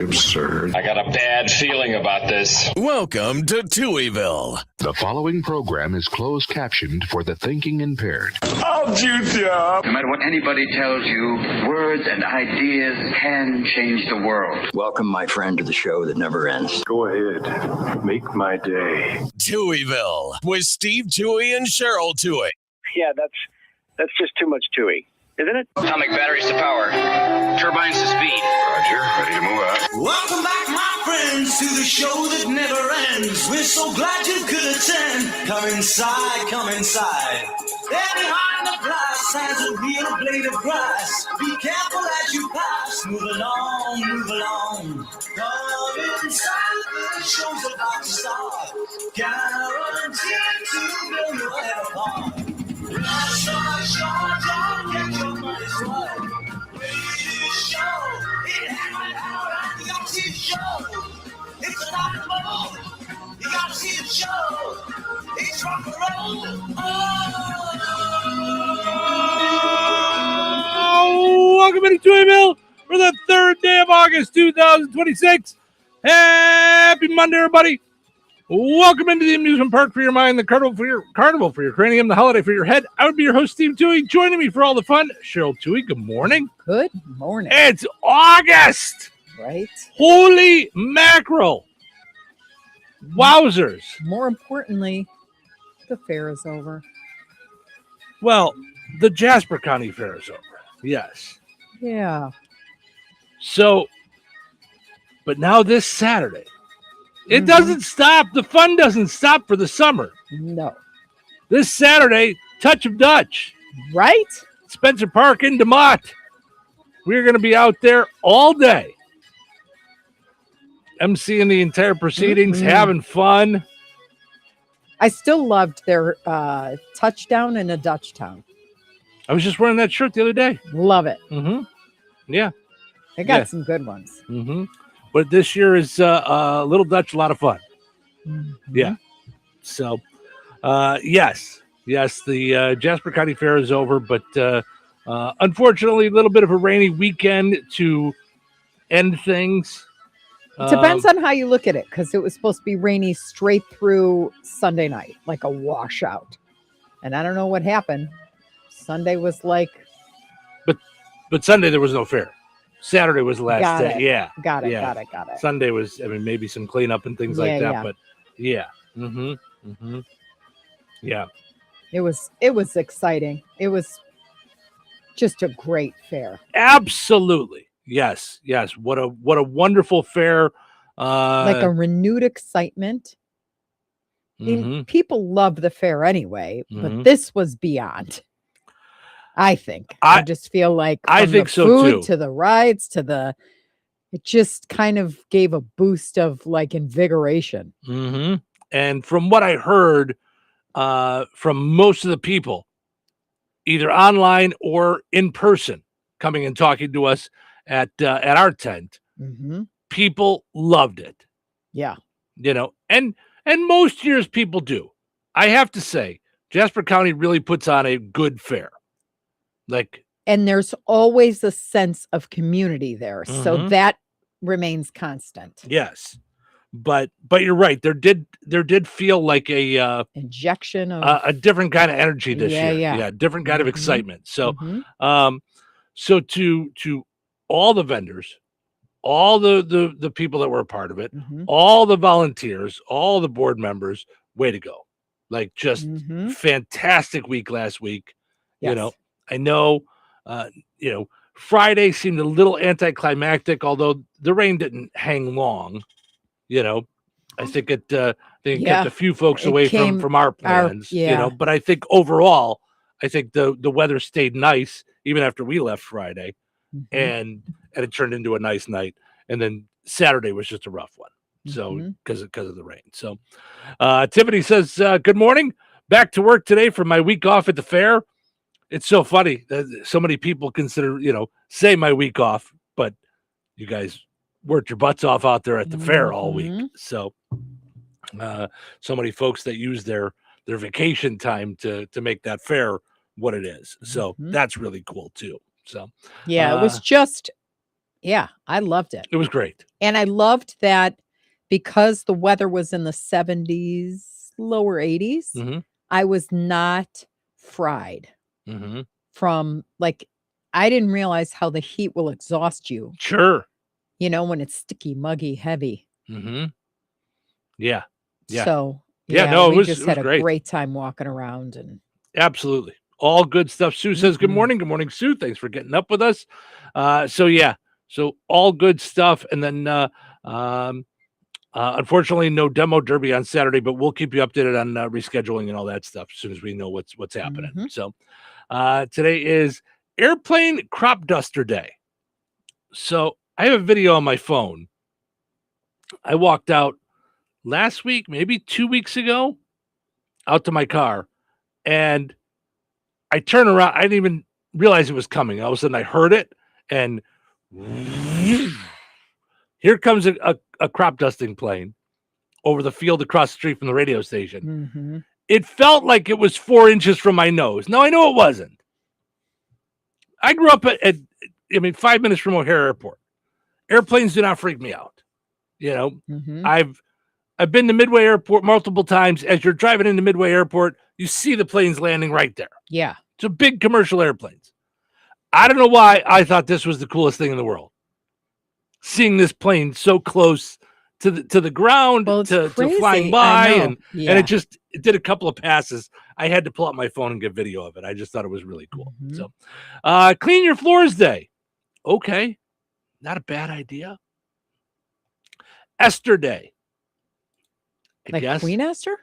Absurd. I got a bad feeling about this. Welcome to Touhyville. The following program is closed captioned for the thinking impaired. I'll juice you up. No matter what anybody tells you, words and ideas can change the world. Welcome, my friend, to the show that never ends. Go ahead. Make my day. Touhyville with Steve Touhy and Cheryl Touhy. Yeah, that's just too much Touhy, isn't it? Atomic batteries to power, turbines to speed. Roger, ready to move out. Welcome back, my friends, to the show that never ends. We're so glad you could attend. Come inside, come inside. There behind the glass has a real blade of grass. Be careful as you pass. Move along, move along. Come inside, the show's about to start. Guaranteed to blow your head apart. Rush, rush, rush, rush, get your money's worth. Radio show, it happened out. You gotta see the show. It's a rock and roll. You gotta see the show. It's rock and roll. Oh, welcome into Touhyville for the third day of August 2026. Happy Monday, everybody. Welcome into the amusement park for your mind, the carnival for your cranium, the holiday for your head. I would be your host, Steve Touhy. Joining me for all the fun, Cheryl Touhy. Good morning. Good morning. It's August. Right? Holy mackerel. Wowzers. More importantly, the fair is over. Well, the Jasper County Fair is over. Yes. Yeah. So, but now this Saturday, it doesn't stop. The fun doesn't stop for the summer. No. This Saturday, Touch of Dutch. Right? Spencer Park in DeMott. We're going to be out there all day. emceeing the entire proceedings, having fun. I still loved their touchdown in a Dutch town. I was just wearing that shirt the other day. Love it. Yeah. They got some good ones. But this year is Little Dutch, a lot of fun. Yeah. So, yes, the Jasper County Fair is over, but unfortunately, a little bit of a rainy weekend to end things. It depends on how you look at it, because it was supposed to be rainy straight through Sunday night, like a washout. And I don't know what happened. Sunday was like... But Sunday there was no fair. Saturday was the last day. Yeah. Got it. Sunday was, maybe some cleanup and things like that, but yeah. Yeah. It was exciting. It was just a great fair. Absolutely. Yes. What a wonderful fair. Like a renewed excitement. I mean, people love the fair anyway, but this was beyond. I think. I just feel like I think so too. To the rides, it just kind of gave a boost of like invigoration. And from what I heard from most of the people, either online or in person, coming and talking to us at our tent, people loved it. Yeah. And most years people do. I have to say, Jasper County really puts on a good fair. And there's always a sense of community there. So that remains constant. Yes. But you're right. There did feel like a injection of a different kind of energy this year. Yeah, different kind of excitement. So so to all the vendors, all the people that were a part of it, all the volunteers, all the board members, way to go. Like just fantastic week last week. Yes. I know, Friday seemed a little anticlimactic, although the rain didn't hang long. I think it kept a few folks away from our plans. But I think overall, the weather stayed nice even after we left Friday, and it turned into a nice night. And then Saturday was just a rough one. So because of the rain. So Tiffany says, "Good morning. Back to work today for my week off at the fair." It's so funny that so many people consider, say my week off, but you guys worked your butts off out there at the fair all week. So, so many folks that use their vacation time to make that fair what it is. So that's really cool too. So, yeah, it was just Yeah, I loved it. It was great. And I loved that because the weather was in the 70s, lower 80s, I was not fried from like, I didn't realize how the heat will exhaust you. Sure. When it's sticky, muggy, heavy. Yeah. Yeah. So, we just had a great time walking around. And absolutely. All good stuff. Sue says, good morning. Good morning, Sue. Thanks for getting up with us. So all good stuff. And then, unfortunately, no demo derby on Saturday, but we'll keep you updated on rescheduling and all that stuff as soon as we know what's happening. So today is Airplane Crop Duster Day. So I have a video on my phone. I walked out last week, maybe 2 weeks ago, out to my car, and I turned around. I didn't even realize it was coming. All of a sudden, I heard it, and here comes a crop dusting plane over the field across the street from the radio station. It felt like it was 4 inches from my nose. Now, I know it wasn't. I grew up at 5 minutes from O'Hare Airport. Airplanes do not freak me out. I've been to Midway Airport multiple times. As you're driving into Midway Airport, you see the planes landing right there. Yeah. It's a big commercial airplanes. I don't know why I thought this was the coolest thing in the world. Seeing this plane so close to the ground, to flying by, and it did a couple of passes. I had to pull out my phone and get video of it. I just thought it was really cool. So, Clean Your Floors Day. Okay. Not a bad idea. Esther Day. I guess. Queen Esther?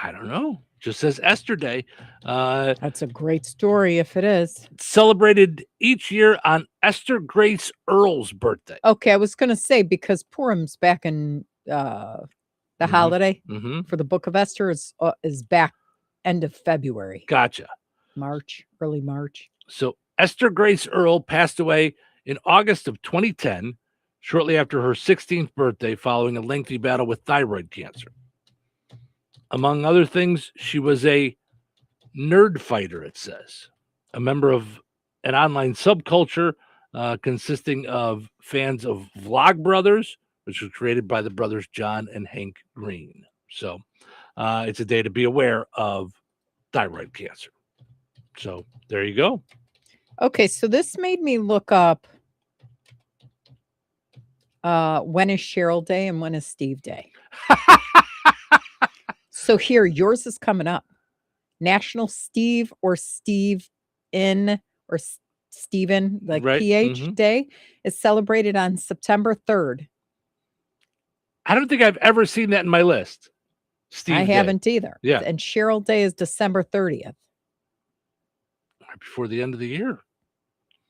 I don't know. Just says Esther Day. That's a great story if it is. Celebrated each year on Esther Grace Earl's birthday. Okay, I was going to say, because Purim's back in the holiday for the Book of Esther is back end of February. Gotcha. Early March. So Esther Grace Earl passed away in August of 2010, shortly after her 16th birthday, following a lengthy battle with thyroid cancer. Among other things, she was a nerd fighter, it says, a member of an online subculture consisting of fans of Vlogbrothers, which was created by the brothers John and Hank Green. So it's a day to be aware of thyroid cancer. So there you go. Okay, so this made me look up when is Cheryl Day and when is Steve Day. So here, yours is coming up. National Steve or Steve in or Steven, like right. PH Day, is celebrated on September 3rd. I don't think I've ever seen that in my list. Steve I Day. haven't either. Yeah. And Cheryl Day is December 30th. Right before the end of the year.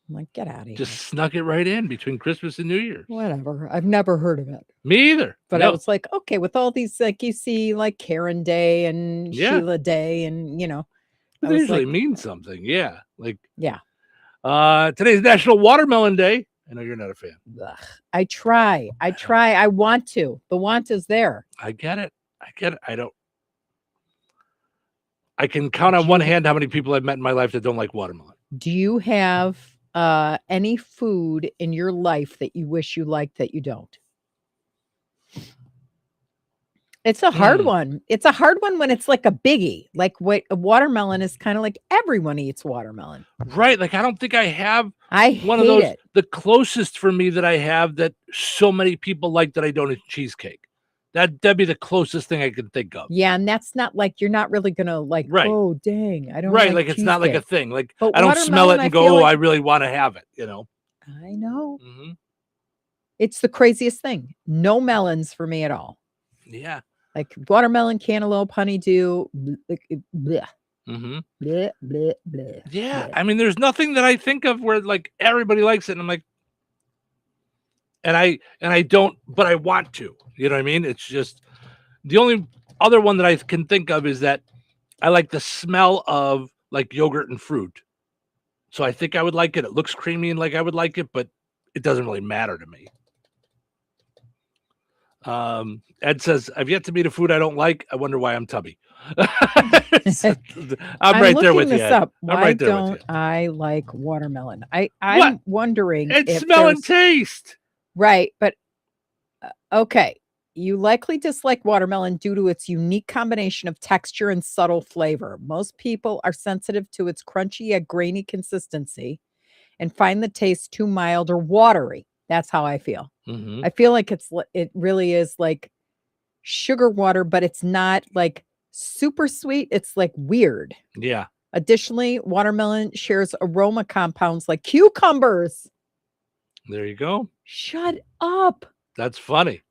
I'm like, get out of here. Just snuck it right in between Christmas and New Year's. Whatever. I've never heard of it. Me either. But I was like, okay, with all these, like you see, like Karen Day and Sheila Day, and It usually means something. Yeah. Yeah. Today's National Watermelon Day. I know you're not a fan. Ugh. I try. I want to. The want is there. I get it. I can count on one hand how many people I've met in my life that don't like watermelon. Do you have any food in your life that you wish you liked that you don't? It's a hard one. It's a hard one when it's like a biggie. Like what a watermelon is kind of like everyone eats watermelon. Right. Like I don't think I have one of those. The closest for me that I have that so many people like that I don't eat cheesecake. That'd be the closest thing I can think of. Yeah, and that's not like you're not really gonna like. Right. Oh dang, I don't. Like it's not like a thing. Like but I don't smell it and go, I really want to have it. I know. It's the craziest thing. No melons for me at all. Yeah. Like watermelon, cantaloupe, honeydew. Bleh. Mm-hmm. Bleh, bleh, bleh, yeah. bleh. I mean, there's nothing that I think of where like everybody likes it. And I'm like, and I don't, but I want to, you know what I mean? It's just the only other one that I can think of is that I like the smell of like yogurt and fruit. So I think I would like it. It looks creamy and like I would like it, but it doesn't really matter to me. Ed says, I've yet to meet a food I don't like. I wonder why I'm tubby. I'm right there with you. Up. I'm why right there don't with you. I like watermelon? I'm wondering. It's smell and taste. Right. But okay. You likely dislike watermelon due to its unique combination of texture and subtle flavor. Most people are sensitive to its crunchy yet grainy consistency and find the taste too mild or watery. That's how I feel. Mm-hmm. I feel like it really is like sugar water, but it's not like super sweet. It's like weird. Yeah. Additionally, watermelon shares aroma compounds like cucumbers. There you go. Shut up. That's funny.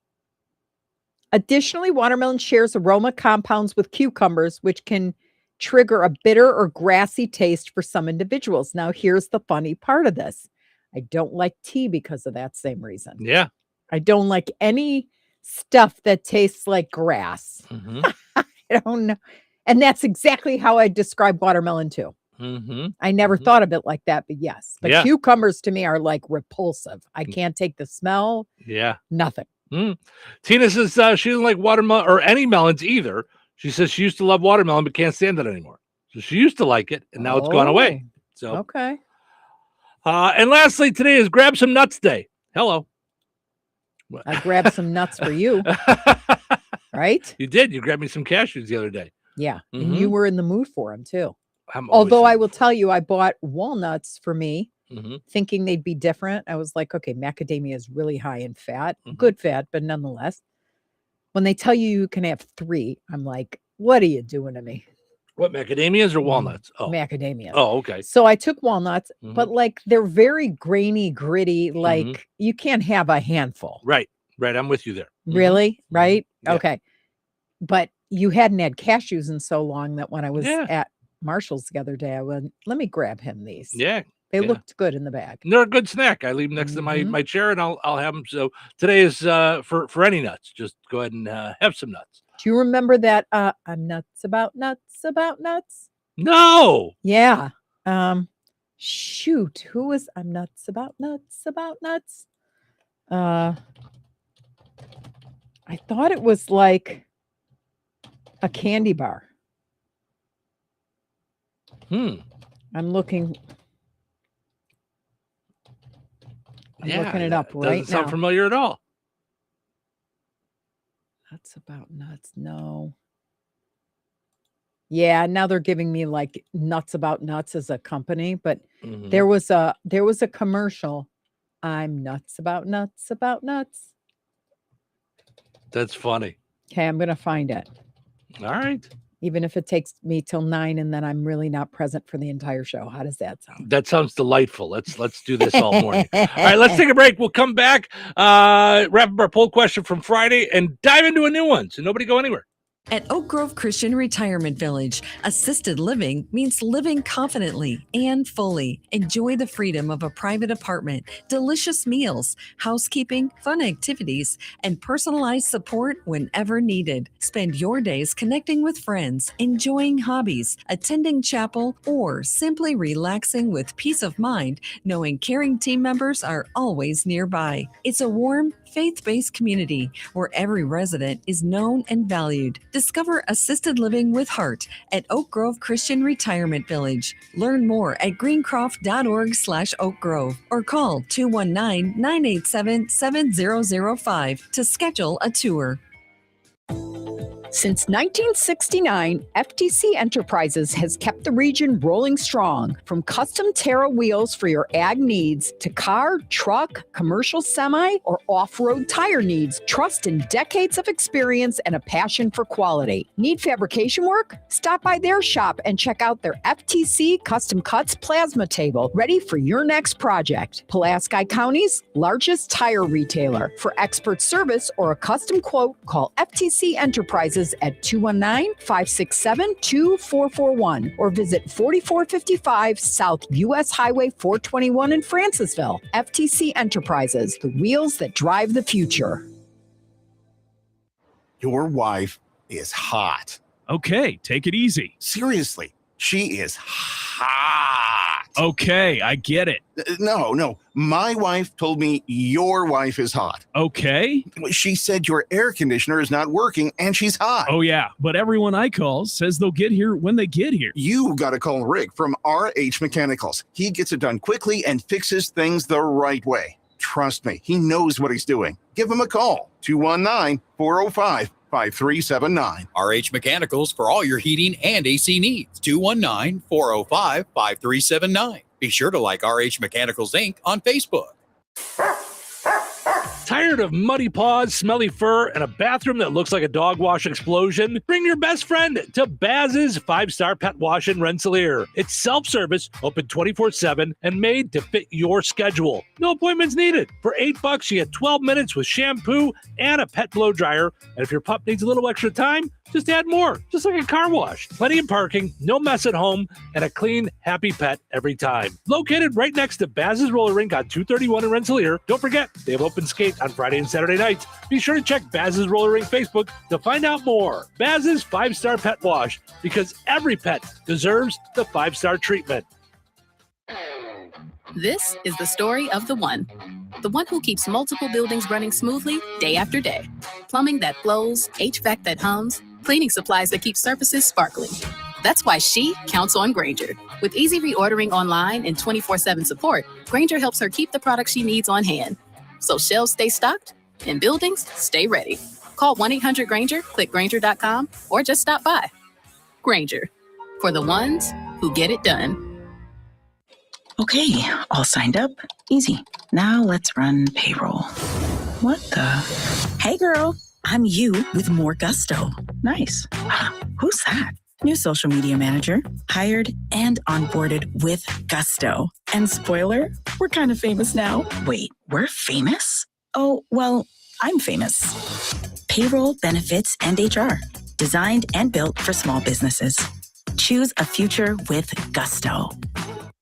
Additionally, watermelon shares aroma compounds with cucumbers, which can trigger a bitter or grassy taste for some individuals. Now, here's the funny part of this. I don't like tea because of that same reason. Yeah. I don't like any stuff that tastes like grass. Mm-hmm. I don't know. And that's exactly how I describe watermelon too. Mm-hmm. I never thought of it like that, but yes. But cucumbers to me are like repulsive. I can't take the smell. Yeah. Nothing. Tina says she doesn't like watermelon or any melons either. She says she used to love watermelon, but can't stand it anymore. So she used to like it, and now it's gone away. So okay. And lastly, today is Grab Some Nuts Day. Hello. I grabbed some nuts for you. Right? You did. You grabbed me some cashews the other day. Yeah. And you were in the mood for them too. I'm Although I will tell you, I bought walnuts for me, Mm-hmm. thinking they'd be different. I was like, okay, macadamia is really high in fat, good fat, but nonetheless, when they tell you can have 3, I'm like, what are you doing to me? What, macadamias or walnuts? Oh, macadamia. Oh, okay. So I took walnuts, but like they're very grainy, gritty. Like you can't have a handful. Right. I'm with you there. Really? Right? Yeah. Okay. But you hadn't had cashews in so long that when I was at Marshall's the other day, I went, let me grab him these. Yeah. They looked good in the bag. They're a good snack. I leave them next to my chair, and I'll have them. So today is for any nuts. Just go ahead and have some nuts. Do you remember that? I'm nuts about nuts about nuts. No. Yeah. Shoot. Who was I'm nuts about nuts about nuts? I thought it was like a candy bar. I'm looking. I'm looking it up right now. Doesn't sound familiar at all. Nuts about nuts. No. Yeah, now they're giving me like Nuts About Nuts as a company, but there was a commercial. I'm nuts about nuts about nuts. That's funny. Okay, I'm gonna find it. All right. Even if it takes me till 9 and then I'm really not present for the entire show. How does that sound? That sounds delightful. Let's do this all morning. All right, let's take a break. We'll come back, wrap up our poll question from Friday, and dive into a new one. So nobody go anywhere. At Oak Grove Christian Retirement Village, assisted living means living confidently and fully. Enjoy the freedom of a private apartment, delicious meals, housekeeping, fun activities, and personalized support whenever needed. Spend your days connecting with friends, enjoying hobbies, attending chapel, or simply relaxing with peace of mind, knowing caring team members are always nearby. It's a warm, faith-based community where every resident is known and valued. Discover assisted living with heart at Oak Grove Christian Retirement Village. Learn more at greencroft.org/Oak Grove or call 219-987-7005 to schedule a tour. Since 1969, FTC Enterprises has kept the region rolling strong. From custom Terra wheels for your ag needs to car, truck, commercial semi, or off-road tire needs, trust in decades of experience and a passion for quality. Need fabrication work? Stop by their shop and check out their FTC Custom Cuts plasma table, ready for your next project. Pulaski County's largest tire retailer. For expert service or a custom quote, call FTC Enterprises at 219-567-2441 or visit 4455 South US Highway 421 in Francisville. FTC Enterprises, the wheels that drive the future. Your wife is hot. Okay, take it easy. Seriously, she is hot. Okay, I get it. No. My wife told me your wife is hot. Okay. She said your air conditioner is not working and she's hot. Oh, yeah. But everyone I call says they'll get here when they get here. You got to call Rick from RH Mechanicals. He gets it done quickly and fixes things the right way. Trust me, he knows what he's doing. Give him a call. 219-405-5379. RH Mechanicals for all your heating and AC needs. 219-405-5379. Be sure to like RH Mechanicals Inc. on Facebook. Tired of muddy paws, smelly fur, and a bathroom that looks like a dog wash explosion? Bring your best friend to Baz's 5-Star Pet Wash in Rensselaer. It's self-service, open 24/7, and made to fit your schedule. No appointments needed. For $8, you get 12 minutes with shampoo and a pet blow dryer. And if your pup needs a little extra time, just add more, just like a car wash. Plenty of parking, no mess at home, and a clean, happy pet every time. Located right next to Baz's Roller Rink on 231 in Rensselaer. Don't forget, they have open skate on Friday and Saturday nights. Be sure to check Baz's Roller Rink Facebook to find out more. Baz's 5-Star Pet Wash, because every pet deserves the 5-star treatment. This is the story of the one who keeps multiple buildings running smoothly day after day. Plumbing that flows, HVAC that hums, cleaning supplies that keep surfaces sparkling. That's why she counts on Grainger. With easy reordering online and 24/7 support, Grainger helps her keep the products she needs on hand. So shelves stay stocked and buildings stay ready. Call 1-800-GRAINGER, click Grainger.com, or just stop by. Grainger, for the ones who get it done. Okay, all signed up. Easy. Now let's run payroll. What the? Hey girl, I'm you with more gusto. Nice. Who's that? New social media manager, hired and onboarded with gusto. And spoiler, we're kind of famous now. Wait, we're famous? Oh, well, I'm famous. Payroll, benefits, and HR. Designed and built for small businesses. Choose a future with gusto.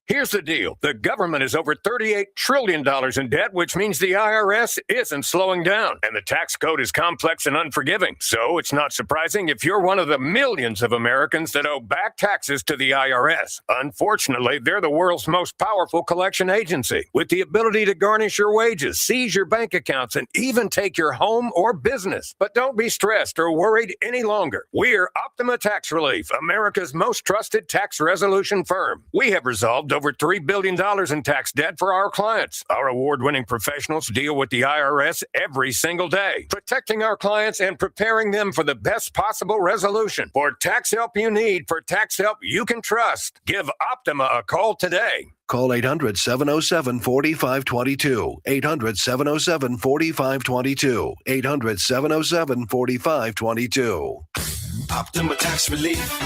Here's the deal. The government is over $38 trillion in debt, which means the IRS isn't slowing down. And the tax code is complex and unforgiving. So it's not surprising if you're one of the millions of Americans that owe back taxes to the IRS. Unfortunately, they're the world's most powerful collection agency, with the ability to garnish your wages, seize your bank accounts, and even take your home or business. But don't be stressed or worried any longer. We're Optima Tax Relief, America's most trusted tax resolution firm. We have resolved over $3 billion in tax debt for our clients. Our award-winning professionals deal with the IRS every single day, protecting our clients and preparing them for the best possible resolution. For tax help you need, for tax help you can trust, give Optima a call today. Call 800-707-4522. 800-707-4522. 800-707-4522. Optima Tax Relief.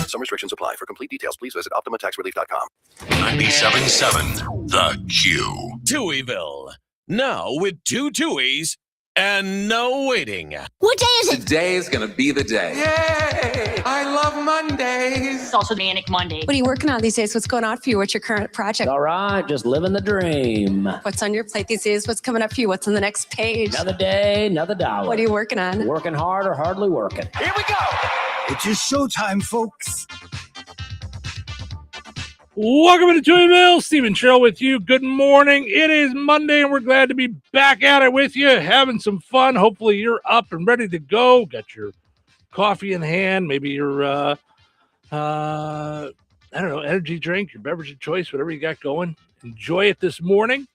Some restrictions apply. For complete details, please visit OptimaTaxRelief.com. 97.7 The Q. Touhyville. Now with 2 Touhies and no waiting. What day is it? Today is going to be the day. Yay! I love Mondays. It's also Manic Monday. What are you working on these days? What's going on for you? What's your current project? All right, just living the dream. What's on your plate these days? What's coming up for you? What's on the next page? Another day, another dollar. What are you working on? Working hard or hardly working. Here we go. It's your showtime, folks. Welcome to Touhyville. Stephen Sherrill with you. Good morning. It is Monday, and we're glad to be back at it with you, having some fun. Hopefully, you're up and ready to go. Got your coffee in hand, maybe your, I don't know, energy drink, your beverage of choice, whatever you got going. Enjoy it this morning.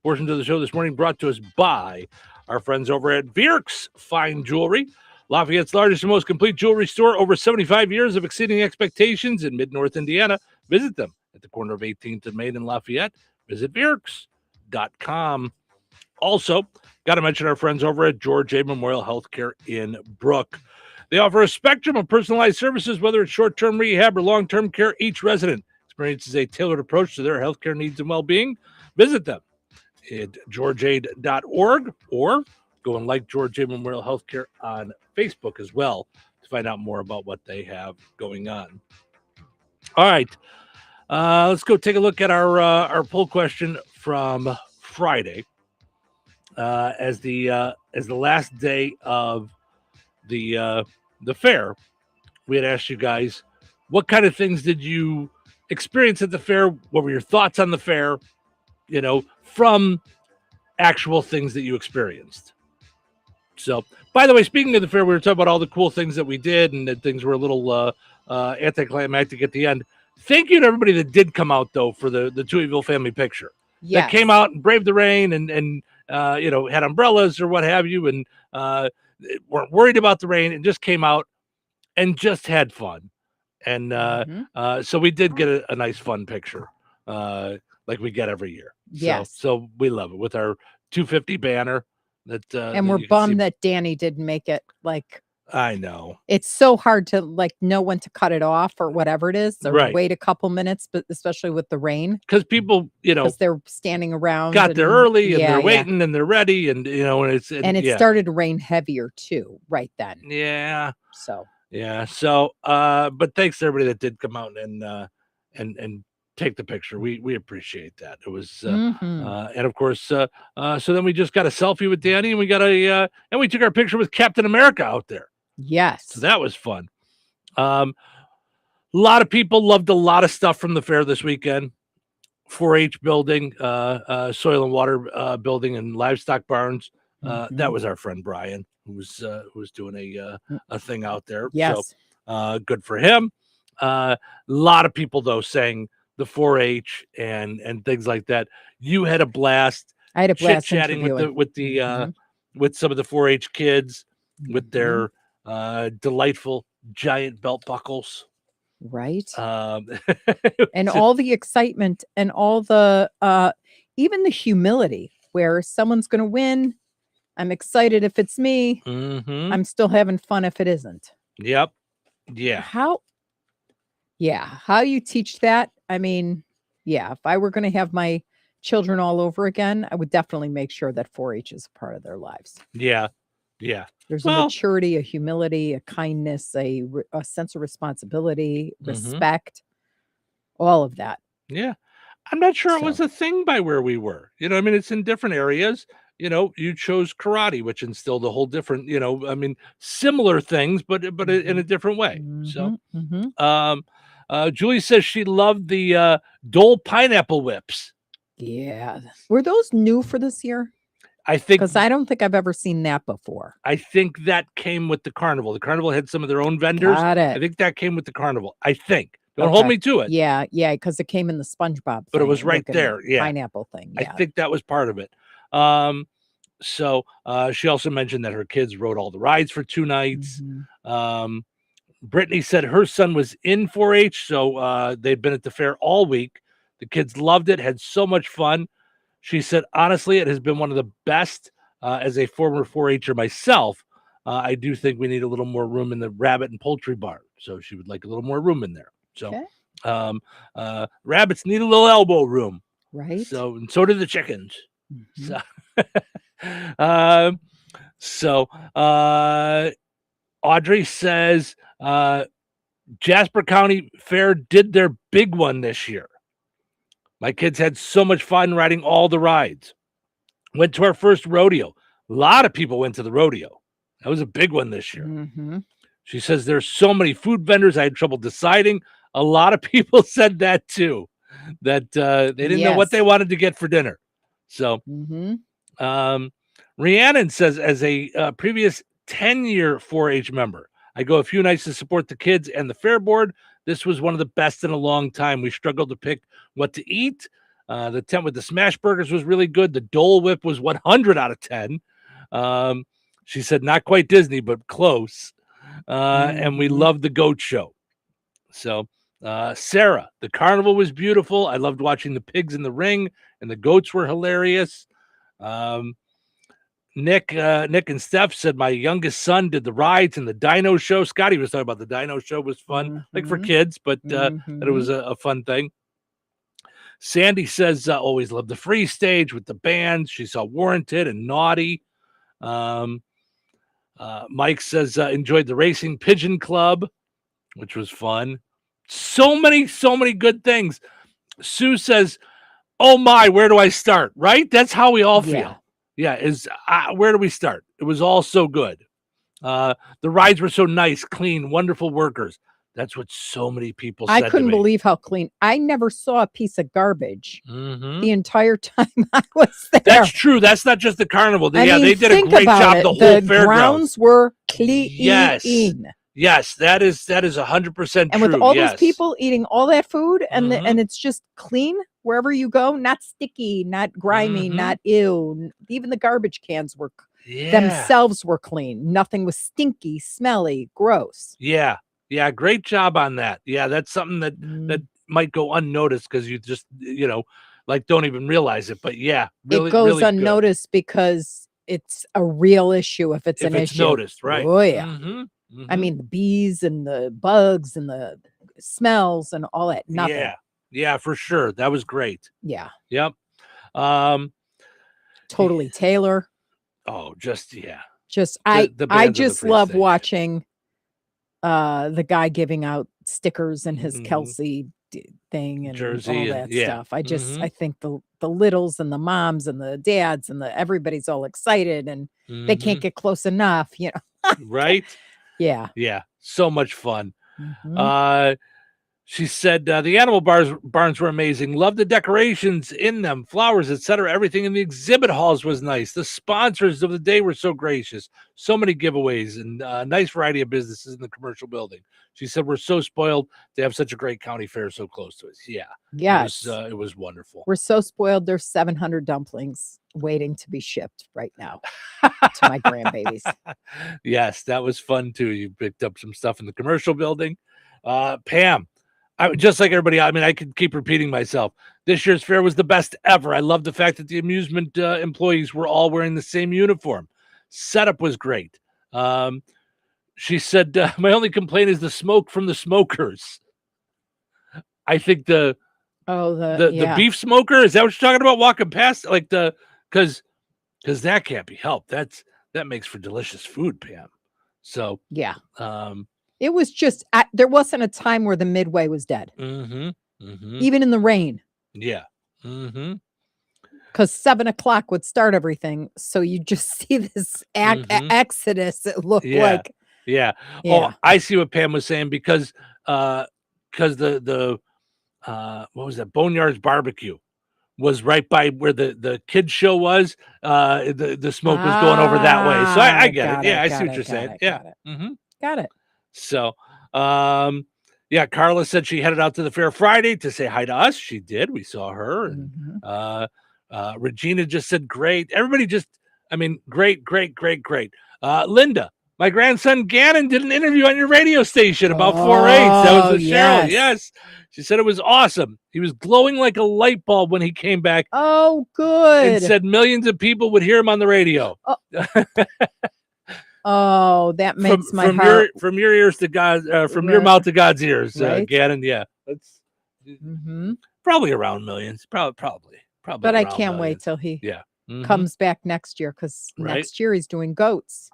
Portion of the show this morning brought to us by our friends over at Vierk's Fine Jewelry, Lafayette's largest and most complete jewelry store. Over 75 years of exceeding expectations in Mid-North Indiana. Visit them at the corner of 18th and Main in Lafayette. Visit Vierks.com. Also, got to mention our friends over at George A. Memorial Healthcare in Brook. They offer a spectrum of personalized services, whether it's short-term rehab or long-term care. Each resident experiences a tailored approach to their healthcare needs and well-being. Visit them at georgeaid.org or go and like George A. Memorial Healthcare on Facebook as well to find out more about what they have going on. All right. Let's go take a look at our poll question from Friday. As the last day of the fair, we had asked you guys, what kind of things did you experience at the fair. What were your thoughts on the fair? From actual things that you experienced. So, by the way, speaking of the fair, we were talking about all the cool things that we did, and that things were a little anticlimactic at the end. Thank you to everybody that did come out, though, for the Touhyville family picture. Yes. That came out and braved the rain and had umbrellas or what have you, and weren't worried about the rain, and just came out and just had fun. And so we did get a nice, fun picture like we get every year. Yes. So we love it with our 250 banner. And we're bummed that Danny didn't make it. Like, I know it's so hard to know when to cut it off or whatever it is, or right. wait a couple minutes, but especially with the rain, because people, because they're standing around, got there early and they're waiting and they're ready, and and it started to rain heavier too right then. Yeah. So but thanks to everybody that did come out and take the picture. We appreciate that. It was and of course so then we just got a selfie with Danny, and we got and we took our picture with Captain America out there. Yes. So that was fun. A lot of people loved a lot of stuff from the fair this weekend. 4-H building, soil and water building, and livestock barns. That was our friend Brian who was doing a thing out there. Yes. So good for him. A lot of people though saying the 4-H and things like that. You had a blast. I had a blast chit-chatting with some of the 4-H kids with their delightful giant belt buckles. Right. And all the excitement and all the even the humility where someone's going to win. I'm excited if it's me. I'm still having fun if it isn't. Yep. Yeah. How you teach that? I mean, if I were going to have my children all over again, I would definitely make sure that 4-H is a part of their lives. Yeah. Yeah. There's a maturity, a humility, a kindness, a sense of responsibility, respect, all of that. Yeah. I'm not sure it was a thing by where we were. It's in different areas. You chose karate, which instilled a whole different, similar things, but in a different way. So, Julie says she loved the Dole pineapple whips. Yeah. Were those new for this year? I think, because I don't think I've ever seen that before. I think that came with the carnival. The carnival had some of their own vendors. Got it. I think that came with the carnival. I think. Don't hold me to it. Yeah, because it came in the SpongeBob but it was right there. Yeah. Pineapple thing. Yeah. I think that was part of it. So she also mentioned that her kids rode all the rides for 2 nights. Brittany said her son was in 4-H, so they'd been at the fair all week. The kids loved it, had so much fun. She said, honestly, it has been one of the best. As a former 4-Her myself, I do think we need a little more room in the rabbit and poultry barn. So she would like a little more room in there. So rabbits need a little elbow room. Right. So, and so do the chickens. So, Audrey says Jasper County Fair did their big one this year. My kids had so much fun riding all the rides. Went to our first rodeo. A lot of people went to the rodeo. That was a big one this year. She says there's so many food vendors. I had trouble deciding. A lot of people said that too, that they didn't know what they wanted to get for dinner. So, Rhiannon says, as a previous 10-year 4-H member, I go a few nights to support the kids and the fair board. This was one of the best in a long time. We struggled to pick what to eat. The tent with the smash burgers was really good. The Dole Whip was 100 out of 10. She said, not quite Disney, but close. And we loved the goat show. So, Sarah, the carnival was beautiful. I loved watching the pigs in the ring, and the goats were hilarious. Nick and Steph said my youngest son did the rides and the dino show. Scotty was talking about the dino show was fun, like for kids, but that it was a fun thing. Sandy says always loved the free stage with the bands. She saw Warranted and Naughty. Mike says enjoyed the Racing Pigeon Club, which was fun. So many good things. Sue says, oh my, where do I start? Right? That's how we all feel. Yeah, where do we start? It was all so good. The rides were so nice, clean, wonderful workers. That's what so many people said. I couldn't believe how clean. I never saw a piece of garbage Mm-hmm. the entire time I was there. That's true. That's not just the carnival. I mean, they did a great job. The whole the fairgrounds grounds were clean. Yes, that is 100% and true. with all those people eating all that food, and Mhm. and it's just clean wherever you go, not sticky, not grimy, Mhm. not ew. Even the garbage cans were Yeah. themselves were clean. Nothing was stinky, smelly, gross. Yeah. Yeah, great job on that. Yeah, that's something that might go unnoticed because you just, like don't even realize it. But yeah, really, it goes really good. unnoticed because it's a real issue if it's If an it's issue. noticed, right? Oh yeah. Mhm, I mhm. mean, the bees and the bugs and the smells and all that. Nothing. Yeah. Yeah, for sure. That was great. Yeah. Yep. Um, Totally Taylor. oh, just yeah. Just The I bands are the just love prestige. watching the guy giving out stickers and his Mhm. Kelsey thing and Jersey all and- that yeah. stuff. I just Mhm. I think the littles and the moms and the dads and the everybody's all excited and they can't Mhm. get close enough, Right? Yeah. Yeah. So much fun. Mhm. She said the animal barns were amazing. Loved the decorations in them, flowers, etc. Everything in the exhibit halls was nice. The sponsors of the day were so gracious. So many giveaways and nice variety of businesses in the commercial building. She said we're so spoiled to have such a great county fair so close to us. Yeah, Yes. it was wonderful. We're so spoiled. There's 700 dumplings waiting to be shipped right now to my grandbabies. Yes, that was fun too. You picked up some stuff in the commercial building. Pam, just like everybody, I mean, I could keep repeating myself. This year's fair was the best ever. I love the fact that the amusement employees were all wearing the same uniform. Setup was great. She said, my only complaint is the smoke from the smokers. I think the beef smoker, is that what you're talking about? Walking past because that can't be helped. That makes for delicious food, Pam. So yeah. It was just there wasn't a time where the midway was dead. Even in the rain. Yeah. Mm-hmm. Because 7 o'clock would start everything. So you just see this exodus. It looked like. Yeah. Yeah. Oh, I see what Pam was saying because the what was that? Boneyard's barbecue was right by where the kids show was. The smoke was going over that way. So I get it. Yeah, I see what you're saying. Yeah. Mm-hmm. Got it. So yeah, Carla said she headed out to the fair Friday to say hi to us. She did. We saw her. And Regina just said great. Everybody just, I mean, great. Linda, my grandson Gannon did an interview on your radio station about 4-H. That was with Cheryl. Yes. She said it was awesome. He was glowing like a light bulb when he came back. Oh, good. And said millions of people would hear him on the radio. Oh, that makes my heart. From your ears to God, from your mouth to God's ears, right? Gannon. Yeah, that's probably around millions. Probably. But I can't wait till he comes back next year because next year he's doing goats.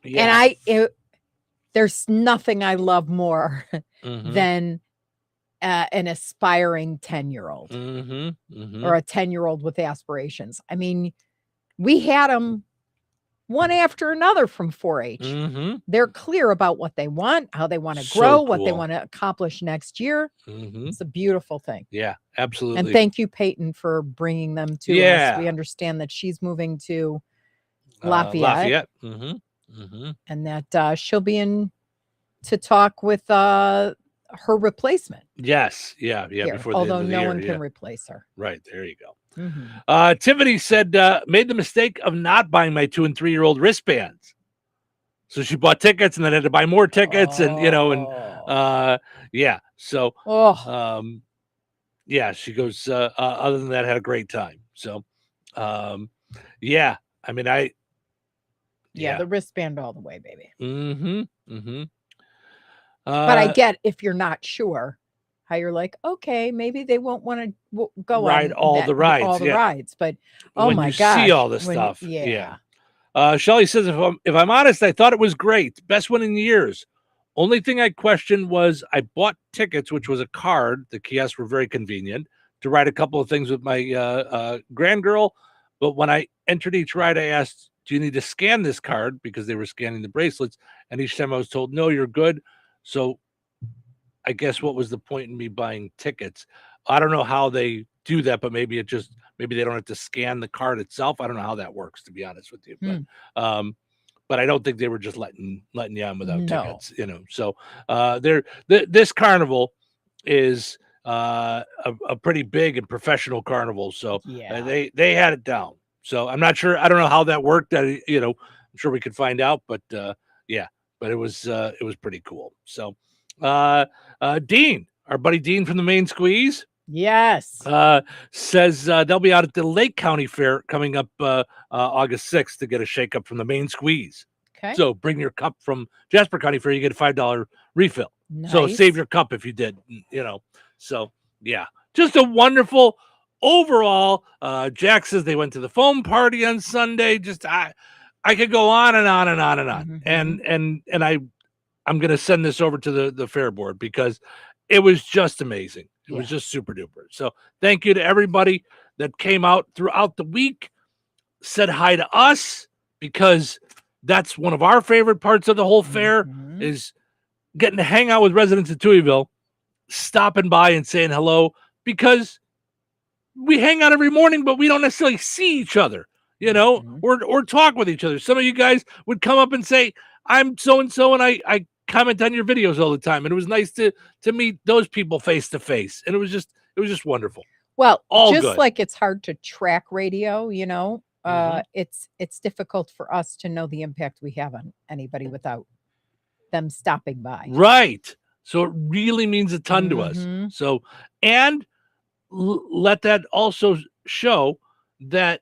Yeah. And there's nothing I love more than an aspiring 10-year-old or a 10-year-old with aspirations. I mean, we had them one after another from 4-H. They're clear about what they want, how they want to grow, what they want to accomplish next year. It's a beautiful thing. Yeah, absolutely. And thank you, Peyton, for bringing them to us. We understand that she's moving to Lafayette. And that she'll be in to talk with her replacement. Yes. Yeah. Here, before the although end of the no year, one can replace her. Right. There you go. Tiffany said, made the mistake of not buying my 2- and 3-year-old wristbands. So she bought tickets and then had to buy more tickets and, yeah. So, yeah, she goes, other than that, had a great time. So, yeah, I mean, the wristband all the way, baby. But I get if you're not sure how you're like, okay, maybe they won't want to go ride on all the rides, but when my you gosh, see all the stuff, yeah. Shelly says, if I'm honest, I thought it was great, best one in years. Only thing I questioned was I bought tickets, which was a card. The kiosks were very convenient to ride a couple of things with my grandgirl. But when I entered each ride, I asked, do you need to scan this card? Because they were scanning the bracelets. And each time I was told, no, you're good. So I guess what was the point in me buying tickets? I don't know how they do that, but maybe they don't have to scan the card itself. I don't know how that works, to be honest with you. But I don't think they were just letting you on without tickets, So this carnival is a pretty big and professional carnival, so they had it down. So I'm not sure. I don't know how that worked. I'm sure we could find out, but but it was pretty cool. So Dean, our buddy Dean from the Main Squeeze. Yes. Says they'll be out at the Lake County Fair coming up August 6th to get a shake-up from the Main Squeeze. Okay. So bring your cup from Jasper County Fair, you get a $5 refill. Nice. So save your cup if you did, So, yeah, just a wonderful overall. Jack says they went to the foam party on Sunday. Just I could go on and on and on and on. And I'm going to send this over to the fair board because it was just amazing. It was just super duper. So thank you to everybody that came out throughout the week, said hi to us, because that's one of our favorite parts of the whole fair is getting to hang out with residents of Touhyville, stopping by and saying hello, because we hang out every morning, but we don't necessarily see each other, or talk with each other. Some of you guys would come up and say, I'm so-and-so, and I comment on your videos all the time. And it was nice to meet those people face to face. And it was just wonderful. Well, all just good. like it's hard to track radio, it's difficult for us to know the impact we have on anybody without them stopping by. Right. So it really means a ton to us. So, and let that also show that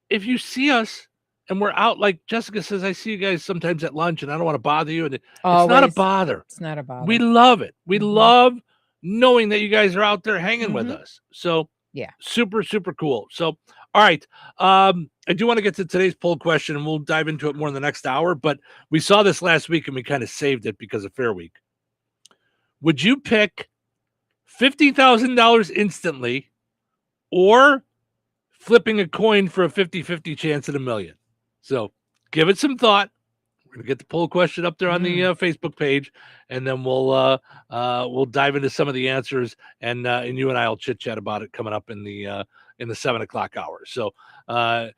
if you see us and we're out, like Jessica says, I see you guys sometimes at lunch and I don't want to bother you. And it's not a bother. It's not a bother. We love it. We love knowing that you guys are out there hanging with us. So yeah, super, super cool. So, all right. I do want to get to today's poll question, and we'll dive into it more in the next hour, but we saw this last week and we kind of saved it because of Fair Week. Would you pick $50,000 instantly or flipping a coin for a 50-50 chance at $1 million? So give it some thought. We're going to get the poll question up there on the Facebook page, and then we'll dive into some of the answers, and you and I will chit chat about it coming up in the 7 o'clock hour. So we're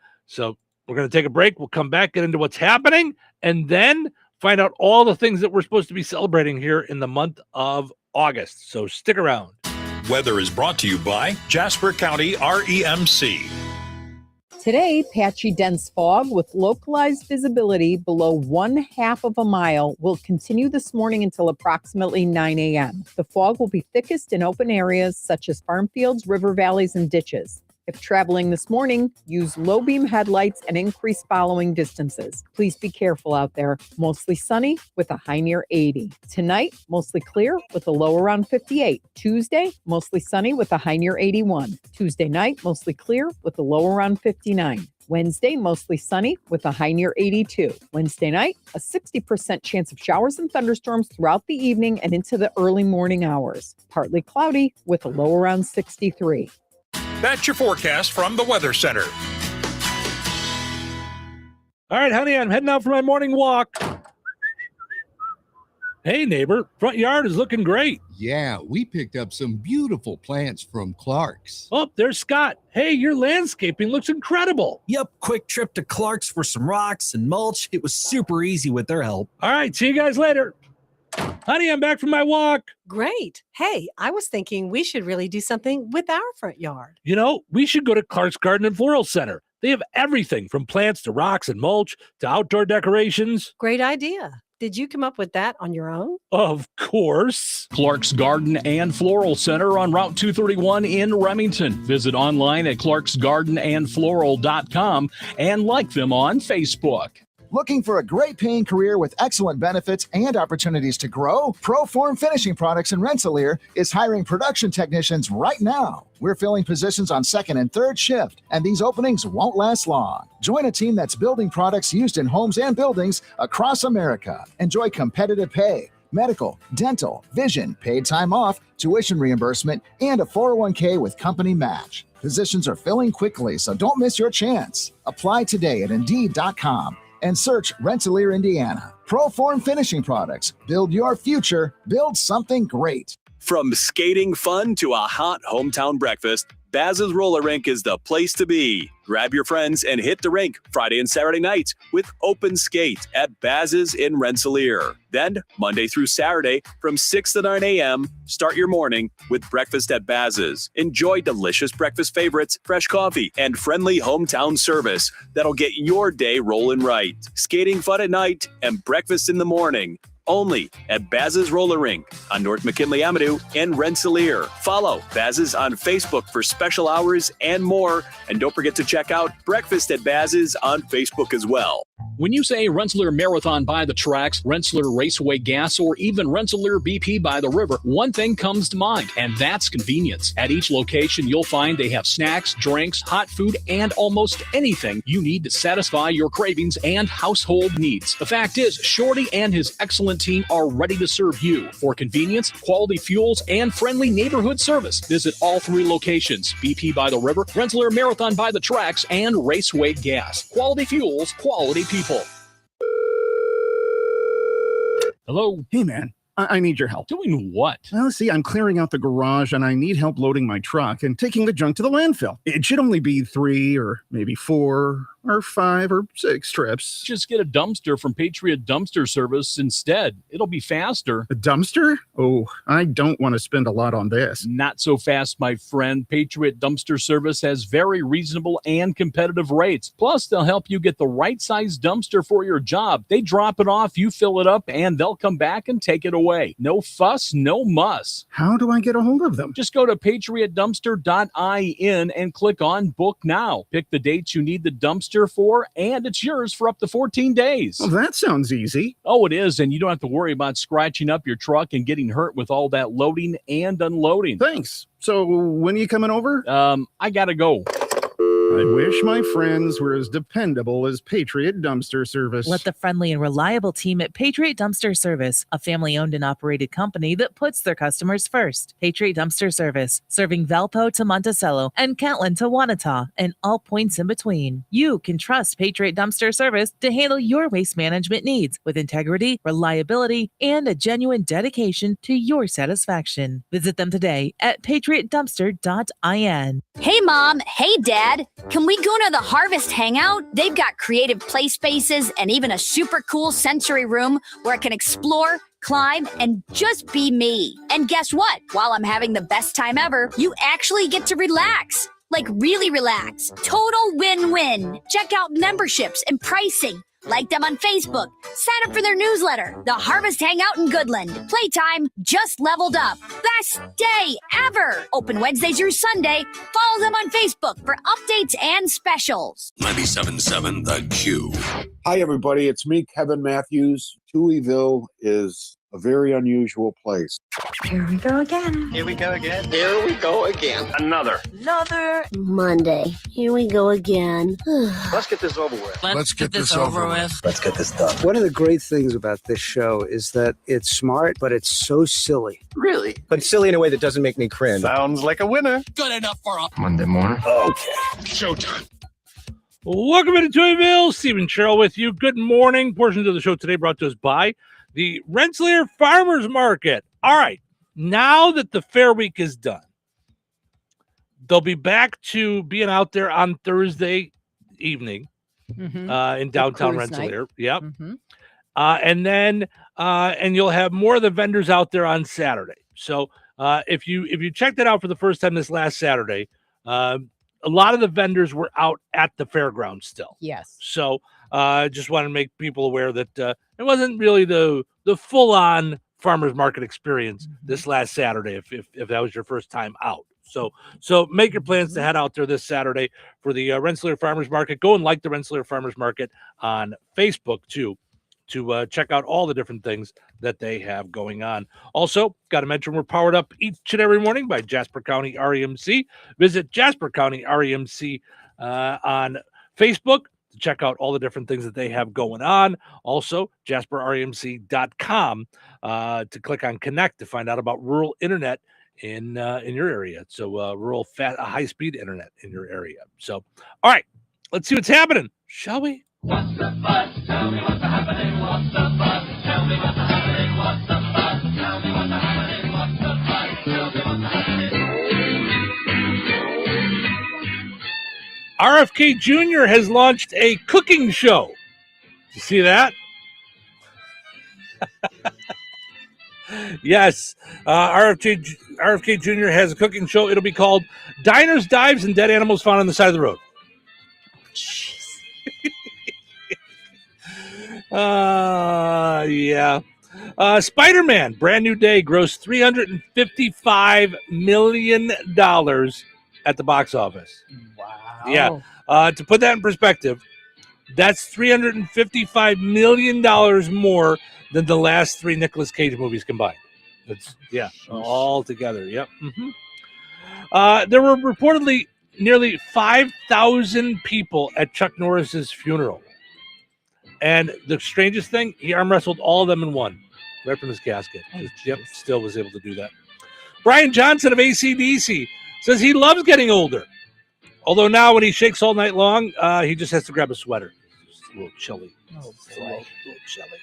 going to take a break. We'll come back, get into what's happening, and then find out all the things that we're supposed to be celebrating here in the month of August. So stick around. Weather is brought to you by Jasper County REMC. Today, patchy dense fog with localized visibility below 1/2 of a mile will continue this morning until approximately 9 a.m. The fog will be thickest in open areas such as farm fields, river valleys, and ditches. If traveling this morning, use low beam headlights and increase following distances. Please be careful out there. Mostly sunny with a high near 80. Tonight, mostly clear with a low around 58. Tuesday, mostly sunny with a high near 81. Tuesday night, mostly clear with a low around 59. Wednesday, mostly sunny with a high near 82. Wednesday night, a 60% chance of showers and thunderstorms throughout the evening and into the early morning hours. Partly cloudy with a low around 63. That's your forecast from the Weather Center. All right, honey, I'm heading out for my morning walk. Hey, neighbor, front yard is looking great. Yeah, we picked up some beautiful plants from Clark's. Oh, there's Scott. Hey, your landscaping looks incredible. Yep, quick trip to Clark's for some rocks and mulch. It was super easy with their help. All right, see you guys later. Honey, I'm back from my walk. Great. Hey, I was thinking we should really do something with our front yard. We should go to Clark's Garden and Floral Center. They have everything from plants to rocks and mulch to outdoor decorations. Great idea. Did you come up with that on your own? Of course. Clark's Garden and Floral Center on Route 231 in Remington. Visit online at clarksgardenandfloral.com and like them on Facebook. Looking for a great paying career with excellent benefits and opportunities to grow? Proform Finishing Products in Rensselaer is hiring production technicians right now. We're filling positions on second and third shift, and these openings won't last long. Join a team that's building products used in homes and buildings across America. Enjoy competitive pay, medical, dental, vision, paid time off, tuition reimbursement, and a 401k with company match. Positions are filling quickly, so don't miss your chance. Apply today at Indeed.com. and search Rensselaer, Indiana. Proform Finishing Products. Build your future. Build something great. From skating fun to a hot hometown breakfast, Baz's Roller Rink is the place to be. Grab your friends and hit the rink Friday and Saturday nights with open skate at Baz's in Rensselaer. Then, Monday through Saturday from 6 to 9 a.m., start your morning with breakfast at Baz's. Enjoy delicious breakfast favorites, fresh coffee, and friendly hometown service that'll get your day rolling right. Skating fun at night and breakfast in the morning. Only at Baz's Roller Rink on North McKinley Avenue in Rensselaer. Follow Baz's on Facebook for special hours and more. And don't forget to check out Breakfast at Baz's on Facebook as well. When you say Rensselaer Marathon by the tracks, Rensselaer Raceway Gas, or even Rensselaer BP by the river, one thing comes to mind, and that's convenience. At each location, you'll find they have snacks, drinks, hot food, and almost anything you need to satisfy your cravings and household needs. The fact is, Shorty and his excellent team are ready to serve you. For convenience, quality fuels, and friendly neighborhood service, visit all three locations: BP by the river, Rensselaer Marathon by the tracks, and Raceway Gas. Quality fuels, quality people. Hello? Hey, man. I need your help. Doing what? Well, see, I'm clearing out the garage and I need help loading my truck and taking the junk to the landfill. It should only be 3 or maybe 4 or 5 or 6 trips. Just get a dumpster from Patriot Dumpster Service instead. It'll be faster. A dumpster? Oh, I don't want to spend a lot on this. Not so fast, my friend. Patriot Dumpster Service has very reasonable and competitive rates. Plus, they'll help you get the right size dumpster for your job. They drop it off, you fill it up, and they'll come back and take it away. No fuss, no muss. How do I get a hold of them? Just go to patriotdumpster.in and click on Book Now. Pick the dates you need the dumpster for, and it's yours for up to 14 days. Well, that sounds easy. Oh, it is, and you don't have to worry about scratching up your truck and getting hurt with all that loading and unloading. Thanks. So when are you coming over? I gotta go. I wish my friends were as dependable as Patriot Dumpster Service. Let the friendly and reliable team at Patriot Dumpster Service, a family-owned and operated company that puts their customers first. Patriot Dumpster Service, serving Valpo to Monticello and Catlin to Wanata and all points in between. You can trust Patriot Dumpster Service to handle your waste management needs with integrity, reliability, and a genuine dedication to your satisfaction. Visit them today at patriotdumpster.in. Hey, Mom. Hey, Dad. Can we go to the Harvest Hangout? They've got creative play spaces and even a super cool sensory room where I can explore, climb, and just be me. And guess what? While I'm having the best time ever, you actually get to relax. Like really relax. Total win-win. Check out memberships and pricing. Like them on Facebook. Sign up for their newsletter. The Harvest Hangout in Goodland. Playtime just leveled up. Best day ever. Open Wednesday through Sunday. Follow them on Facebook for updates and specials. 97.7 The Q. Hi, everybody. It's me, Kevin Matthews. Touhyville is a very unusual place. Here we go again. Here we go again. Here we go again. Another Monday. Here we go again. Let's get this over with. Let's get this over with. Let's get this done. One of the great things about this show is that it's smart, but it's so silly. Really? But silly in a way that doesn't make me cringe. Sounds like a winner. Good enough for a Monday morning. Okay. Showtime. Welcome into Touhyville. Stephen Sherrill with you. Good morning. Portions of the show today brought to us by the Rensselaer Farmers Market. All right. Now that the Fair Week is done, they'll be back to being out there on Thursday evening in downtown Rensselaer. Yep. And then and you'll have more of the vendors out there on Saturday. So if you checked it out for the first time this last Saturday, a lot of the vendors were out at the fairground still. Yes. So just want to make people aware that it wasn't really the full-on farmers market experience this last Saturday if that was your first time out. So make your plans to head out there this Saturday for the Rensselaer Farmers Market. Go and like the Rensselaer Farmers Market on Facebook too, to check out all the different things that they have going on. Also, got to mention we're powered up each and every morning by Jasper County REMC. Visit Jasper County REMC on Facebook to check out all the different things that they have going on. Also, JasperREMC.com to click on Connect to find out about rural internet in your area. So rural high-speed internet in your area. So, all right, let's see what's happening, shall we? What's the buzz? Tell me what's happening. What's the buzz? RFK Jr. has launched a cooking show. You see that? Yes. RFK Jr. has a cooking show. It'll be called Diners, Dives, and Dead Animals Found on the Side of the Road. Yeah. Spider-Man, Brand New Day, grossed $355 million at the box office. Wow. Yeah. To put that in perspective, that's $355 million more than the last 3 Nicolas Cage movies combined. That's all together. Yep. Mm-hmm. There were reportedly nearly 5,000 people at Chuck Norris's funeral. And the strangest thing, he arm wrestled all of them in one, right from his casket. Still was able to do that. Brian Johnson of AC/DC says he loves getting older. Although now when he shakes all night long, he just has to grab a sweater. It's a little chilly. Oh, a little chilly.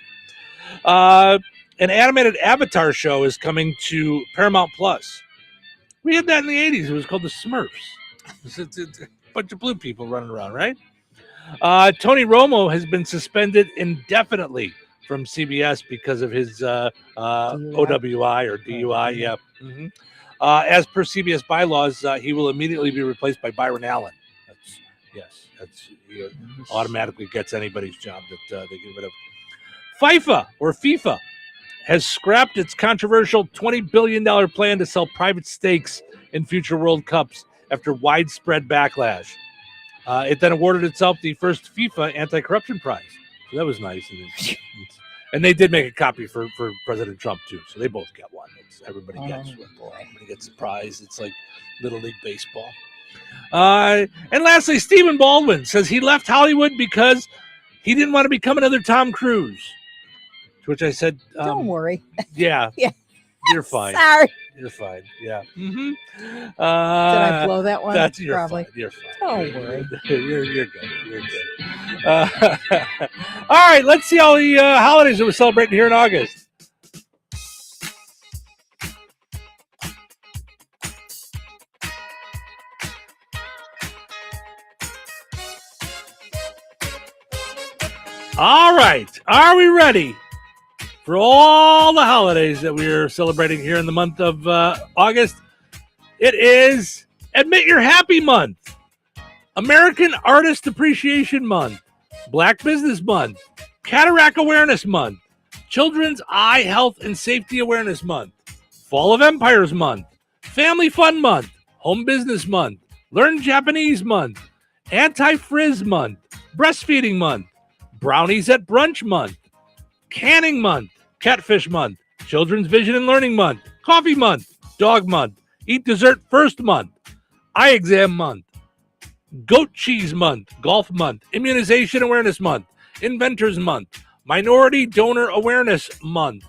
An animated Avatar show is coming to Paramount Plus. We had that in the 80s. It was called The Smurfs. It's a bunch of blue people running around, right? Tony Romo has been suspended indefinitely from CBS because of his OWI or DUI. Yeah. Mm-hmm. As per CBS bylaws, he will immediately be replaced by Byron Allen. He automatically gets anybody's job that they get rid of. FIFA has scrapped its controversial $20 billion plan to sell private stakes in future World Cups after widespread backlash. It then awarded itself the first FIFA anti-corruption prize. So that was nice. And they did make a copy for President Trump, too. So they both got one. Everybody gets a prize. It's like Little League Baseball. And lastly, Stephen Baldwin says he left Hollywood because he didn't want to become another Tom Cruise. To which I said, don't worry. Yeah. Yeah. You're fine. Sorry. You're fine. Yeah. Mm-hmm. Did I blow that one? You're probably. Fine. You're fine. Don't worry. You're good. You're good. All right. Let's see all the holidays that we're celebrating here in August. All right. Are we ready for all the holidays that we're celebrating here in the month of August? It is Admit You're Happy Month, American Artist Appreciation Month, Black Business Month, Cataract Awareness Month, Children's Eye Health and Safety Awareness Month, Fall of Empires Month, Family Fun Month, Home Business Month, Learn Japanese Month, Anti-Frizz Month, Breastfeeding Month, Brownies at Brunch Month, Canning Month, Catfish Month, Children's Vision and Learning Month, Coffee Month, Dog Month, Eat Dessert First Month, Eye Exam Month, Goat Cheese Month, Golf Month, Immunization Awareness Month, Inventors Month, Minority Donor Awareness Month,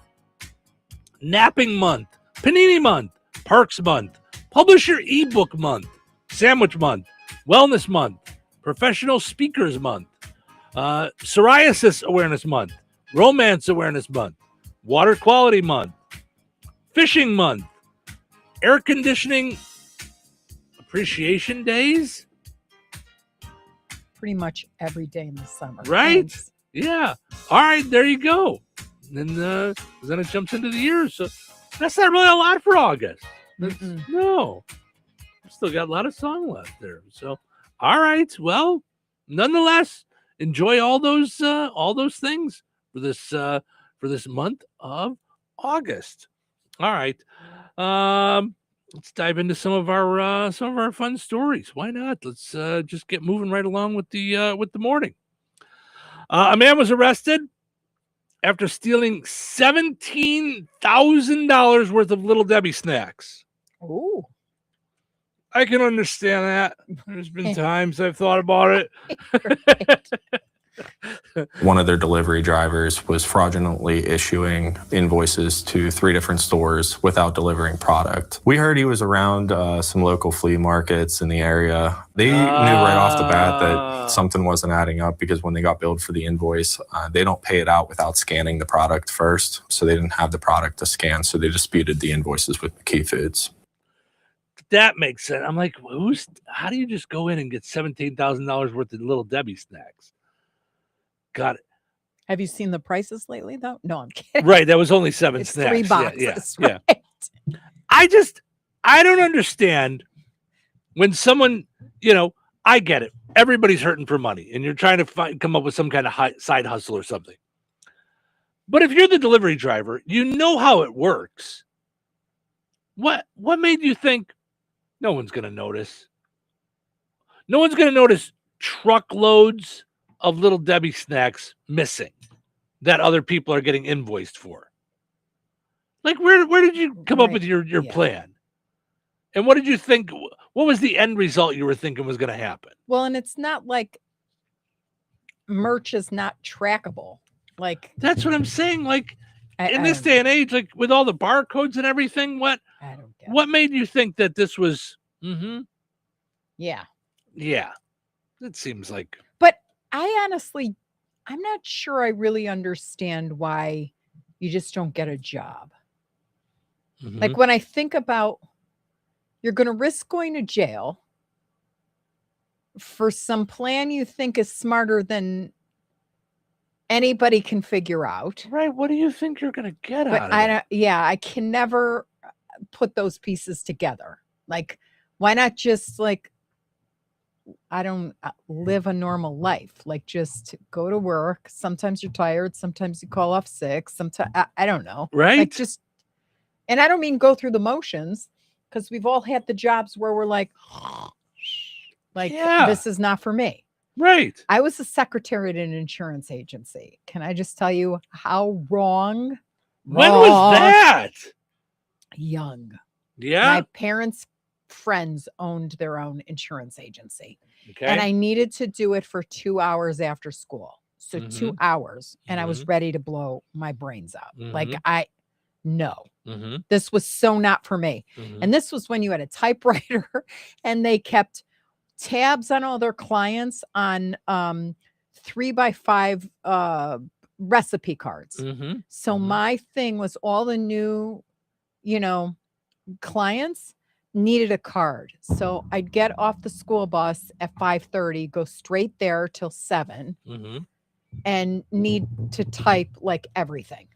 Napping Month, Panini Month, Parks Month, Publisher eBook Month, Sandwich Month, Wellness Month, Professional Speakers Month, Psoriasis Awareness Month, Romance Awareness Month, Water Quality Month, Fishing Month, Air Conditioning Appreciation Days. Pretty much every day in the summer. Right? Thanks. Yeah. All right, there you go. And then it jumps into the year. So that's not really a lot for August. No. Still got a lot of song left there. So, all right. Well, nonetheless, enjoy all those things for this month of August. All right, let's dive into some of our fun stories. Why not? Let's just get moving right along with the morning. A man was arrested after stealing $17,000 worth of Little Debbie snacks. Oh. I can understand that. There's been times I've thought about it. One of their delivery drivers was fraudulently issuing invoices to 3 different stores without delivering product. We heard he was around some local flea markets in the area. They knew right off the bat that something wasn't adding up because when they got billed for the invoice, they don't pay it out without scanning the product first. So they didn't have the product to scan. So they disputed the invoices with Key Foods. that makes sense. I'm like, how do you just go in and get $17,000 worth of Little Debbie snacks? Got it. Have you seen the prices lately, though? No, I'm kidding. Right. That was only 7 it's snacks. 3 boxes. Yeah. Right? I don't understand when someone, I get it. Everybody's hurting for money and you're trying to come up with some kind of side hustle or something. But if you're the delivery driver, you know how it works. What made you think no one's going to notice? No one's going to notice truckloads of Little Debbie snacks missing that other people are getting invoiced for. Like, where did you come up with your plan? And what did you think? What was the end result you were thinking was going to happen? Well, and it's not like merch is not trackable. Like, that's what I'm saying. Like, in this day and age, like with all the barcodes and everything, what made you think that this was? Yeah. It seems like. But I'm not sure I really understand why you just don't get a job. Like, when I think about, you're going to risk going to jail for some plan you think is smarter than anybody can figure out. Right. What do you think you're going to get out of it? I can never put those pieces together. Like, why not just I don't live a normal life. Like, just go to work. Sometimes you're tired. Sometimes you call off sick. Sometimes I don't know. Right. Like, and I don't mean go through the motions, because we've all had the jobs where we're like, this is not for me. Right. I was a secretary at an insurance agency. Can I just tell you how wrong? When was that? Young. Yeah. My parents' friends owned their own insurance agency. Okay. And I needed to do it for 2 hours after school. So 2 hours. And I was ready to blow my brains out. Like, this was so not for me. And this was when you had a typewriter and they kept tabs on all their clients on 3x5 recipe cards. So my thing was all the new, clients needed a card. So I'd get off the school bus at 5:30, go straight there till 7 and need to type like everything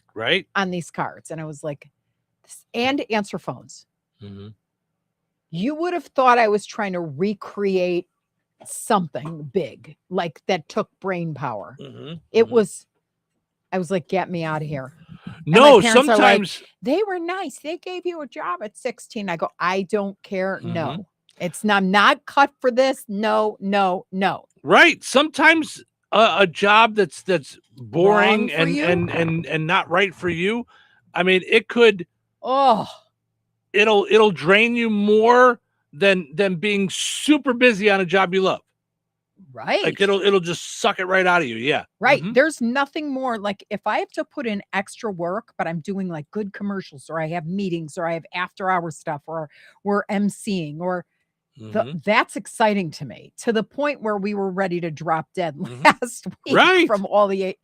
on these cards. And I was like, and answer phones. You would have thought I was trying to recreate something big, like that took brain power. I was like, get me out of here. No, sometimes they were nice. They gave you a job at 16. I go, I don't care. No, I'm not cut for this. No. Right. Sometimes a job that's boring and not right for you. I mean, it could. It'll drain you more than being super busy on a job you love. Right. Like it'll just suck it right out of you. Yeah. Right. There's nothing more like if I have to put in extra work, but I'm doing like good commercials, or I have meetings, or I have after hour stuff, or we're emceeing, or that's exciting to me, to the point where we were ready to drop dead last week from all the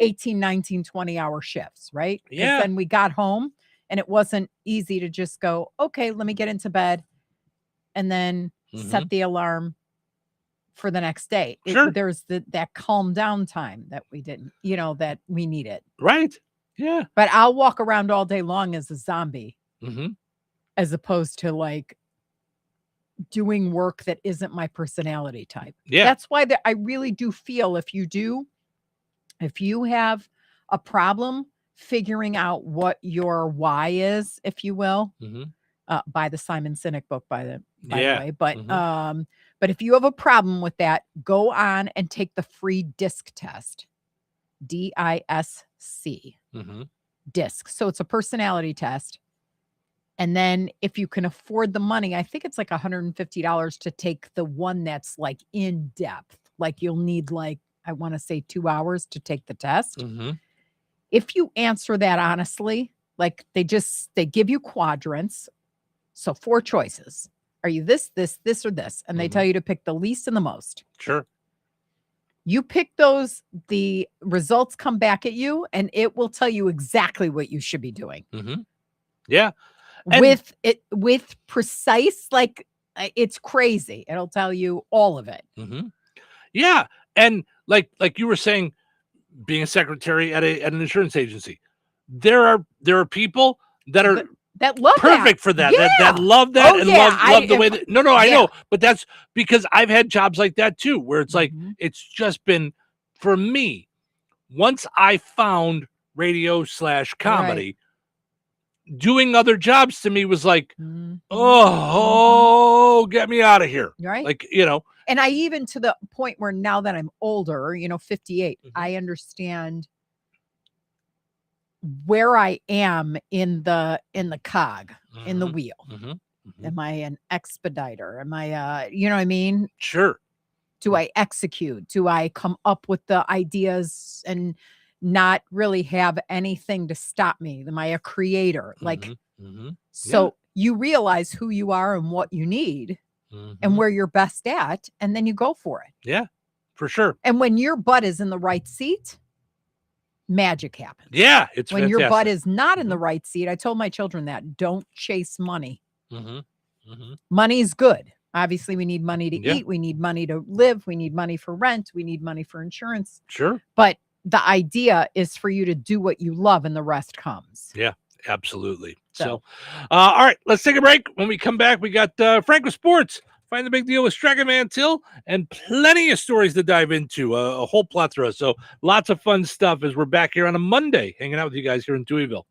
18, 19, 20 hour shifts. Right. Yeah. Then we got home and it wasn't easy to just go, okay, let me get into bed and then set the alarm for the next day. There's that calm down time that we didn't, that we needed. Right. Yeah. But I'll walk around all day long as a zombie as opposed to like doing work that isn't my personality type. Yeah. That's why I really do feel if you have a problem figuring out what your why is, if you will, by the Simon Sinek book, by the way. But if you have a problem with that, go on and take the free DISC test. DISC. DISC. So it's a personality test. And then if you can afford the money, I think it's like $150 to take the one that's like in depth. Like you'll need like, I want to say 2 hours to take the test. If you answer that honestly, like they give you quadrants. So 4 choices. Are you this, or this? And they tell you to pick the least and the most. Sure. You pick those, the results come back at you, and it will tell you exactly what you should be doing. Yeah. with precise, like, it's crazy. It'll tell you all of it. Mm-hmm. Yeah. And like you were saying, being a secretary at an insurance agency, there are people that are that love perfect for that. That love that love the way that. No, I know, but that's because I've had jobs like that too, where it's like it's just been for me. Once I found radio / comedy, doing other jobs to me was like, get me out of here, right? Like And I even to the point where now that I'm older, 58, I understand where I am in the cog, in the wheel. Am I an expediter? Am I you know what I mean? Sure. Do I execute? Do I come up with the ideas and not really have anything to stop me? Am I a creator? Like, so you realize who you are and what you need and where you're best at, and then you go for it. Yeah, for sure. And when your butt is in the right seat, magic happens. Yeah, it's when fantastic. your butt is not in the right seat. I told my children that don't chase money. Money's good. Obviously, we need money to eat. We need money to live. We need money for rent. We need money for insurance. Sure. But the idea is for you to do what you love and the rest comes. Yeah, absolutely. So all right, let's take a break. When we come back, we got Frank with Sports. Find the big deal with Stricken Van Til, and plenty of stories to dive into, a whole plethora. So lots of fun stuff as we're back here on a Monday, hanging out with you guys here in Touhyville.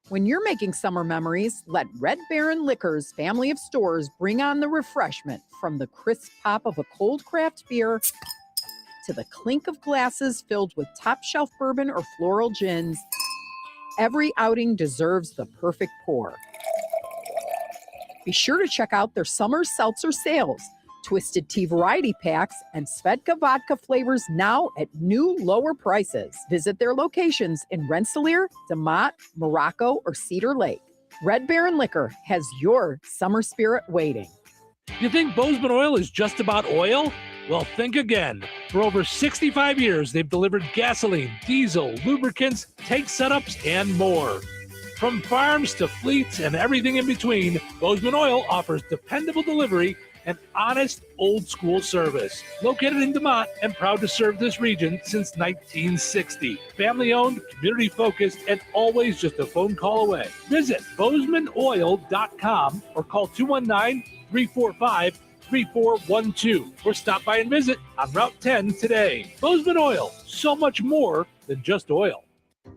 When you're making summer memories, let Red Baron Liquor's family of stores bring on the refreshment, from the crisp pop of a cold craft beer to the clink of glasses filled with top shelf bourbon or floral gins. Every outing deserves the perfect pour. Be sure to check out their summer seltzer sales, Twisted Tea variety packs, and Svedka vodka flavors now at new lower prices. Visit their locations in Rensselaer, DeMott, Morocco, or Cedar Lake. Red Baron Liquor has your summer spirit waiting. You think Bozeman Oil is just about oil? Well, think again. For over 65 years, they've delivered gasoline, diesel, lubricants, tank setups, and more. From farms to fleets and everything in between, Bozeman Oil offers dependable delivery and honest, old-school service. Located in DeMott and proud to serve this region since 1960. Family-owned, community-focused, and always just a phone call away. Visit BozemanOil.com or call 219-345-3412 or stop by and visit on Route 10 today. Bozeman Oil, so much more than just oil.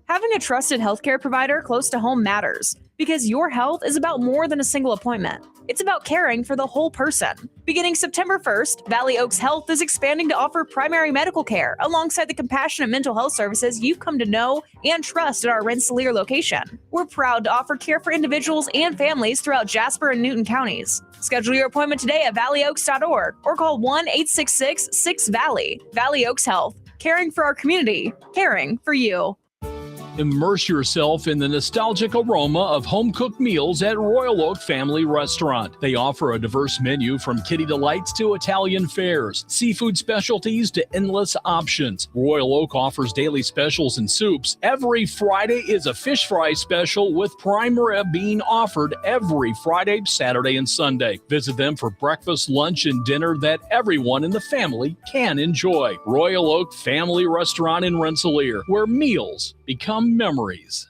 Having a trusted healthcare provider close to home matters, because your health is about more than a single appointment. It's about caring for the whole person. Beginning September 1st, Valley Oaks Health is expanding to offer primary medical care alongside the compassionate mental health services you've come to know and trust at our Rensselaer location. We're proud to offer care for individuals and families throughout Jasper and Newton counties. Schedule your appointment today at valleyoaks.org or call 1-866-6-VALLEY. Valley Oaks Health, caring for our community, caring for you. Immerse yourself in the nostalgic aroma of home-cooked meals at Royal Oak Family Restaurant. They offer a diverse menu from kitty delights to Italian fares, seafood specialties to endless options. Royal Oak offers daily specials and soups. Every Friday is a fish fry special, with prime rib being offered every Friday, Saturday, and Sunday. Visit them for breakfast, lunch, and dinner that everyone in the family can enjoy. Royal Oak Family Restaurant in Rensselaer, where meals become memories.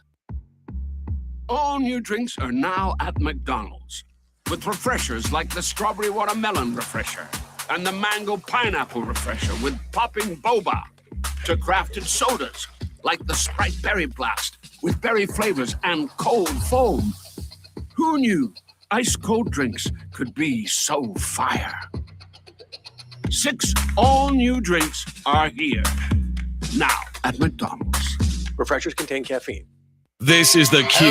All new drinks are now at McDonald's, with refreshers like the strawberry watermelon refresher and the mango pineapple refresher with popping boba, to crafted sodas like the Sprite Berry Blast with berry flavors and cold foam. Who knew ice cold drinks could be so fire? 6 all new drinks are here now at McDonald's. Refreshers contain caffeine. This is The Q.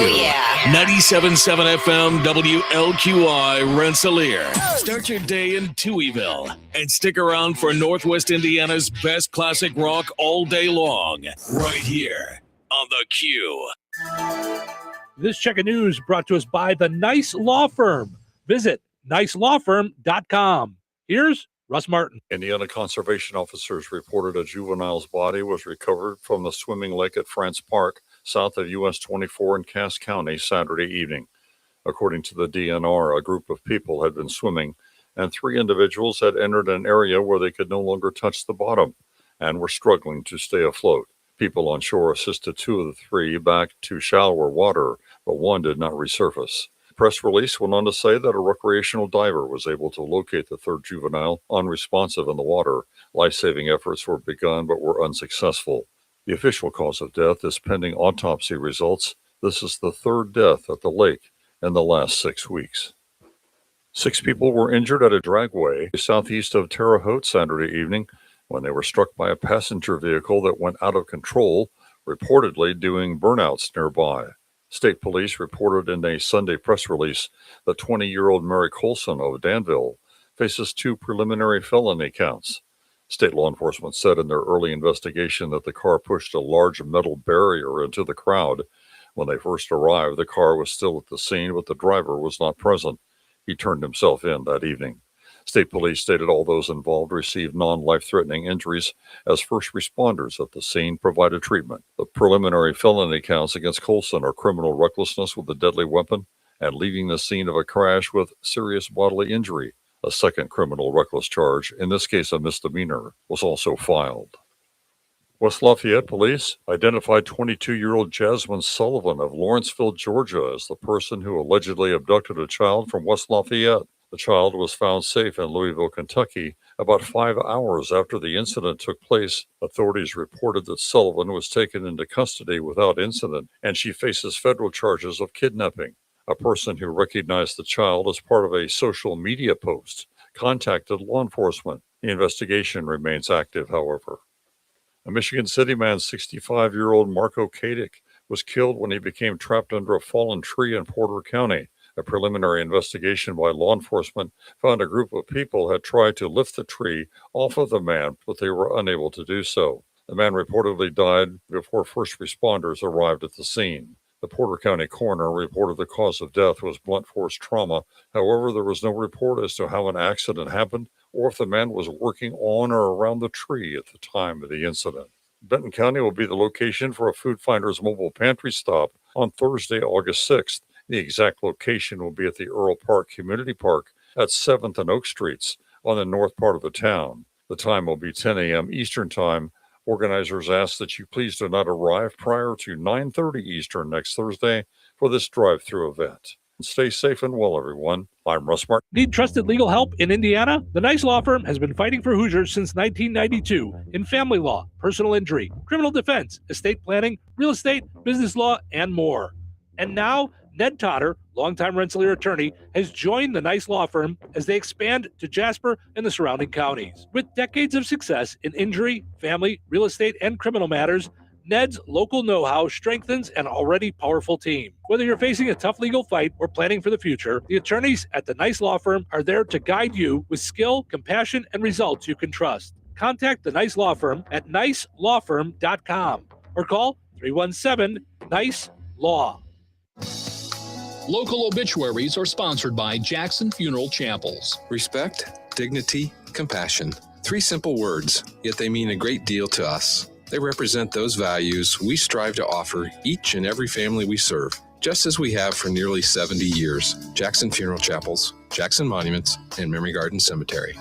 97.7 FM WLQI Rensselaer. Start your day in Touhyville and stick around for Northwest Indiana's best classic rock all day long. Right here on The Q. This check of news brought to us by the Nice Law Firm. Visit nicelawfirm.com. Here's Russ Martin. Indiana conservation officers reported a juvenile's body was recovered from the swimming lake at France Park, south of US 24 in Cass County, Saturday evening. According to the DNR, a group of people had been swimming, and 3 individuals had entered an area where they could no longer touch the bottom and were struggling to stay afloat. People on shore assisted 2 of the 3 back to shallower water, but 1 did not resurface. The press release went on to say that a recreational diver was able to locate the 3rd juvenile unresponsive in the water. Life-saving efforts were begun but were unsuccessful. The official cause of death is pending autopsy results. This is the 3rd death at the lake in the last 6 weeks. 6 people were injured at a dragway southeast of Terre Haute Saturday evening when they were struck by a passenger vehicle that went out of control, reportedly doing burnouts nearby. State police reported in a Sunday press release that 20-year-old Mary Colson of Danville faces 2 preliminary felony counts. State law enforcement said in their early investigation that the car pushed a large metal barrier into the crowd. When they first arrived, the car was still at the scene, but the driver was not present. He turned himself in that evening. State police stated all those involved received non-life-threatening injuries as first responders at the scene provided treatment. The preliminary felony counts against Colson are criminal recklessness with a deadly weapon and leaving the scene of a crash with serious bodily injury. A second criminal reckless charge, in this case a misdemeanor, was also filed. West Lafayette police identified 22-year-old Jasmine Sullivan of Lawrenceville, Georgia, as the person who allegedly abducted a child from West Lafayette. The child was found safe in Louisville, Kentucky, about 5 hours after the incident took place. Authorities reported that Sullivan was taken into custody without incident, and she faces federal charges of kidnapping. A person who recognized the child as part of a social media post contacted law enforcement. The investigation remains active, however. A Michigan City man, 65-year-old Marco Kadick, was killed when he became trapped under a fallen tree in Porter County. A preliminary investigation by law enforcement found a group of people had tried to lift the tree off of the man, but they were unable to do so. The man reportedly died before first responders arrived at the scene. The Porter County coroner reported the cause of death was blunt force trauma. However, there was no report as to how an accident happened or if the man was working on or around the tree at the time of the incident. Benton County will be the location for a Food Finders mobile pantry stop on Thursday, August 6th. The exact location will be at the Earl Park Community Park at 7th and Oak Streets on the north part of the town. The time will be 10 a.m. Eastern Time. Organizers ask that you please do not arrive prior to 9:30 Eastern next Thursday for this drive-through event. Stay safe and well, everyone. I'm Russ Martin. Need trusted legal help in Indiana? The Nice Law Firm has been fighting for Hoosiers since 1992 in family law, personal injury, criminal defense, estate planning, real estate, business law, and more. And now, Ned Totter, longtime Rensselaer attorney, has joined the Nice Law Firm as they expand to Jasper and the surrounding counties. With decades of success in injury, family, real estate, and criminal matters, Ned's local know-how strengthens an already powerful team. Whether you're facing a tough legal fight or planning for the future, the attorneys at the Nice Law Firm are there to guide you with skill, compassion, and results you can trust. Contact the Nice Law Firm at nicelawfirm.com or call 317-NICE-LAW. Local obituaries are sponsored by Jackson Funeral Chapels. Respect, dignity, compassion. 3 simple words, yet they mean a great deal to us. They represent those values we strive to offer each and every family we serve, just as we have for nearly 70 years. Jackson Funeral Chapels, Jackson Monuments, and Memory Garden Cemetery.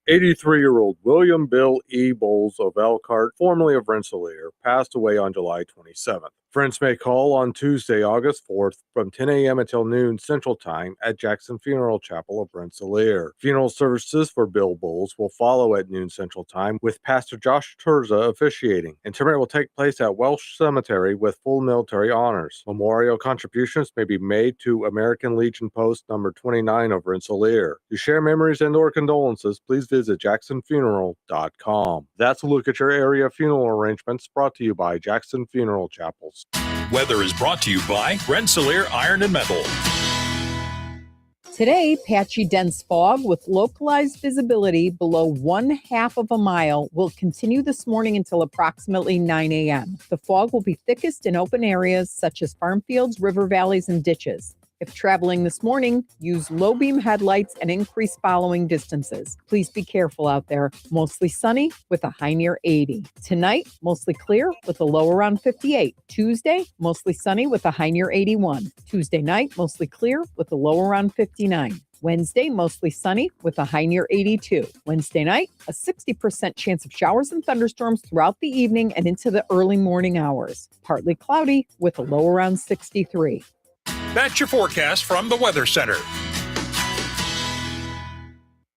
83-year-old William Bill E. Bowles of Elkhart, formerly of Rensselaer, passed away on July 27th. Friends may call on Tuesday, August 4th from 10 a.m. until noon Central Time at Jackson Funeral Chapel of Rensselaer. Funeral services for Bill Bowles will follow at noon Central Time with Pastor Josh Terza officiating. Interment will take place at Welsh Cemetery with full military honors. Memorial contributions may be made to American Legion Post number 29 of Rensselaer. To share memories and or condolences, please visit jacksonfuneral.com. That's a look at your area funeral arrangements brought to you by Jackson Funeral Chapels. Weather is brought to you by Rensselaer Iron and Metal. Today, patchy dense fog with localized visibility below 1/2 of a mile will continue this morning until approximately 9 a.m. The fog will be thickest in open areas such as farm fields, river valleys, and ditches. If traveling this morning, use low beam headlights and increase following distances. Please be careful out there. Mostly sunny with a high near 80. Tonight, mostly clear with a low around 58. Tuesday, mostly sunny with a high near 81. Tuesday night, mostly clear with a low around 59. Wednesday, mostly sunny with a high near 82. Wednesday night, a 60% chance of showers and thunderstorms throughout the evening and into the early morning hours. Partly cloudy with a low around 63. That's your forecast from the Weather Center.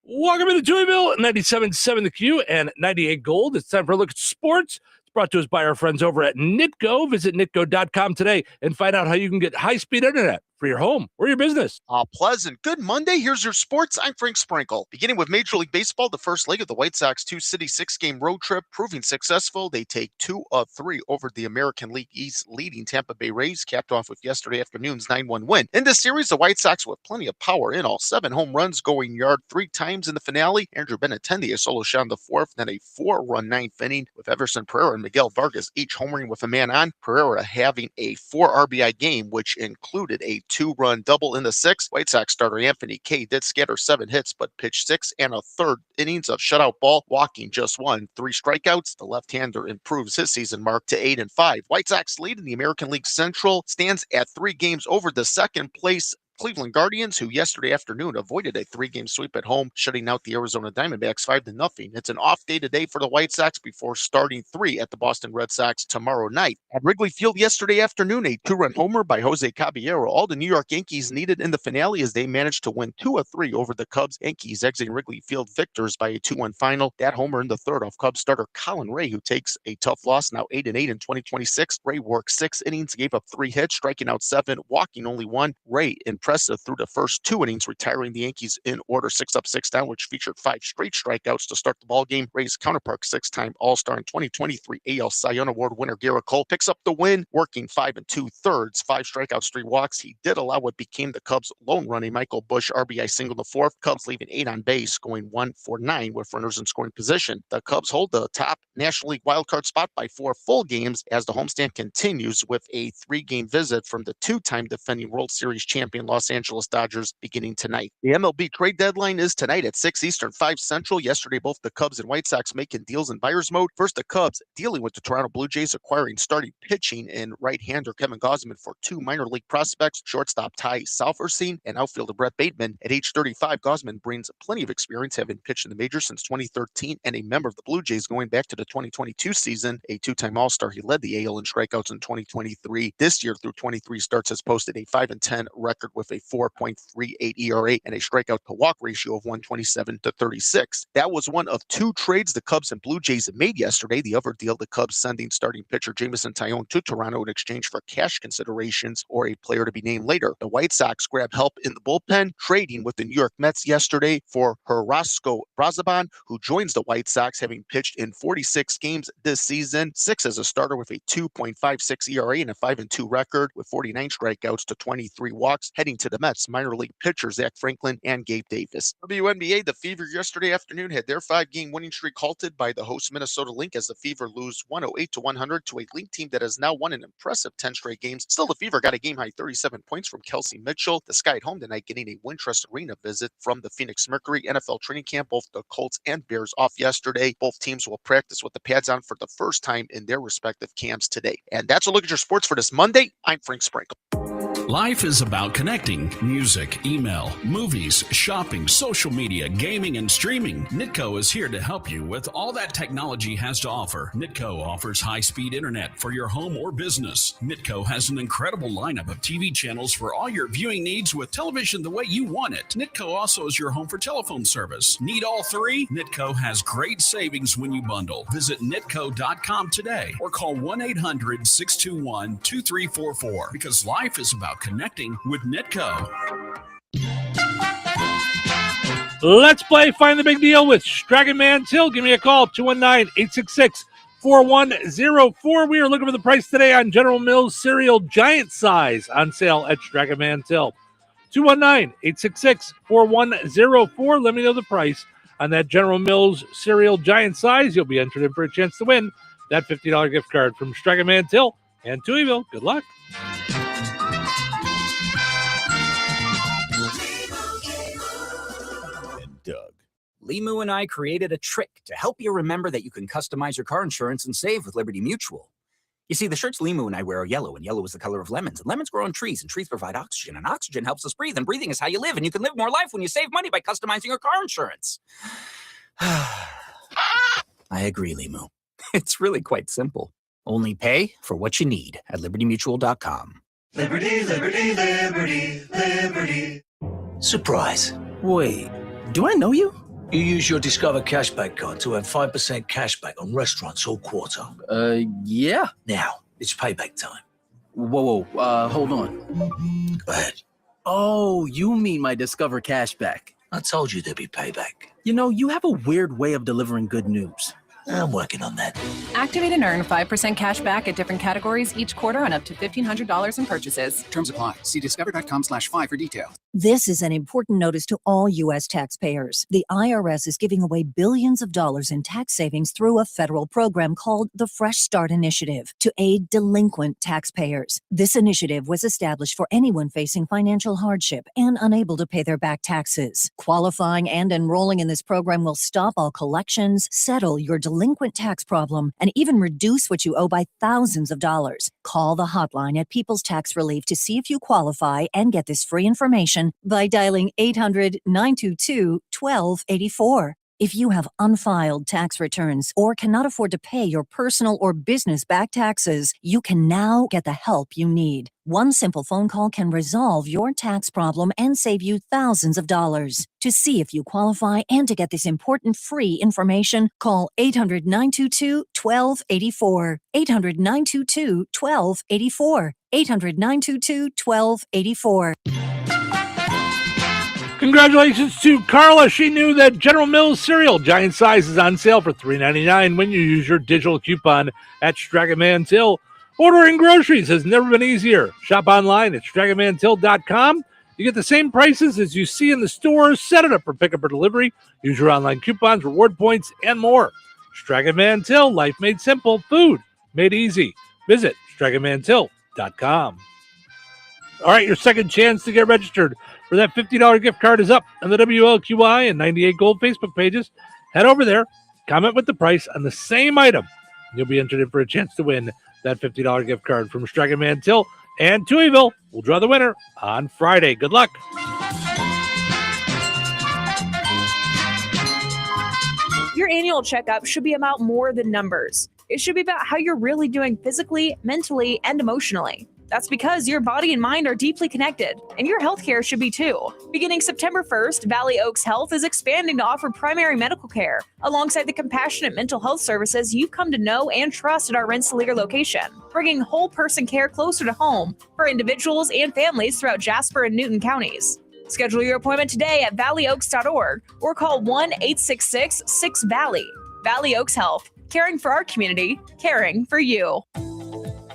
Welcome to Touhyville, 97.7 The Q and 98 Gold. It's time for a look at sports. It's brought to us by our friends over at Nitco. Visit nitco.com today and find out how you can get high-speed internet for your home or your business. Pleasant. Good Monday. Here's your sports. I'm Frank Sprinkle. Beginning with Major League Baseball, the first leg of the White Sox two-city six-game road trip proving successful. They take 2 of 3 over the American League East leading Tampa Bay Rays, capped off with yesterday afternoon's 9-1 win. In this series, the White Sox with plenty of power in all 7 home runs, going yard 3 times in the finale. Andrew Benintendi a solo shot in the 4th, then a 4-run 9th inning with Everson Pereira and Miguel Vargas each homering with a man on. Pereira having a 4 RBI game, which included a 2-run double in the 6th. White Sox starter Anthony Kay did scatter 7 hits, but pitched 6 and a third innings of shutout ball, walking just 1, 3 strikeouts. The left-hander improves his season mark to 8-5. White Sox lead in the American League Central stands at 3 games over the second place Cleveland Guardians, who yesterday afternoon avoided a 3-game sweep at home, shutting out the Arizona Diamondbacks 5-0. It's an off day today for the White Sox before starting 3 at the Boston Red Sox tomorrow night. At Wrigley Field yesterday afternoon, a 2-run homer by Jose Caballero. All the New York Yankees needed in the finale as they managed to win 2 of 3 over the Cubs. Yankees exiting Wrigley Field victors by a 2-1 final. That homer in the 3rd off Cubs starter Colin Ray, who takes a tough loss, now 8-8 in 2026. Ray worked 6 innings, gave up 3 hits, striking out 7, walking only 1. Ray impressive through the first 2 innings, retiring the Yankees in order 6 up, 6 down, which featured 5 straight strikeouts to start the ball game. Ray's counterpart, 6-time All-Star and 2023 AL Cy Young Award winner Garrett Cole picks up the win, working 5 2/3, 5 strikeouts, 3 walks. He did allow what became the Cubs' lone run, a Michael Busch RBI single in the 4th. Cubs leaving 8 on base, going 1 for 9 with runners in scoring position. The Cubs hold the top National League wildcard spot by 4 full games as the homestand continues with a 3-game visit from the 2-time defending World Series champion Los Angeles Dodgers beginning tonight. The MLB trade deadline is tonight at 6 Eastern, 5 Central. Yesterday, both the Cubs and White Sox making deals in buyer's mode. First, the Cubs dealing with the Toronto Blue Jays, acquiring starting pitching and right-hander Kevin Gausman for 2 minor league prospects, shortstop Ty Salverstein and outfielder Brett Bateman. At age 35, Gausman brings plenty of experience, having pitched in the majors since 2013 and a member of the Blue Jays going back to the 2022 season. A 2-time All-Star, he led the AL in strikeouts in 2023. This year, through 23 starts, has posted a 5-10 record with a 4.38 ERA and a strikeout to walk ratio of 127-36. That was one of 2 trades the Cubs and Blue Jays made yesterday. The other deal, the Cubs sending starting pitcher Jameson Taillon to Toronto in exchange for cash considerations or a player to be named later. The White Sox grabbed help in the bullpen, trading with the New York Mets yesterday for Horacio Brazaban, who joins the White Sox, having pitched in 46 games this season, 6 as a starter with a 2.56 ERA and a 5-2 record with 49 strikeouts to 23 walks, heading to the Mets minor league pitchers Zach Franklin and Gabe Davis. WNBA, the Fever yesterday afternoon had their 5-game winning streak halted by the host Minnesota Lynx as the Fever lose 108-100 to a Lynx team that has now won an impressive 10 straight games. Still, the Fever got a game-high 37 points from Kelsey Mitchell. The Sky at home tonight getting a Wintrust Arena visit from the Phoenix Mercury. NFL training camp, both the Colts and Bears off yesterday. Both teams will practice with the pads on for the first time in their respective camps today. And that's a look at your sports for this Monday. I'm Frank Sprinkle. Life is about connecting. Music, email, movies, shopping, social media, gaming, and streaming. Nitco is here to help you with all that technology has to offer. Nitco offers high-speed internet for your home or business. Nitco has an incredible lineup of TV channels for all your viewing needs with television the way you want it. Nitco also is your home for telephone service. Need all 3? Nitco has great savings when you bundle. Visit nitco.com today or call 1-800-621-2344 because life is about connecting with Nitco. Let's play Find the Big Deal with Dragon Man Till. Give me a call, 219-866-4104. We are looking for the price today on General Mills cereal giant size on sale at Dragon Man Till. 219-866-4104. Let me know the price on that General Mills cereal giant size. You'll be entered in for a chance to win that $50 gift card from Dragon Man Till and Touhyville. Good luck. Limu and I created a trick to help you remember that you can customize your car insurance and save with Liberty Mutual. You see, the shirts Limu and I wear are yellow, and yellow is the color of lemons. And lemons grow on trees, and trees provide oxygen. And oxygen helps us breathe, and breathing is how you live. And you can live more life when you save money by customizing your car insurance. I agree, Limu. It's really quite simple. Only pay for what you need at libertymutual.com. Liberty, liberty, liberty, liberty. Surprise. Wait, do I know you? You use your Discover cashback card to have 5% cashback on restaurants all quarter. Yeah. Now, it's payback time. Whoa, hold on. Go ahead. Oh, you mean my Discover cashback. I told you there'd be payback. You know, you have a weird way of delivering good news. I'm working on that. Activate and earn 5% cash back at different categories each quarter on up to $1,500 in purchases. Terms apply. See discover.com/5 for details. This is an important notice to all U.S. taxpayers. The IRS is giving away billions of dollars in tax savings through a federal program called the Fresh Start Initiative to aid delinquent taxpayers. This initiative was established for anyone facing financial hardship and unable to pay their back taxes. Qualifying and enrolling in this program will stop all collections, settle your delinquent tax problem, and even reduce what you owe by thousands of dollars. Call the hotline at People's Tax Relief to see if you qualify and get this free information by dialing 800-922-1284. If you have unfiled tax returns or cannot afford to pay your personal or business back taxes, you can now get the help you need. One simple phone call can resolve your tax problem and save you thousands of dollars. To see if you qualify and to get this important free information, call 800-922-1284. 800-922-1284. 800-922-1284. Congratulations to Carla. She knew that General Mills cereal giant size is on sale for $3.99 when you use your digital coupon at Stragaman's-Hill. Ordering groceries has never been easier. Shop online at Stragaman's-Hill.com. You get the same prices as you see in the stores. Set it up for pickup or delivery. Use your online coupons, reward points, and more. Stragaman's-Hill, life made simple, food made easy. Visit Stragaman's-Hill.com. All right, your second chance to get registered for that $50 gift card is up on the WLQI and 98 Gold Facebook pages. Head over there, comment with the price on the same item. You'll be entered in for a chance to win that $50 gift card from Stragaman's-Hill and Touhyville. We'll draw the winner on Friday. Good luck. Your annual checkup should be about more than numbers. It should be about how you're really doing physically, mentally, and emotionally. That's because your body and mind are deeply connected, and your healthcare should be too. Beginning September 1st, Valley Oaks Health is expanding to offer primary medical care alongside the compassionate mental health services you've come to know and trust at our Rensselaer location, bringing whole person care closer to home for individuals and families throughout Jasper and Newton counties. Schedule your appointment today at valleyoaks.org or call 1-866-6-VALLEY. Valley Oaks Health, caring for our community, caring for you.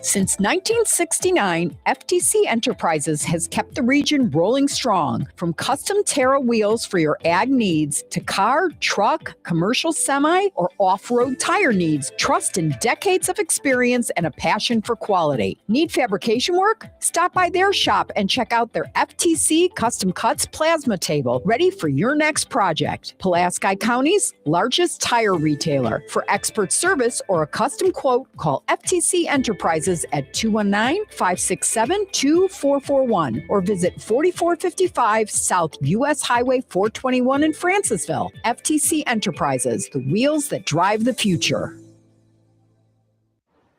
Since 1969, FTC Enterprises has kept the region rolling strong. From custom Terra wheels for your ag needs to car, truck, commercial semi, or off-road tire needs, trust in decades of experience and a passion for quality. Need fabrication work? Stop by their shop and check out their FTC Custom Cuts plasma table, ready for your next project. Pulaski County's largest tire retailer. For expert service or a custom quote, call FTC Enterprises at 219-567-2441 or visit 4455 South US Highway 421 in Francisville. FTC Enterprises, the wheels that drive the future.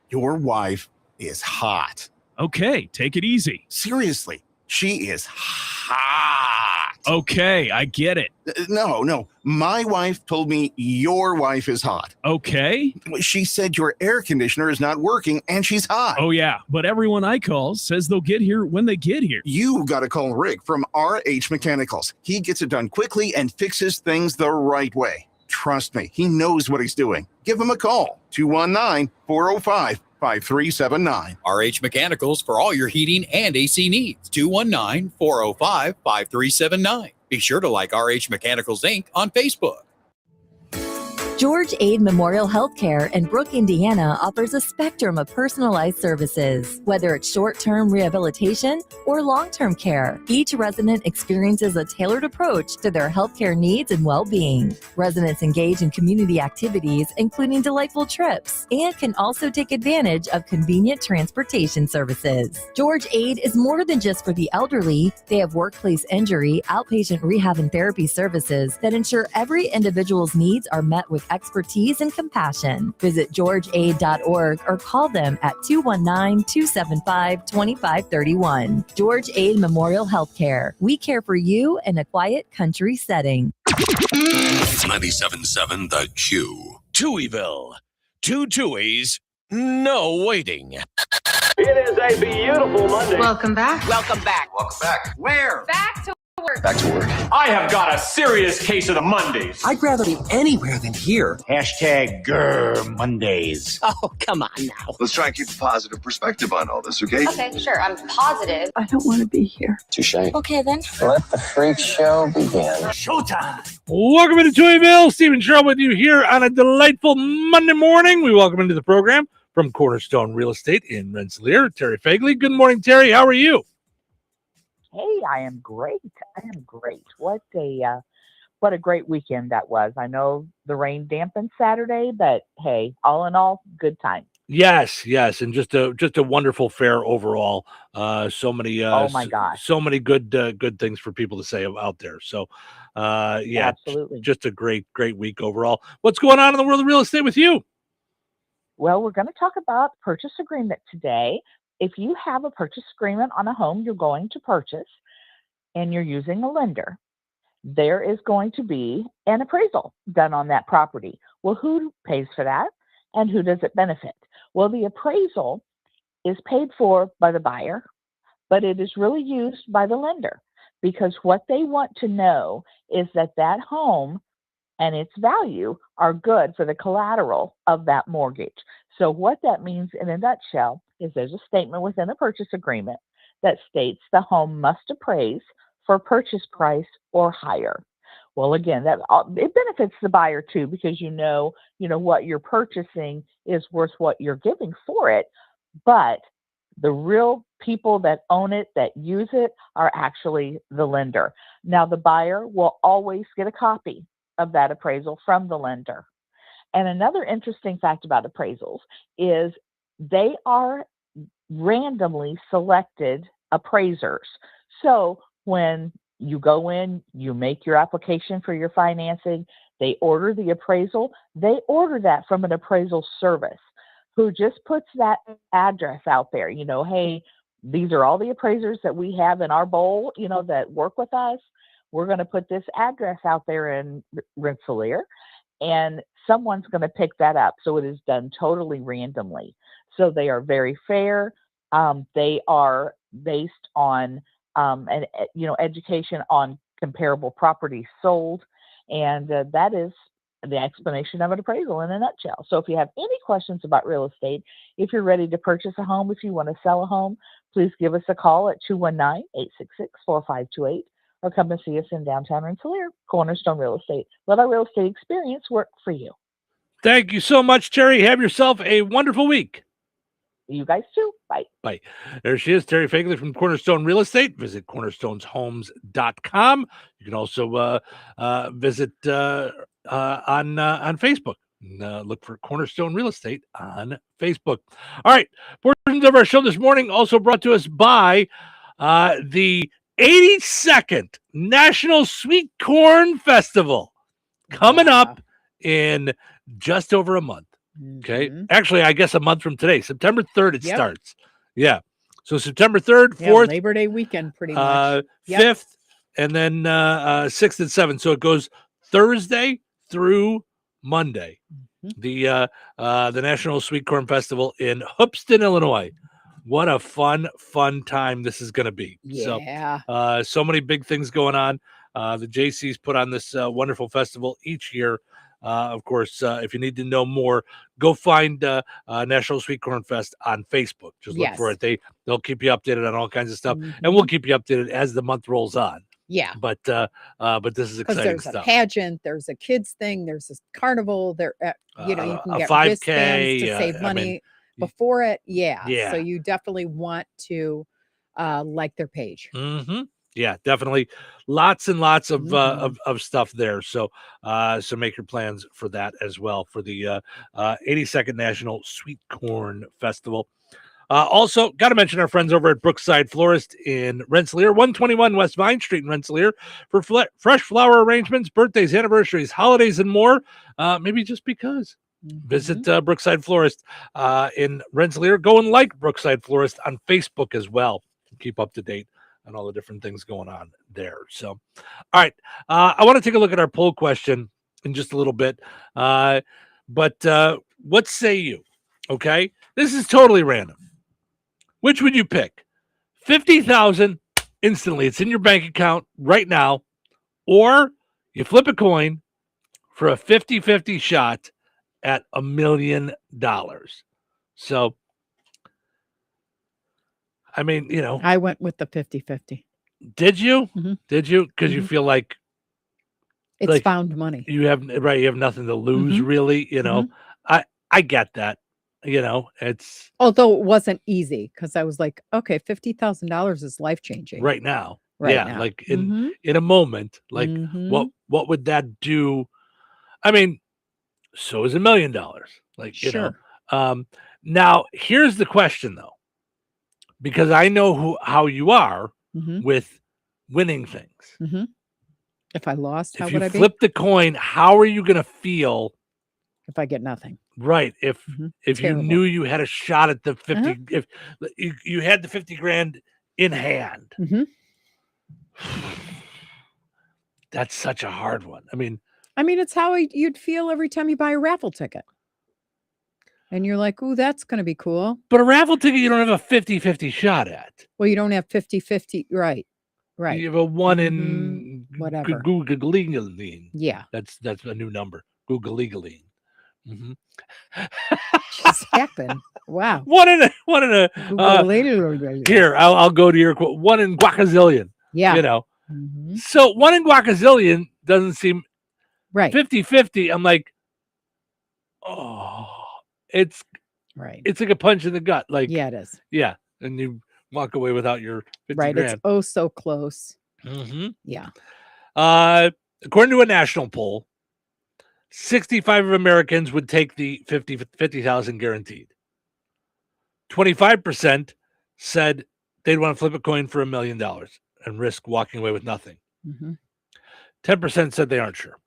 Your wife is hot. Okay, take it easy. Seriously, she is hot. Okay, I get it. No. My wife told me your wife is hot. Okay. She said your air conditioner is not working and she's hot. Oh, yeah, but everyone I call says they'll get here when they get here. You got to call Rick from RH Mechanicals. He gets it done quickly and fixes things the right way. Trust me, he knows what he's doing. Give him a call. 219-405-5379. RH Mechanicals for all your heating and AC needs. 219-405-5379. Be sure to like RH Mechanicals Inc. on Facebook. George Aid Memorial Healthcare in Brooke, Indiana offers a spectrum of personalized services. Whether it's short-term rehabilitation or long-term care, each resident experiences a tailored approach to their healthcare needs and well-being. Residents engage in community activities, including delightful trips, and can also take advantage of convenient transportation services. George Aid is more than just for the elderly. They have workplace injury, outpatient rehab, and therapy services that ensure every individual's needs are met with expertise and compassion. Visit georgeaid.org or call them at 219-275-2531. George Aid Memorial Healthcare. We care for you in a quiet country setting. 97.7 The Q. Touhyville. 2 Tuies, no waiting. It is a beautiful Monday. Welcome back. Welcome back. Welcome back. Where? Back to work. Back to work. I have got a serious case of the Mondays. I'd rather be anywhere than here. Hashtag Grr Mondays. Oh, come on now. Let's try and keep a positive perspective on all this, okay? Okay, sure. I'm positive. I don't want to be here. Touche. Okay, then. Let the freak show begin. Showtime. Welcome into Touhyville. Stephen Sherrill with you here on a delightful Monday morning. We welcome into the program from Cornerstone Real Estate in Rensselaer, Terry Fagley. Good morning, Terry. How are you? Hey, I am great. What a great weekend that was. I know the rain dampened Saturday, but hey, all in all, good time. Yes, and just a wonderful fair overall. So many oh my gosh, so many good things for people to say out there. So yeah, absolutely, just a great week overall. What's going on in the world of real estate with you? Well, we're going to talk about purchase agreement today. If you have a purchase agreement on a home you're going to purchase and you're using a lender, there is going to be an appraisal done on that property. Well, who pays for that and who does it benefit? Well, the appraisal is paid for by the buyer, but it is really used by the lender because what they want to know is that that home and its value are good for the collateral of that mortgage. So what that means in a nutshell is there's a statement within the purchase agreement that states the home must appraise for purchase price or higher. Well, again, it benefits the buyer too because you know what you're purchasing is worth what you're giving for it, but the real people that own it, that use it, are actually the lender. Now, the buyer will always get a copy of that appraisal from the lender. And another interesting fact about appraisals is they are randomly selected appraisers. So when you go in, you make your application for your financing, they order the appraisal, they order that from an appraisal service who just puts that address out there, hey, these are all the appraisers that we have in our bowl, that work with us. We're going to put this address out there in Rensselaer, and someone's going to pick that up. So it is done totally randomly. So they are very fair. They are based on education on comparable properties sold, and that is the explanation of an appraisal in a nutshell. So if you have any questions about real estate, if you're ready to purchase a home, if you want to sell a home, please give us a call at 219-866-4528 or come and see us in downtown Rensselaer, Cornerstone Real Estate. Let our real estate experience work for you. Thank you so much, Terry. Have yourself a wonderful week. You guys too. Bye. Bye. There she is, Terry Fagley from Cornerstone Real Estate. Visit cornerstoneshomes.com. You can also visit on Facebook. Look for Cornerstone Real Estate on Facebook. All right. Portions of our show this morning also brought to us by the 82nd National Sweet Corn Festival coming up in just over a month. Okay. Actually, I guess a month from today, September 3rd, it starts. Yeah. So September 3rd, 4th, Labor Day weekend, pretty much. 5th, and then 6th and 7th. So it goes Thursday through Monday. The National Sweet Corn Festival in Hoopeston, Illinois. What a fun time this is going to be. Yeah. So many big things going on. The JCs put on this wonderful festival each year. Of course, if you need to know more, go find National Sweet Corn Fest on Facebook. Just look for it. They'll keep you updated on all kinds of stuff, and we'll keep you updated as the month rolls on. Yeah. But this is exciting there's stuff. a pageant, there's a kids thing, there's a carnival. There, you know, you can get 5K, wristbands to save money before it. Yeah. Yeah. So you definitely want to like their page. Mm-hmm. Yeah, definitely. Lots and lots of stuff there. So so make your plans for that as well for the 82nd National Sweet Corn Festival. Also, got to mention our friends over at Brookside Florist in Rensselaer, 121 West Vine Street in Rensselaer, for fresh flower arrangements, birthdays, anniversaries, holidays, and more. Maybe just because. Visit Brookside Florist in Rensselaer. Go and like Brookside Florist on Facebook as well. Keep up to date on all the different things going on there. So, all right. I want to take a look at our poll question in just a little bit. But what say you? Okay. This is totally random. Which would you pick? 50,000 instantly. It's in your bank account right now. Or you flip a coin for a 50-50 shot at $1 million. So, I mean, you know. I went with the 50-50. Did you? Mm-hmm. Did you? Because you feel like it's found money. You have nothing to lose, really. You know, I get that. You know, it's although it wasn't easy because I was like, okay, $50,000 is life changing right now. Right yeah, now. like in a moment, like what would that do? I mean, so is $1 million. Like you know. Now here's the question though, because I know how you are with winning things. If I lost, how if would you I be? flip the coin, how are you going to feel? If I get nothing. Right. If you knew you had a shot at the 50, if you had the 50 grand in hand, that's such a hard one. I mean, it's how you'd feel every time you buy a raffle ticket. And you're like, ooh, that's going to be cool. But a raffle ticket, you don't have a 50-50 shot at. Well, you don't have 50-50. Right. Right. You have a 1 in whatever. Googling. Yeah. That's a new number. Googling. Just happened. Wow. One in a here, I'll go to your quote. 1 in guacazillion. Yeah. You know. So 1 in guacazillion doesn't seem right. 50-50. I'm like, oh, it's right. It's like a punch in the gut. Like, yeah, it is. Yeah. And you walk away without your 50 right. grand. It's oh so close. Yeah. According to a national poll, 65 of Americans would take the 50,000 guaranteed. 25% said they'd want to flip a coin for $1 million and risk walking away with nothing. 10% said they aren't sure.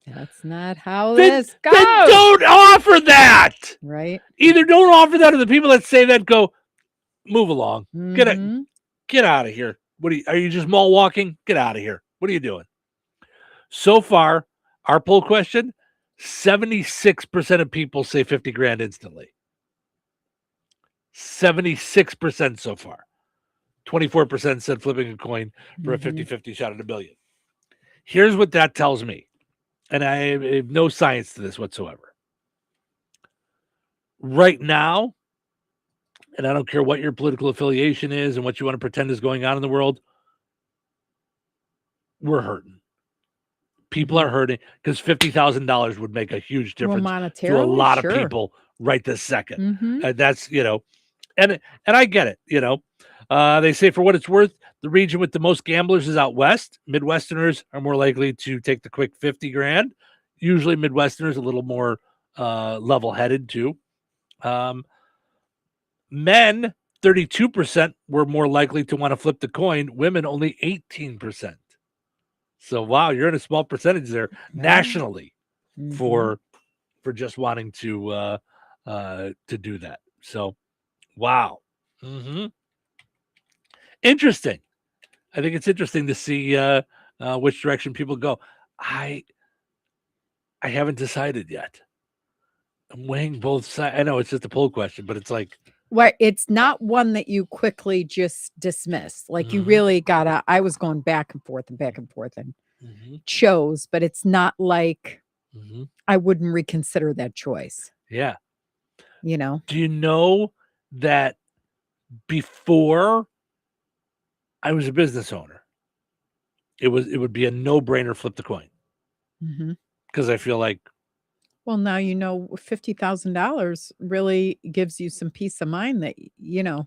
That's not how this goes. Then don't offer that. Right. Either don't offer that, or the people that say that go, move along. Get out of here. Are you just mall walking? Get out of here. What are you doing? So far, our poll question, 76% of people say 50 grand instantly. 76% so far. 24% said flipping a coin for a 50-50 shot at $1 million. Here's what that tells me. And I have no science to this whatsoever. Right now, and I don't care what your political affiliation is and what you want to pretend is going on in the world, we're hurting. People are hurting because $50,000 would make a huge difference to a lot of people right this second. And that's, you know, and I get it, you know. They say for what it's worth, the region with the most gamblers is out west. Midwesterners are more likely to take the quick 50 grand. Usually Midwesterners a little more level-headed too. Men, 32% were more likely to want to flip the coin. Women, only 18%. So wow, you're in a small percentage there nationally for just wanting to do that. So wow. Interesting. I think it's interesting to see which direction people go. I haven't decided yet. I'm weighing both sides. I know it's just a poll question, but it's like, well, it's not one that you quickly just dismiss. Like you really gotta. I was going back and forth and chose, but it's not like I wouldn't reconsider that choice. Yeah. You know. Do you know that before I was a business owner, it would be a no-brainer flip the coin. Because I feel like, well, now $50,000 really gives you some peace of mind that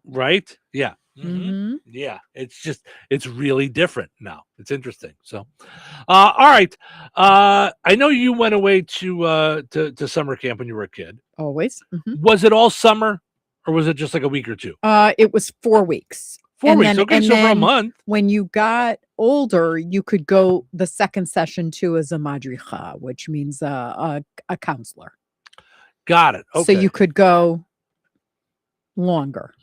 right? Yeah. Yeah, it's really different now. It's interesting. So, all right. I know you went away to summer camp when you were a kid. Always. Was it all summer, or was it just like a week or two? It was 4 weeks. 4 weeks. Okay, so for a month. When you got older, you could go the second session too as a madricha, which means a counselor. Got it. Okay. So you could go longer.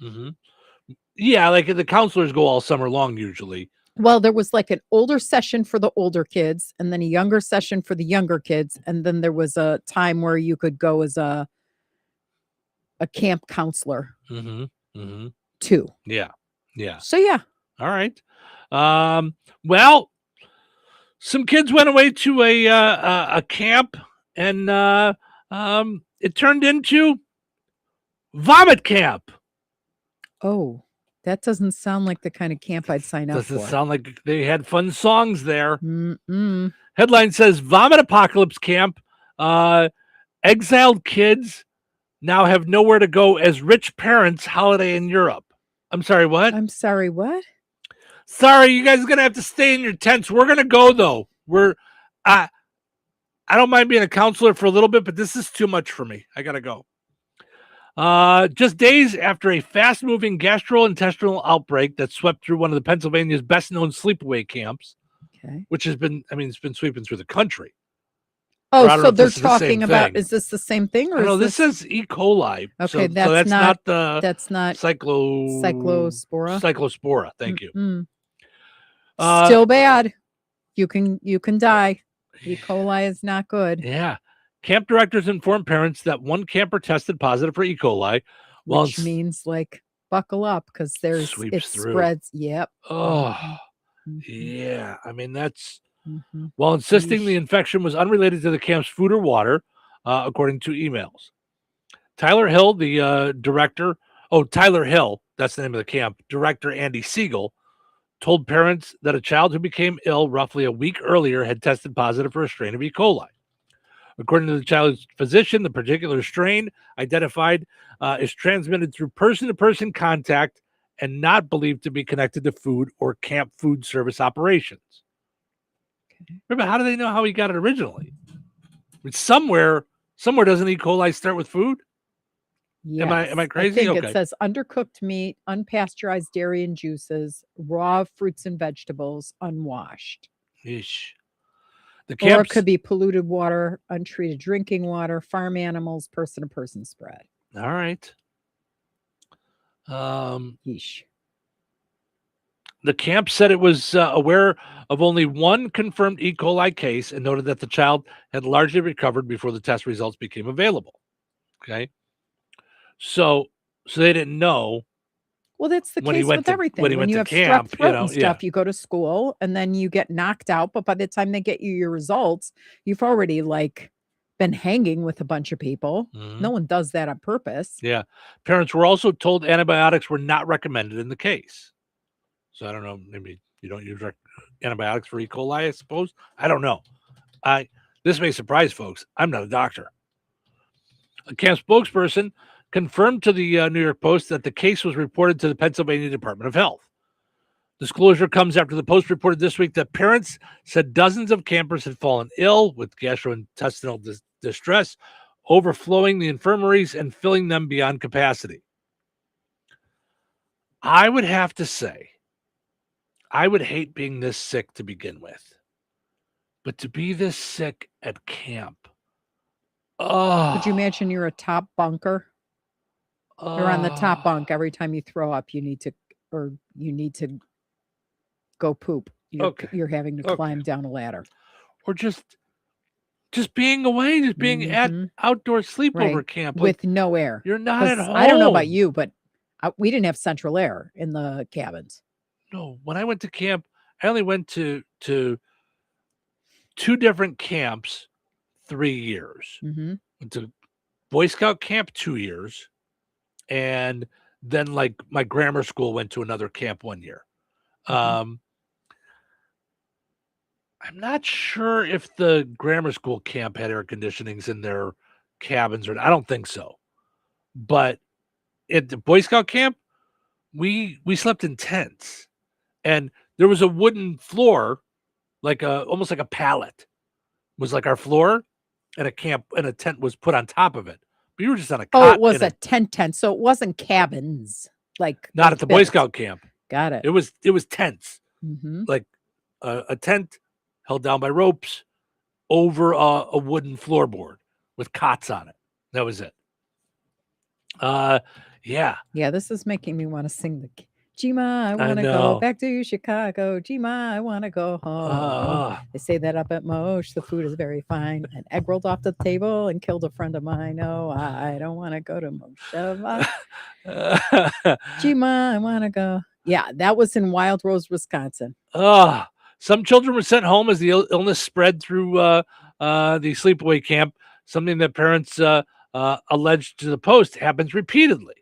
Yeah, like the counselors go all summer long usually. Well, there was like an older session for the older kids, and then a younger session for the younger kids, and then there was a time where you could go as a camp counselor too. Yeah. Yeah. So yeah. All right. Well, some kids went away to a camp, and it turned into vomit camp. Oh, that doesn't sound like the kind of camp I'd sign up for. Doesn't sound like they had fun songs there. Headline says Vomit Apocalypse Camp. Exiled kids now have nowhere to go as rich parents holiday in Europe. I'm sorry, what? I'm sorry, what? Sorry, you guys are gonna have to stay in your tents. We're gonna go though. I don't mind being a counselor for a little bit, but this is too much for me. I gotta go. Just days after a fast-moving gastrointestinal outbreak that swept through one of the Pennsylvania's best-known sleepaway camps, which has been, it's been sweeping through the country. Oh, so they're talking about, is this the same thing? Or no, this is E. coli. Okay, so that's not the cyclospora. Cyclospora, thank you. Still bad. You can die. E. coli is not good. Yeah. Camp directors informed parents that one camper tested positive for E. coli. Which means like buckle up because spreads. Yep. Oh, yeah. That's while insisting the infection was unrelated to the camp's food or water, according to emails. Tyler Hill, the director. Oh, Tyler Hill, that's the name of the camp. Director Andy Siegel told parents that a child who became ill roughly a week earlier had tested positive for a strain of E. coli. According to the child's physician, the particular strain identified is transmitted through person-to-person contact and not believed to be connected to food or camp food service operations. Remember, how do they know how he got it originally? Somewhere doesn't E. coli start with food? Yes. Am I crazy? I think it says undercooked meat, unpasteurized dairy and juices, raw fruits and vegetables, unwashed. Yeesh. Or it could be polluted water, untreated drinking water, farm animals, person-to-person spread. All right. Yeesh. The camp said it was aware of only one confirmed E. coli case and noted that the child had largely recovered before the test results became available. Okay. So they didn't know. Well, that's the case with everything. When you have strep throat and stuff, you go to school and then you get knocked out. But by the time they get you your results, you've already been hanging with a bunch of people. No one does that on purpose. Yeah. Parents were also told antibiotics were not recommended in the case. So I don't know. Maybe you don't use antibiotics for E. coli, I suppose. I don't know. This may surprise folks. I'm not a doctor. A camp spokesperson confirmed to the New York Post that the case was reported to the Pennsylvania Department of Health. Disclosure comes after the Post reported this week that parents said dozens of campers had fallen ill with gastrointestinal distress, overflowing the infirmaries and filling them beyond capacity. I would have to say, I would hate being this sick to begin with, but to be this sick at camp. Oh, could you imagine you're a top bunker? You're on the top bunk. Every time you throw up, you need to go poop. You're having to climb down a ladder. Or just being away, just being at outdoor sleepover camp. With no air. You're not at home. I don't know about you, but we didn't have central air in the cabins. No, when I went to camp, I only went to 2 different camps 3 years. Went to Boy Scout camp 2 years. And then like my grammar school went to another camp one year. I'm not sure if the grammar school camp had air conditionings in their cabins, or I don't think so. But at the Boy Scout camp, we slept in tents, and there was a wooden floor, like almost like a pallet, was like our floor, and a tent was put on top of it. But you were just on a cot. Oh, it was a tent, so it wasn't cabins, like not at the Boy Scout camp. Got it. It was tents, like a tent held down by ropes over a wooden floorboard with cots on it. That was it. Yeah. This is making me want to sing the Gma, I want to go back to Chicago. Gma, I want to go home. They say that up at Mosh. The food is very fine. An egg rolled off the table and killed a friend of mine. No, I don't want to go to Mosh. Gma, I want to go. Yeah, that was in Wild Rose, Wisconsin. Some children were sent home as the illness spread through the sleepaway camp, something that parents alleged to the Post happens repeatedly.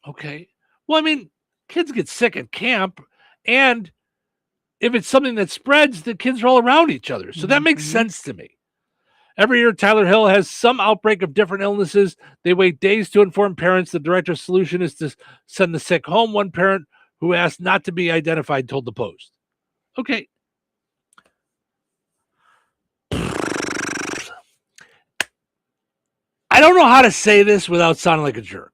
Okay. Well, I mean, kids get sick at camp, and if it's something that spreads, the kids are all around each other. So that makes sense to me. Every year, Tyler Hill has some outbreak of different illnesses. They wait days to inform parents. The director's solution is to send the sick home. One parent who asked not to be identified told the Post. Okay. I don't know how to say this without sounding like a jerk.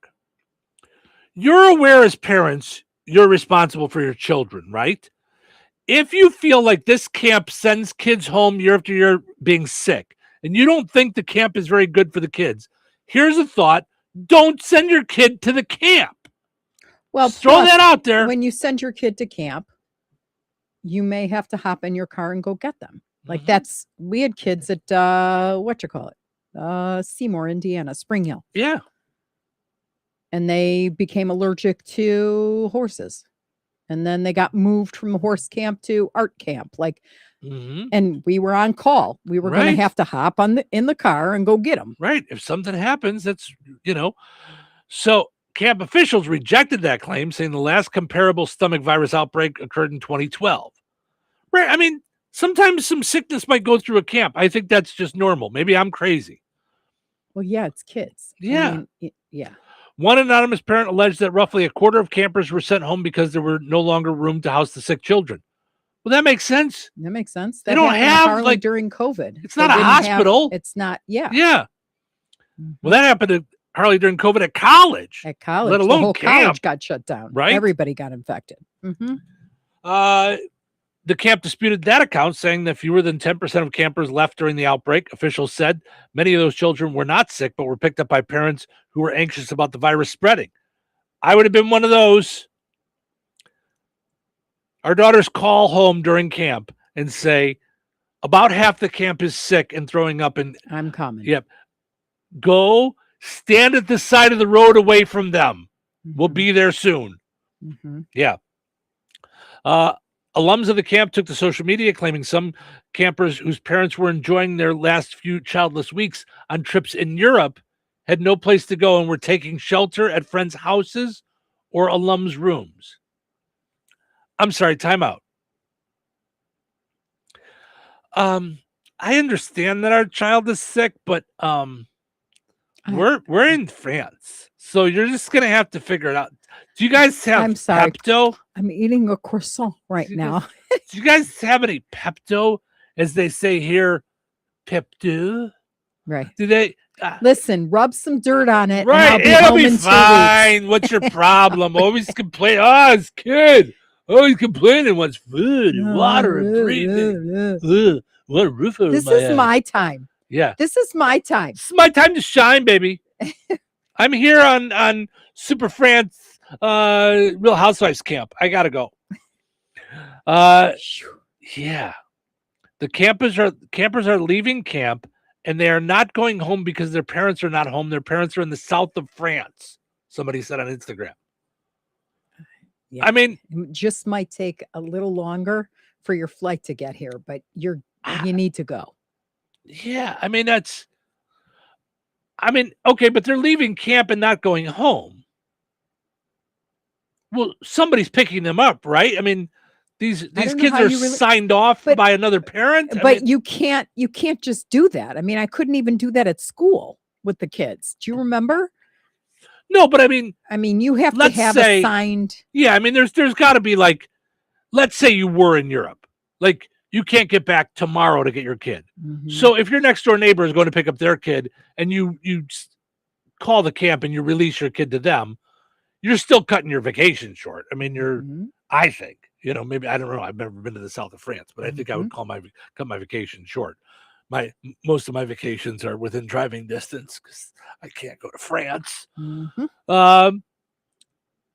You're aware as parents, you're responsible for your children, right? If you feel like this camp sends kids home year after year being sick, and you don't think the camp is very good for the kids, here's a thought. Don't send your kid to the camp. Well, just throw that out there. When you send your kid to camp, you may have to hop in your car and go get them. Like we had kids at Seymour, Indiana, Spring Hill. Yeah. And they became allergic to horses. And then they got moved from horse camp to art camp. And we were on call. We were going to have to hop in the car and go get them. Right. If something happens, that's, So camp officials rejected that claim, saying the last comparable stomach virus outbreak occurred in 2012. Right. I mean, sometimes some sickness might go through a camp. I think that's just normal. Maybe I'm crazy. Well, yeah, it's kids. Yeah. Yeah. One anonymous parent alleged that roughly a quarter of campers were sent home because there were no longer room to house the sick children. Well, that makes sense. That makes sense. They don't have during COVID. It's not a hospital. It's not. Yeah. Yeah. Well, that happened to Harley during COVID at college. At college, let alone the whole camp. college got shut down. Right. Everybody got infected. The camp disputed that account, saying that fewer than 10% of campers left during the outbreak. Officials said many of those children were not sick, but were picked up by parents who were anxious about the virus spreading. I would have been one of those. Our daughters call home during camp and say, about half the camp is sick and throwing up. And I'm coming. Yep. Go stand at the side of the road away from them. We'll be there soon. Yeah. Alums of the camp took to social media, claiming some campers whose parents were enjoying their last few childless weeks on trips in Europe had no place to go and were taking shelter at friends' houses or alums' rooms. I'm sorry, time out. I understand that our child is sick, but we're in France, so you're just gonna have to figure it out. Do you guys have Pepto? I'm eating a croissant now. Do you guys have any Pepto, as they say here, Pepto? Right. Do they? Listen, rub some dirt on it. Right, and I'll be it'll be fine. What's your problem? Always complain. Oh, this kid always complaining. Wants food and water and breathing. What a roof over This my is head. my time. Yeah. This is my time. This is my time to shine, baby. I'm here on Super France Real Housewives camp. I gotta go. Yeah. The campers are leaving camp, and they are not going home because their parents are not home. Their parents are in the south of France. Somebody said on Instagram. Yeah. I mean, it just might take a little longer for your flight to get here, but you need to go. Yeah, okay, but they're leaving camp and not going home. Well, somebody's picking them up, right? I mean, these kids are signed off by another parent. But you can't just do that. I mean, I couldn't even do that at school with the kids. Do you remember? No, but I mean, you have to have a signed. Yeah, I mean, there's got to be like, let's say you were in Europe, like you can't get back tomorrow to get your kid. So if your next door neighbor is going to pick up their kid and you call the camp and you release your kid to them, you're still cutting your vacation short. I mean, I think, maybe, I don't know. I've never been to the south of France, but I think I would cut my vacation short. Most of my vacations are within driving distance because I can't go to France.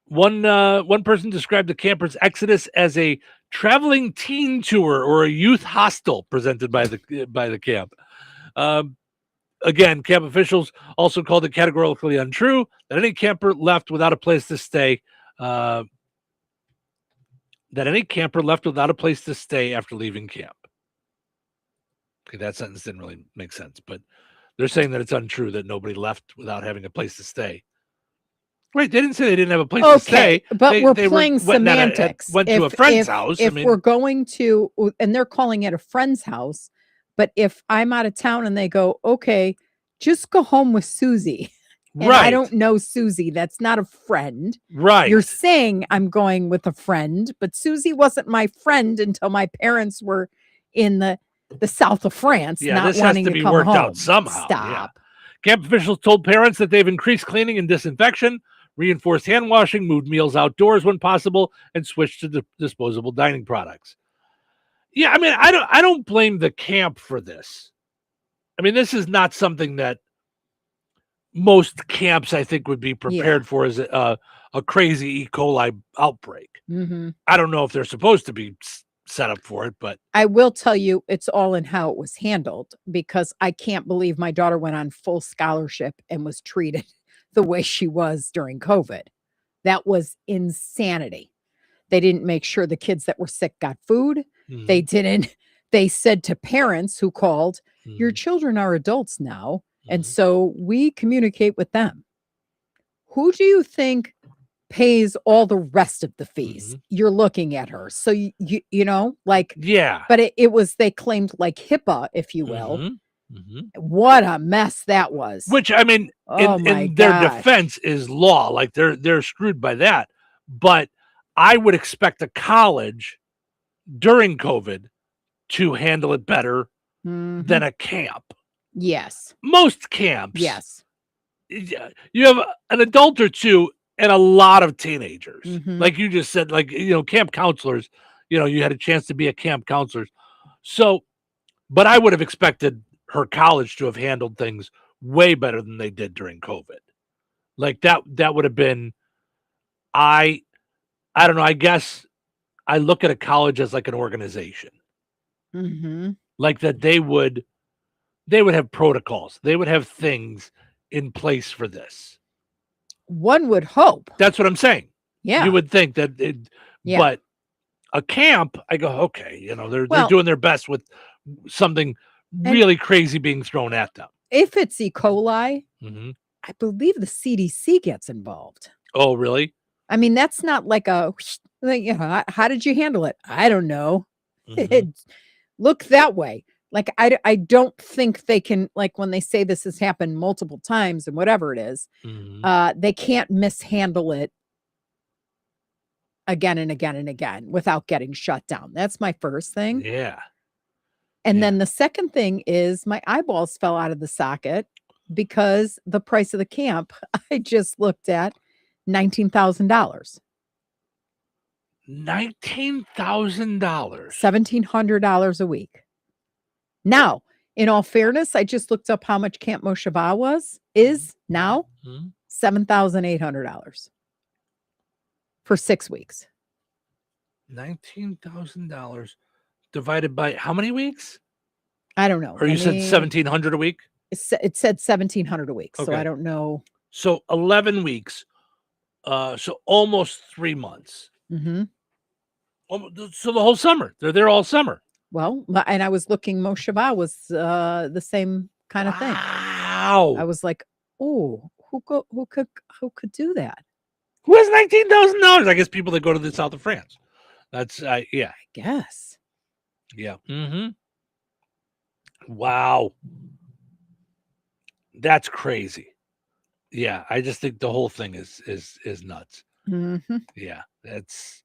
One person described the campers' exodus as a traveling teen tour or a youth hostel presented by the camp. Again, camp officials also called it categorically untrue that any camper left without a place to stay. After leaving camp. Okay, that sentence didn't really make sense, but they're saying that it's untrue that nobody left without having a place to stay. Right? They didn't say they didn't have a place to stay. But we're playing semantics. Went to a friend's house. If we're going to, and they're calling it a friend's house, but if I'm out of town and they go, okay, just go home with Susie. And I don't know Susie. That's not a friend. Right. You're saying I'm going with a friend, but Susie wasn't my friend until my parents were in the south of France. Yeah, not this wanting has to be come worked home. out somehow. Stop. Yeah. Camp officials told parents that they've increased cleaning and disinfection, reinforced hand washing, moved meals outdoors when possible, and switched to disposable dining products. Yeah, I mean, I don't blame the camp for this. I mean, this is not something that most camps, I think, would be prepared for as a crazy E. coli outbreak. I don't know if they're supposed to be set up for it, but I will tell you it's all in how it was handled, because I can't believe my daughter went on full scholarship and was treated the way she was during COVID. That was insanity. They didn't make sure the kids that were sick got food. They didn't. They said to parents who called, your children are adults now. And so we communicate with them. Who do you think pays all the rest of the fees? You're looking at her. So, you know, like, yeah, but it was, they claimed like HIPAA, if you will. What a mess that was. Which, I mean, in their defense is law. Like they're screwed by that. But I would expect a college during COVID to handle it better than a camp. Yes. Most camps. Yes. You have an adult or two and a lot of teenagers. Like you just said, like, you know, camp counselors, you know, you had a chance to be a camp counselor. So, but I would have expected her college to have handled things way better than they did during COVID. Like that would have been, I don't know. I guess I look at a college as like an organization. Like that they would have protocols. They would have things in place for this. One would hope. That's what I'm saying. Yeah. You would think that but a camp, I go, okay, you know, they're doing their best with something really crazy being thrown at them. If it's E. coli, I believe the CDC gets involved. Oh, really? I mean, that's not like you know, how did you handle it? I don't know. Look that way. Like, I don't think they can, like when they say this has happened multiple times and whatever it is, they can't mishandle it again and again and again without getting shut down. That's my first thing. Yeah. And then the second thing is my eyeballs fell out of the socket because the price of the camp, I just looked at $19,000. $19,000. $1,700 a week. Now, in all fairness, I just looked up how much Camp Moshaba is now $7,800 for 6 weeks. $19,000 divided by how many weeks? I don't know. Or you said 1,700 a week? It said 1,700 a week. So I don't know. So 11 weeks. So almost 3 months. So the whole summer. They're there all summer. Well, and I was looking, Moshaba was the same kind of thing. Wow. I was like, oh, who could do that? Who has $19,000? I guess people that go to the south of France. That's yeah. I guess. Yeah. Mm-hmm. Wow. That's crazy. Yeah, I just think the whole thing is nuts. Mm-hmm. Yeah, that's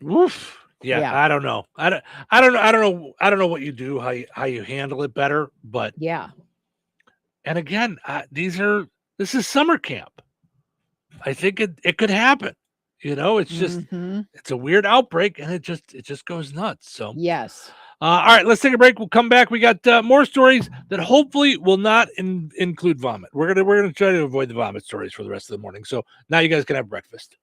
woof. Yeah, I don't know. I don't know what you do, how you handle it better, but yeah. And again, this is summer camp. I think it could happen. It's just it's a weird outbreak, and it just goes nuts. So yes. All right, let's take a break. We'll come back. We got more stories that hopefully will not include vomit. We're gonna try to avoid the vomit stories for the rest of the morning. So now you guys can have breakfast.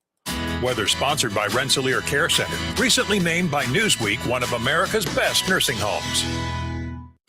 Weather sponsored by Rensselaer Care Center, recently named by Newsweek one of America's best nursing homes.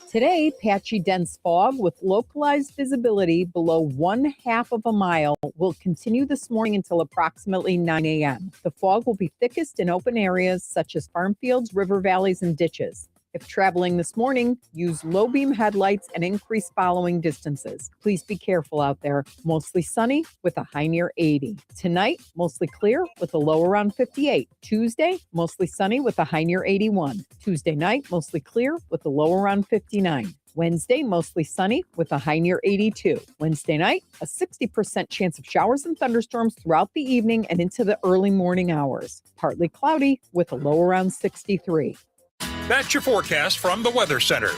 Today, patchy dense fog with localized visibility below 1/2 of a mile will continue this morning until approximately 9 a.m. The fog will be thickest in open areas such as farm fields, river valleys, and ditches. If traveling this morning, use low beam headlights and increase following distances. Please be careful out there. Mostly sunny with a high near 80. Tonight, mostly clear with a low around 58. Tuesday, mostly sunny with a high near 81. Tuesday night, mostly clear with a low around 59. Wednesday, mostly sunny with a high near 82. Wednesday night, a 60% chance of showers and thunderstorms throughout the evening and into the early morning hours. Partly cloudy with a low around 63. That's your forecast from the Weather Center.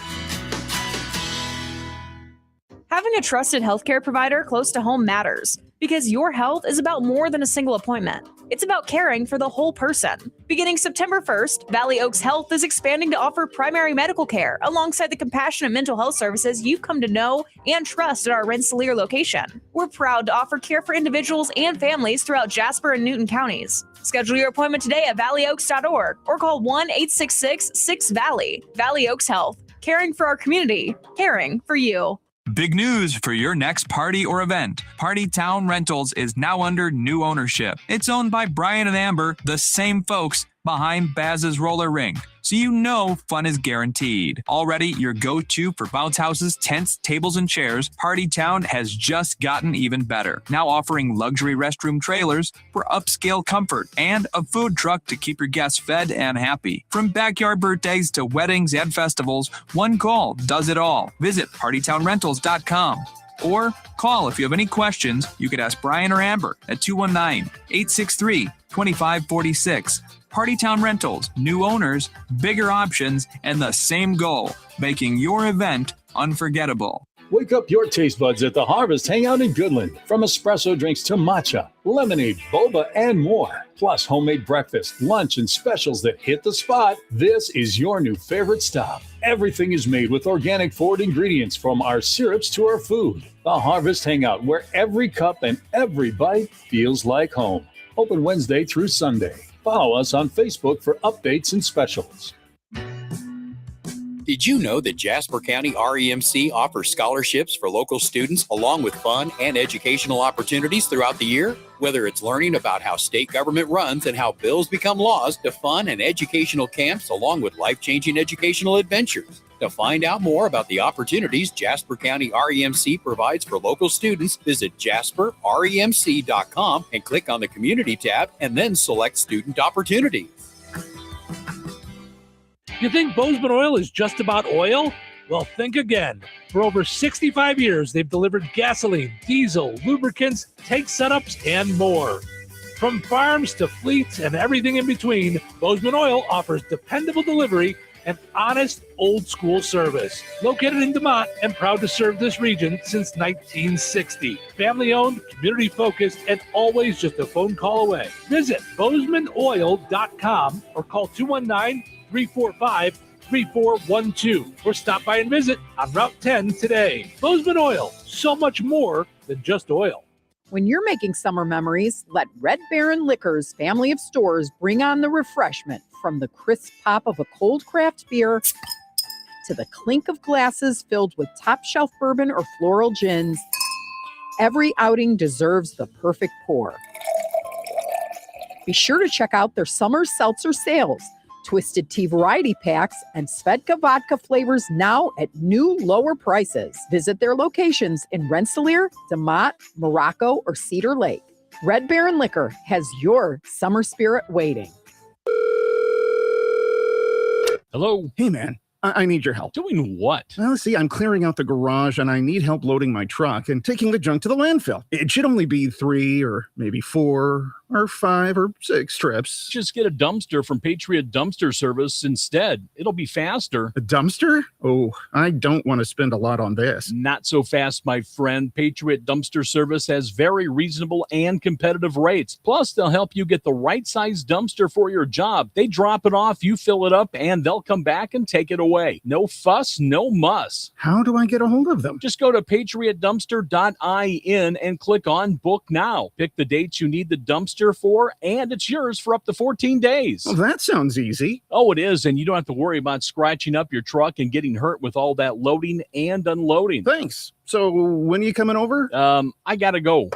Having a trusted healthcare provider close to home matters because your health is about more than a single appointment. It's about caring for the whole person. Beginning September 1st, Valley Oaks Health is expanding to offer primary medical care alongside the compassionate mental health services you've come to know and trust at our Rensselaer location. We're proud to offer care for individuals and families throughout Jasper and Newton counties. Schedule your appointment today at valleyoaks.org or call 1-866-6-VALLEY. Valley Oaks Health, caring for our community, caring for you. Big news for your next party or event. Party Town Rentals is now under new ownership. It's owned by Brian and Amber, the same folks behind Baz's Roller Rink. So you know fun is guaranteed. Already your go-to for bounce houses, tents, tables, and chairs, Party Town has just gotten even better. Now offering luxury restroom trailers for upscale comfort and a food truck to keep your guests fed and happy. From backyard birthdays to weddings and festivals, one call does it all. Visit partytownrentals.com. Or call if you have any questions. You could ask Brian or Amber at 219-863-2546. Party Town Rentals, new owners, bigger options, and the same goal, making your event unforgettable. Wake up your taste buds at the Harvest Hangout in Goodland. From espresso drinks to matcha, lemonade, boba, and more. Plus homemade breakfast, lunch, and specials that hit the spot. This is your new favorite stop. Everything is made with organic forward ingredients, from our syrups to our food. The Harvest Hangout, where every cup and every bite feels like home. Open Wednesday through Sunday. Follow us on Facebook for updates and specials. Did you know that Jasper County REMC offers scholarships for local students along with fun and educational opportunities throughout the year? Whether it's learning about how state government runs and how bills become laws, to fun and educational camps along with life-changing educational adventures. To find out more about the opportunities Jasper County REMC provides for local students, visit jasperremc.com and click on the Community tab and then select Student Opportunities. You think Bozeman Oil is just about oil? Well, think again. For over 65 years, they've delivered gasoline, diesel, lubricants, tank setups, and more. From farms to fleets and everything in between, Bozeman Oil offers dependable delivery and honest, old-school service. Located in DeMont and proud to serve this region since 1960. Family-owned, community-focused, and always just a phone call away. Visit BozemanOil.com or call 219-345-3412 or stop by and visit on Route 10 today. Bozeman Oil, so much more than just oil. When you're making summer memories, let Red Baron Liquors family of stores bring on the refreshment. From the crisp pop of a cold craft beer to the clink of glasses filled with top shelf bourbon or floral gins, every outing deserves the perfect pour. Be sure to check out their summer seltzer sales. Twisted Tea variety packs and Svedka vodka flavors now at new lower prices. Visit their locations in Rensselaer, DeMont, Morocco, or Cedar Lake. Red Baron Liquor has your summer spirit waiting. Hello? Hey, man. I need your help. Doing what? Well, see, I'm clearing out the garage and I need help loading my truck and taking the junk to the landfill. It should only be 3 or maybe 4 or 5 or 6 trips. Just get a dumpster from Patriot Dumpster Service instead. It'll be faster. A dumpster? Oh, I don't want to spend a lot on this. Not so fast, my friend. Patriot Dumpster Service has very reasonable and competitive rates. Plus, they'll help you get the right size dumpster for your job. They drop it off, you fill it up, and they'll come back and take it away. No fuss, no muss. How do I get a hold of them? Just go to patriotdumpster.in and click on Book Now. Pick the dates you need the dumpster for, and it's yours for up to 14 days. Well, that sounds easy. Oh, it is, and you don't have to worry about scratching up your truck and getting hurt with all that loading and unloading. Thanks. So when are you coming over? I gotta go.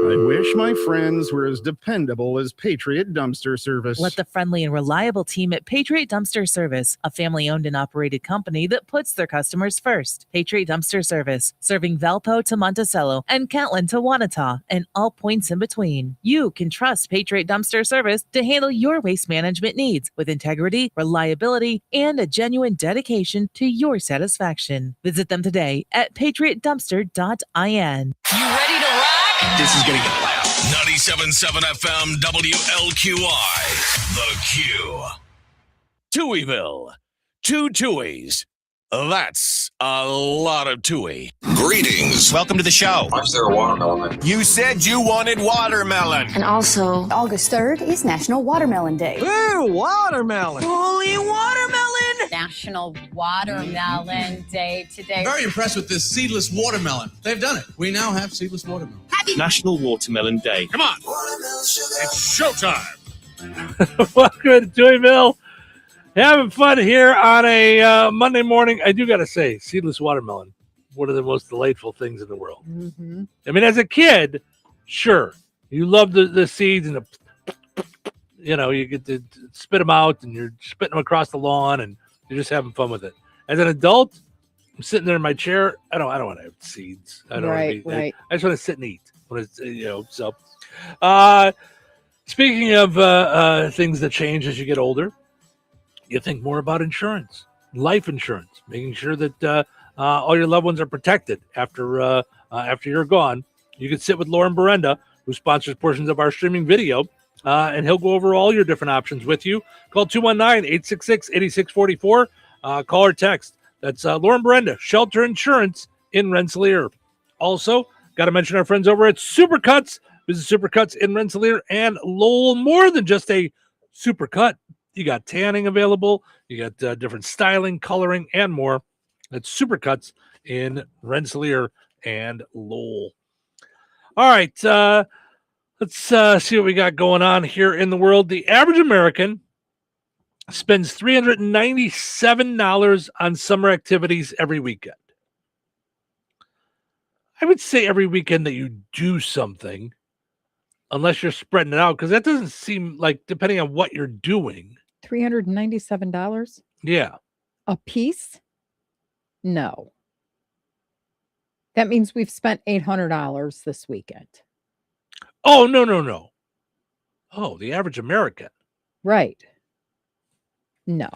I wish my friends were as dependable as Patriot Dumpster Service. Let the friendly and reliable team at Patriot Dumpster Service, a family-owned and operated company that puts their customers first. Patriot Dumpster Service, serving Valpo to Monticello and Catlin to Wanata and all points in between. You can trust Patriot Dumpster Service to handle your waste management needs with integrity, reliability, and a genuine dedication to your satisfaction. Visit them today at patriotdumpster.in. You ready to rock? This is going to get loud. 97.7 FM WLQI. The Q. Touhyville. 2 Touhies. That's a lot of Touhy. Greetings. Welcome to the show. Why is there a watermelon? You said you wanted watermelon. And also, August 3rd is National Watermelon Day. Ooh, watermelon. Holy watermelon! National Watermelon Day today. I'm very impressed with this seedless watermelon. They've done it. We now have seedless watermelon. National Watermelon Day. Come on. It's showtime. Welcome to Touhyville. Having fun here on a Monday morning. I do got to say, seedless watermelon, one of the most delightful things in the world. Mm-hmm. I mean, as a kid, sure, you love the seeds and you get to spit them out and you're spitting them across the lawn and you're just having fun with it. As an adult, I'm sitting there in my chair. I don't want to have seeds. I don't right. I just want to sit and eat. So. Speaking of things that change as you get older, you think more about insurance, life insurance, making sure that all your loved ones are protected after you're gone. You can sit with Lauren Berenda, who sponsors portions of our streaming video, and he'll go over all your different options with you. Call 219-866-8644. Call or text. That's Lauren Berenda, Shelter Insurance in Rensselaer. Also, got to mention our friends over at Supercuts. Visit Supercuts in Rensselaer and Lowell. More than just a supercut. You got tanning available. You got different styling, coloring, and more. That's Supercuts in Rensselaer and Lowell. All right. Let's see what we got going on here in the world. The average American spends $397 on summer activities every weekend. I would say every weekend that you do something, unless you're spreading it out, because that doesn't seem like, depending on what you're doing. $397? Yeah. A piece? No. That means we've spent $800 this weekend. Oh, no. Oh, the average American. Right. No.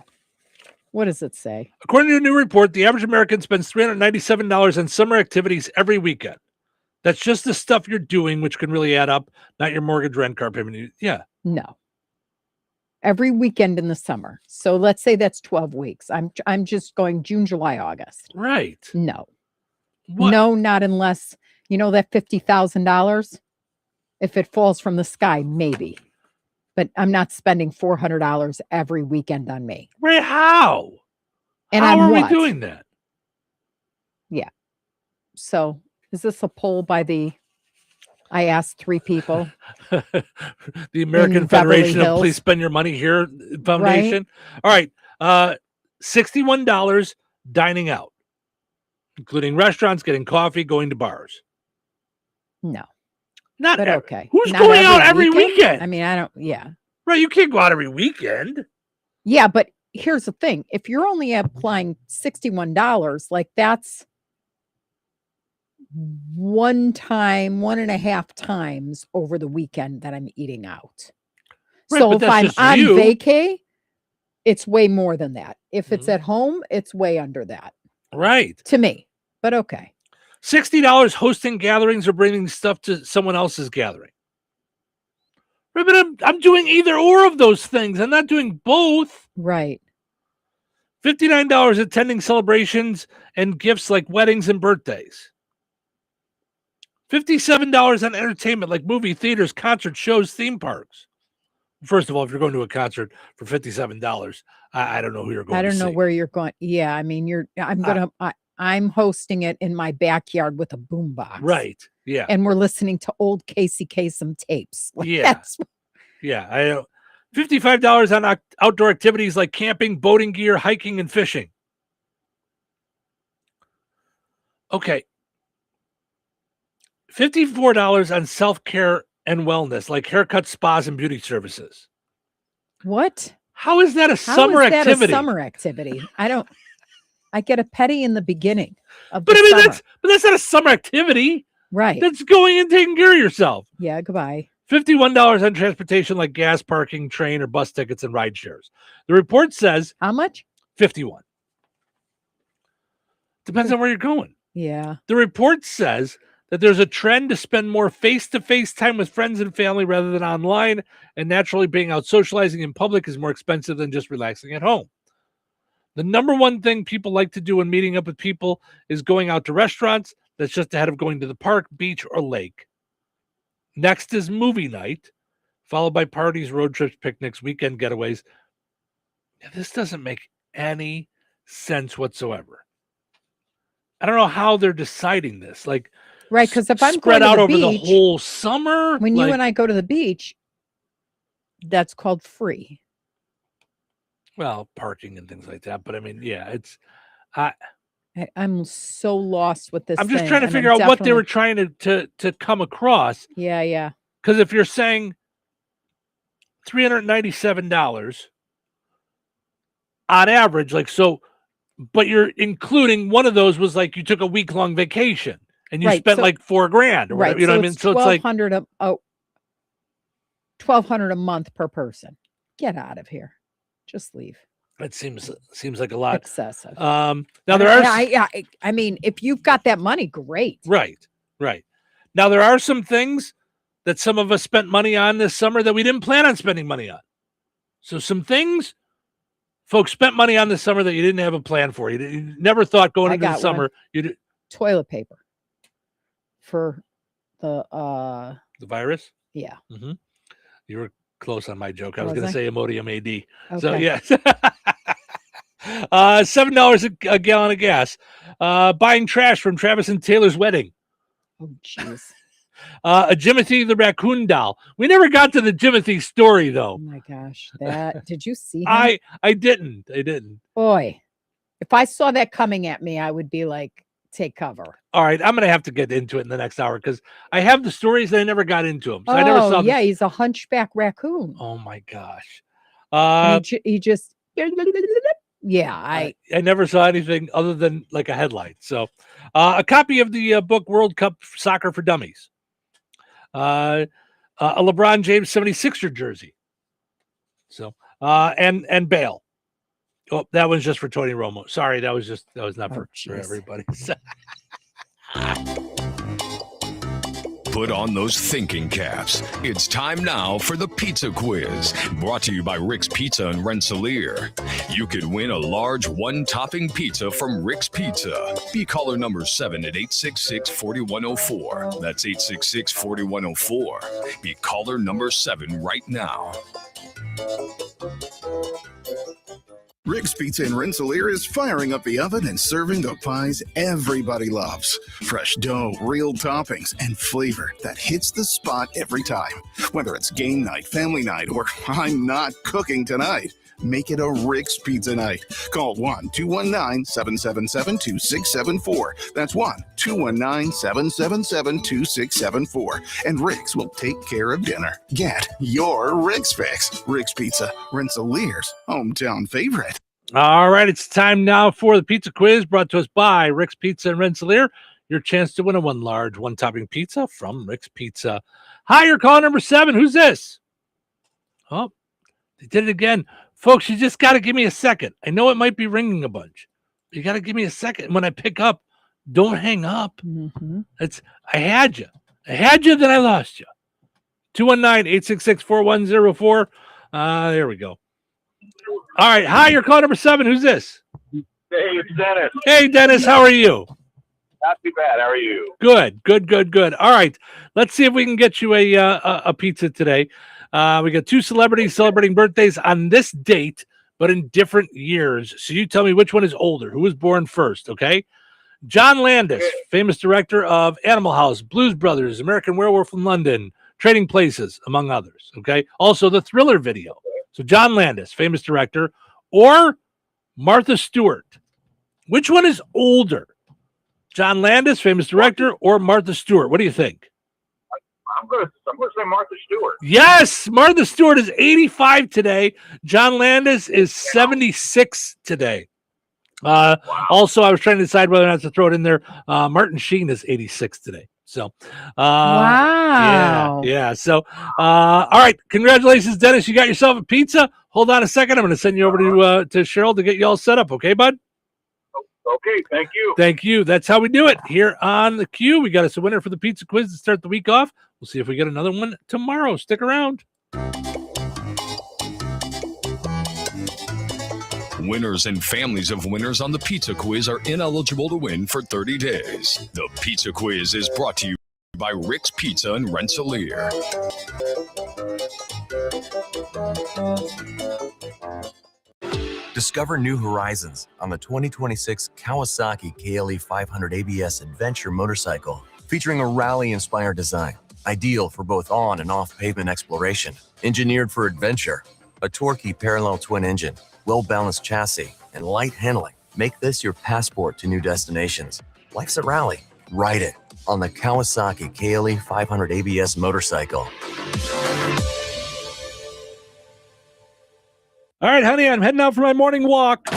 What does it say? According to a new report, the average American spends $397 on summer activities every weekend. That's just the stuff you're doing, which can really add up, not your mortgage, rent, car payment. Yeah. No. Every weekend in the summer. So let's say that's 12 weeks. I'm just going June, July, August. Right. No. What? No, not unless, that $50,000. If it falls from the sky, maybe. But I'm not spending $400 every weekend on me. Wait, how? And how are what? we doing that? Yeah. So is this a poll by I asked 3 people. The American Federation of Please Spend Your Money Here Foundation. Right. All right. $61 dining out, including restaurants, getting coffee, going to bars. No. Not but okay. Who's Not going out every weekend? I mean, I don't, yeah. Right, you can't go out every weekend. Yeah, but here's the thing. If you're only applying $61, like that's one and a half times over the weekend that I'm eating out. Right, So but if that's I'm just on you. vacay, it's way more than that. If it's at home, it's way under that. Right. To me. But okay. $60 hosting gatherings or bringing stuff to someone else's gathering. Right, but I'm doing either or of those things. I'm not doing both. Right. $59 attending celebrations and gifts like weddings and birthdays. $57 on entertainment like movie theaters, concerts, shows, theme parks. First of all, if you're going to a concert for $57, I don't know who you're going to see. I don't know where you're going. Yeah, I mean, I'm hosting it in my backyard with a boombox. Right. Yeah. And we're listening to old Casey Kasem tapes. Like, yeah. Yeah. I know. $55 on outdoor activities like camping, boating gear, hiking, and fishing. Okay. $54 on self-care and wellness, like haircuts, spas, and beauty services. What? How is that a summer activity? A summer activity. I get a penny in the beginning of but the I mean, summer. that's not a summer activity. Right. That's going and taking care of yourself. Yeah, goodbye. $51 on transportation like gas, parking, train, or bus tickets and ride shares. The report says... How much? 51. Depends on where you're going. Yeah. The report says that there's a trend to spend more face-to-face time with friends and family rather than online, and naturally being out socializing in public is more expensive than just relaxing at home. The number one thing people like to do when meeting up with people is going out to restaurants. That's just ahead of going to the park, beach, or lake. Next is movie night, followed by parties, road trips, picnics, weekend getaways. Now, this doesn't make any sense whatsoever. I don't know how they're deciding this. Like, right, because if I'm spread going out to the over beach, the whole summer, when you and I go to the beach, that's called free. Well, parking and things like that. But I mean, yeah, it's. I'm so lost with this. I'm just trying to figure out what they were trying to come across. Yeah, yeah. Because if you're saying $397 on average, like so, but you're including one of those was like you took a week-long vacation and you spent like $4,000 or whatever. You know what I mean? So it's like $1,200 a month per person. Get out of here. Just leave. It seems like a lot. Excessive. Now there are. I mean, if you've got that money, great. Right. Now there are some things that some of us spent money on this summer that we didn't plan on spending money on. So some things folks spent money on this summer that you didn't have a plan for. You never thought going into the summer. Toilet paper for the virus. Yeah. Mm-hmm. You were close on my joke. I was going to say Imodium AD. Okay. So yes. $7 a gallon of gas. Buying trash from Travis and Taylor's wedding. Oh, jeez. A Jimothy the raccoon doll. We never got to the Jimothy story, though. Oh my gosh, did you see him? I didn't. Boy, if I saw that coming at me, I would be like, take cover. All right, I'm gonna have to get into it in the next hour because I have the stories and I never got into them. So I never saw. Yeah, he's a hunchback raccoon. Oh my gosh. He just. Yeah, I never saw anything other than like a headline. So, a copy of the book World Cup Soccer for Dummies. A LeBron James 76er jersey. So, and Bale. Oh, that was just for Tony Romo. Sorry, that was not for everybody. Put on those thinking caps. It's time now for the Pizza Quiz, brought to you by Rick's Pizza in Rensselaer. You could win a large one-topping pizza from Rick's Pizza. Be caller number 7 at 866-4104. That's 866-4104. Be caller number 7 right now. Rick's Pizza in Rensselaer is firing up the oven and serving the pies everybody loves. Fresh dough, real toppings, and flavor that hits the spot every time. Whether it's game night, family night, or I'm not cooking tonight, make it a Rick's Pizza night. Call 1-219-777-2674. That's 1-219-777-2674. And Rick's will take care of dinner. Get your Rick's fix. Rick's Pizza, Rensselaer's hometown favorite. All right, it's time now for the Pizza Quiz brought to us by Rick's Pizza in Rensselaer. your chance to win a 1 large, 1 topping pizza from Rick's Pizza. Hi, you're calling number 7. Who's this? Oh, they did it again. Folks, you just got to give me a second. I know it might be ringing a bunch. You got to give me a second. When I pick up, don't hang up. Mm-hmm. I had you. Then I lost you. 219-866-4104. There we go. All right. Hi, you're calling number 7. Who's this? Hey, it's Dennis. Hey, Dennis. How are you? Not too bad. How are you? Good. All right. Let's see if we can get you a pizza today. We got 2 celebrities celebrating birthdays on this date, but in different years. So you tell me which one is older. Who was born first, okay? John Landis, famous director of Animal House, Blues Brothers, American Werewolf in London, Trading Places, among others, okay? Also, the Thriller video. So John Landis, famous director, or Martha Stewart. Which one is older? John Landis, famous director, or Martha Stewart? What do you think? I'm going to say Martha Stewart. Yes, Martha Stewart is 85 today. John Landis is 76 today. Wow. Also, I was trying to decide whether or not to throw it in there. Martin Sheen is 86 today. So, wow. Yeah. So, all right. Congratulations, Dennis. You got yourself a pizza. Hold on a second. I'm going to send you over to Cheryl to get you all set up. Okay, bud? Okay. Thank you. Thank you. That's how we do it here on the Q. We got us a winner for the pizza quiz to start the week off. We'll see if we get another one tomorrow. Stick around. Winners and families of winners on the Pizza Quiz are ineligible to win for 30 days. The Pizza Quiz is brought to you by Rick's Pizza in Rensselaer. Discover new horizons on the 2026 Kawasaki KLE 500 ABS Adventure motorcycle, featuring a rally-inspired design, ideal for both on and off-pavement exploration. Engineered for adventure, a torquey parallel twin engine, well-balanced chassis, and light handling make this your passport to new destinations. Life's a rally. Ride it on the Kawasaki KLE 500 ABS motorcycle. All right, honey, I'm heading out for my morning walk.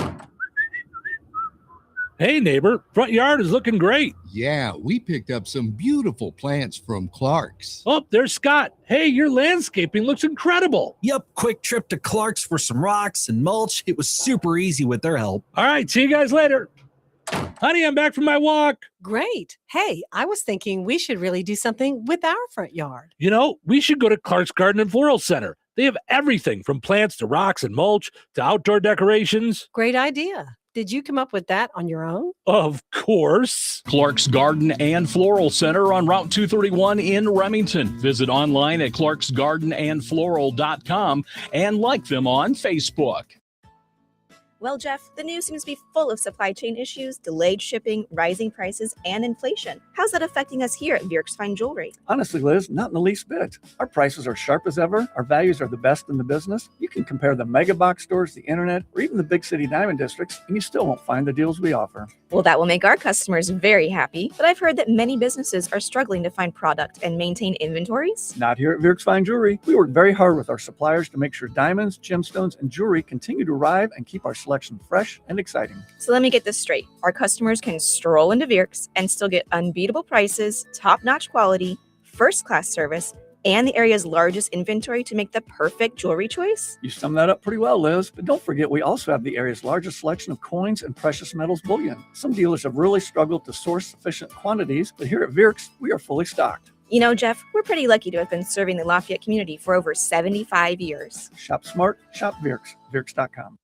Hey, neighbor, front yard is looking great. Yeah, we picked up some beautiful plants from Clark's. Oh, there's Scott. Hey, your landscaping looks incredible. Yep, quick trip to Clark's for some rocks and mulch. It was super easy with their help. All right, see you guys later. Honey, I'm back from my walk. Great. Hey, I was thinking we should really do something with our front yard. You know, we should go to Clark's Garden and Floral Center. They have everything from plants to rocks and mulch to outdoor decorations. Great idea. Did you come up with that on your own? Of course. Clark's Garden and Floral Center on Route 231 in Remington. Visit online at clarksgardenandfloral.com and like them on Facebook. Well, Jeff, the news seems to be full of supply chain issues, delayed shipping, rising prices, and inflation. How's that affecting us here at Bjerk's Fine Jewelry? Honestly, Liz, not in the least bit. Our prices are sharp as ever. Our values are the best in the business. You can compare the mega box stores, the internet, or even the big city diamond districts, and you still won't find the deals we offer. Well, that will make our customers very happy, but I've heard that many businesses are struggling to find product and maintain inventories. Not here at Bjerk's Fine Jewelry. We work very hard with our suppliers to make sure diamonds, gemstones, and jewelry continue to arrive and keep our selection fresh and exciting. So let me get this straight. Our customers can stroll into Bjerk's and still get unbeatable prices, top-notch quality, first-class service, and the area's largest inventory to make the perfect jewelry choice? You summed that up pretty well, Liz. But don't forget, we also have the area's largest selection of coins and precious metals bullion. Some dealers have really struggled to source sufficient quantities, but here at Bjerk's, we are fully stocked. You know, Jeff, we're pretty lucky to have been serving the Lafayette community for over 75 years. Shop smart, shop Bjerk's, Bjerk's.com.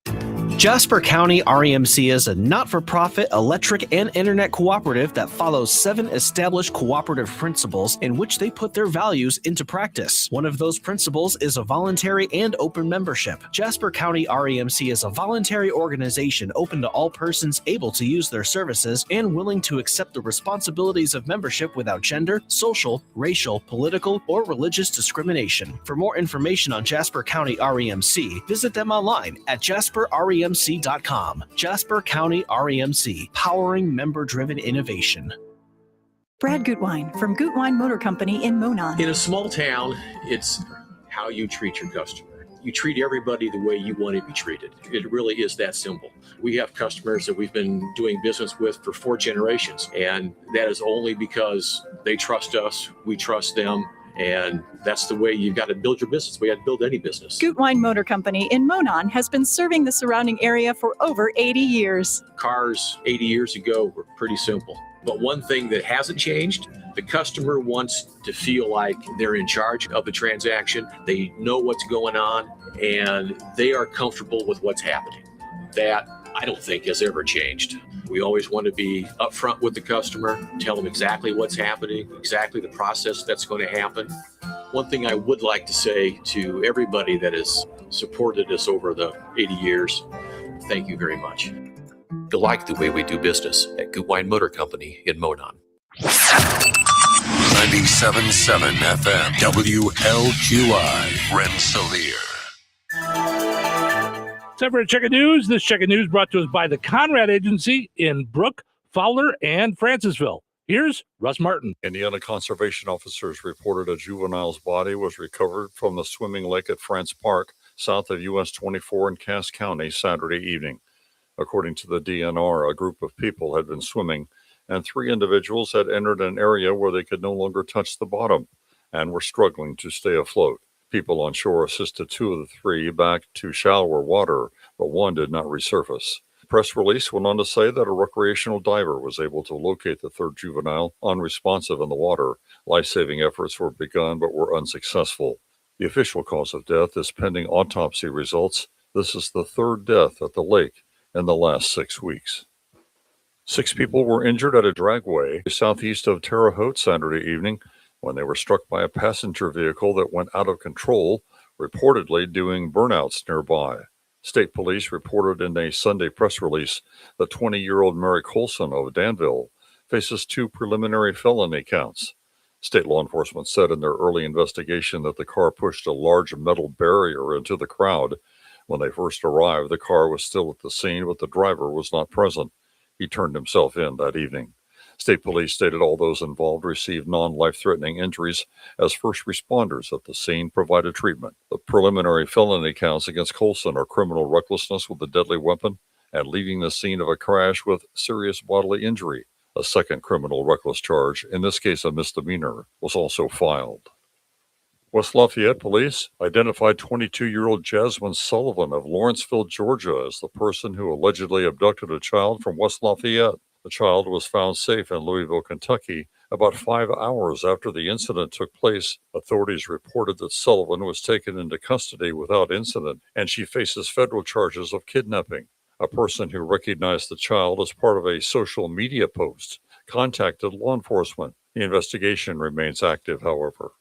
Jasper County REMC is a not-for-profit electric and internet cooperative that follows 7 established cooperative principles in which they put their values into practice. One of those principles is a voluntary and open membership. Jasper County REMC is a voluntary organization open to all persons able to use their services and willing to accept the responsibilities of membership without gender, social, racial, political, or religious discrimination. For more information on Jasper County REMC, visit them online at jasperremc.com. Jasper County REMC, powering member-driven innovation. Brad Gutwein from Gutwein Motor Company in Monon. In a small town, it's how you treat your customer. You treat everybody the way you want to be treated. It really is that simple. We have customers that we've been doing business with for 4 generations, and that is only because they trust us, we trust them, and that's the way you've got to build your business. We got to build any business. Gutwein Motor Company in Monon has been serving the surrounding area for over 80 years. Cars 80 years ago were pretty simple. But one thing that hasn't changed, the customer wants to feel like they're in charge of the transaction. They know what's going on, and they are comfortable with what's happening. That, I don't think, has ever changed. We always want to be upfront with the customer, tell them exactly what's happening, exactly the process that's going to happen. One thing I would like to say to everybody that has supported us over the 80 years, thank you very much. You'll like the way we do business at Gutwein Motor Company in Monon. 97.7 FM WLQI Rensselaer. Time for a check of news. This check of news brought to us by the Conrad Agency in Brook, Fowler, and Francisville. Here's Russ Martin. Indiana conservation officers reported a juvenile's body was recovered from the swimming lake at France Park, south of US 24 in Cass County, Saturday evening. According to the DNR, a group of people had been swimming, and 3 individuals had entered an area where they could no longer touch the bottom and were struggling to stay afloat. People on shore assisted 2 of the 3 back to shallower water, but 1 did not resurface. The press release went on to say that a recreational diver was able to locate the 3rd juvenile unresponsive in the water. Life-saving efforts were begun but were unsuccessful. The official cause of death is pending autopsy results. This is the 3rd death at the lake in the last 6 weeks. 6 people were injured at a dragway southeast of Terre Haute Saturday evening when they were struck by a passenger vehicle that went out of control, reportedly doing burnouts nearby. State police reported in a Sunday press release that 20-year-old Mary Colson of Danville faces 2 preliminary felony counts. State law enforcement said in their early investigation that the car pushed a large metal barrier into the crowd. When they first arrived, the car was still at the scene, but the driver was not present. He turned himself in that evening. State police stated all those involved received non-life-threatening injuries as first responders at the scene provided treatment. The preliminary felony counts against Colson are criminal recklessness with a deadly weapon and leaving the scene of a crash with serious bodily injury. A second criminal reckless charge, in this case a misdemeanor, was also filed. West Lafayette police identified 22-year-old Jasmine Sullivan of Lawrenceville, Georgia, as the person who allegedly abducted a child from West Lafayette. The child was found safe in Louisville, Kentucky, about 5 hours after the incident took place. Authorities reported that Sullivan was taken into custody without incident, and she faces federal charges of kidnapping. A person who recognized the child as part of a social media post contacted law enforcement. The investigation remains active, however.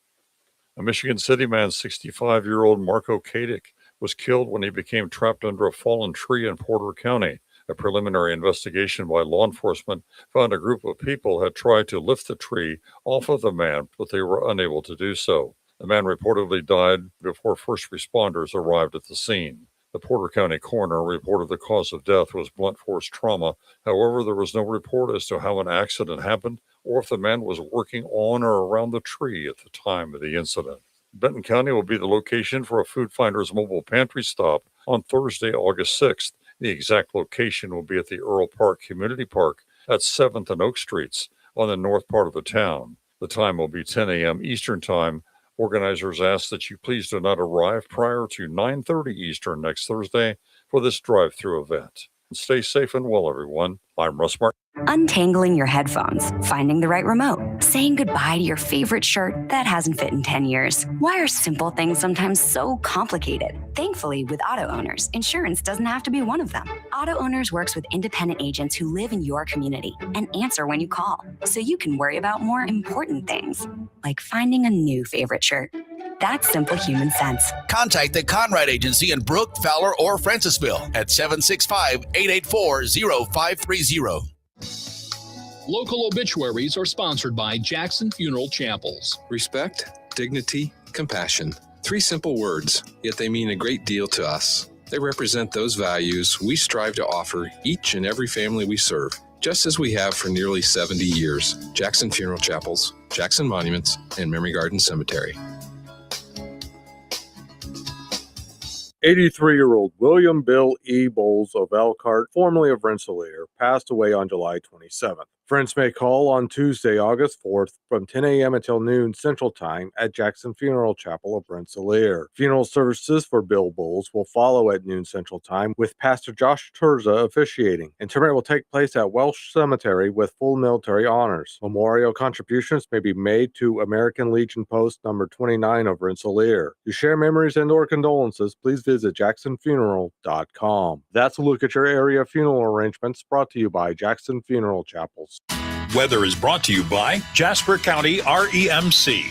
A Michigan City man, 65-year-old Marco Kadick, was killed when he became trapped under a fallen tree in Porter County. A preliminary investigation by law enforcement found a group of people had tried to lift the tree off of the man, but they were unable to do so. The man reportedly died before first responders arrived at the scene. The Porter County coroner reported the cause of death was blunt force trauma. However, there was no report as to how an accident happened or if the man was working on or around the tree at the time of the incident. Benton County will be the location for a Food Finders mobile pantry stop on Thursday, August 6th. The exact location will be at the Earl Park Community Park at 7th and Oak Streets on the north part of the town. The time will be 10 a.m. Eastern Time. Organizers ask that you please do not arrive prior to 9:30 Eastern next Thursday for this drive-through event. Stay safe and well, everyone. I'm Russ Martin. Untangling your headphones, finding the right remote, saying goodbye to your favorite shirt that hasn't fit in 10 years. Why are simple things sometimes so complicated? Thankfully, with Auto Owners, insurance doesn't have to be one of them. Auto Owners works with independent agents who live in your community and answer when you call, so you can worry about more important things, like finding a new favorite shirt. That's simple human sense. Contact the Conrad Agency in Brook, Fowler, or Francisville at 765-884-0530. Local obituaries are sponsored by Jackson Funeral Chapels. Respect, dignity, compassion. 3 simple words, yet they mean a great deal to us. They represent those values we strive to offer each and every family we serve, just as we have for nearly 70 years. Jackson Funeral Chapels, Jackson Monuments, and Memory Garden Cemetery. 83-year-old William Bill E. Bowles of Elkhart, formerly of Rensselaer, passed away on July 27th. Friends may call on Tuesday, August 4th from 10 a.m. until noon Central Time at Jackson Funeral Chapel of Rensselaer. Funeral services for Bill Bowles will follow at noon Central Time with Pastor Josh Terza officiating. Interment will take place at Welsh Cemetery with full military honors. Memorial contributions may be made to American Legion Post number 29 of Rensselaer. To share memories and or condolences, please visit jacksonfuneral.com. That's a look at your area funeral arrangements brought to you by Jackson Funeral Chapels. Weather is brought to you by Jasper County REMC.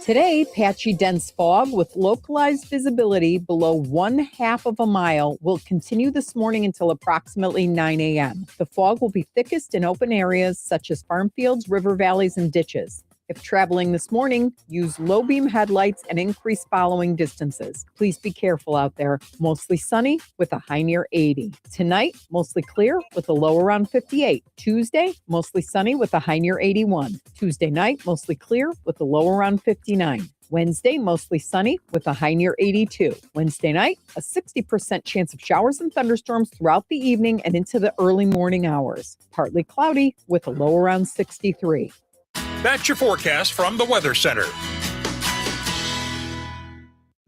Today, patchy dense fog with localized visibility below 1/2 of a mile will continue this morning until approximately 9 a.m. The fog will be thickest in open areas such as farm fields, river valleys, and ditches. If traveling this morning, use low beam headlights and increase following distances. Please be careful out there. Mostly sunny with a high near 80. Tonight, mostly clear with a low around 58. Tuesday, mostly sunny with a high near 81. Tuesday night, mostly clear with a low around 59. Wednesday, mostly sunny with a high near 82. Wednesday night, a 60% chance of showers and thunderstorms throughout the evening and into the early morning hours. Partly cloudy with a low around 63. That's your forecast from the Weather Center.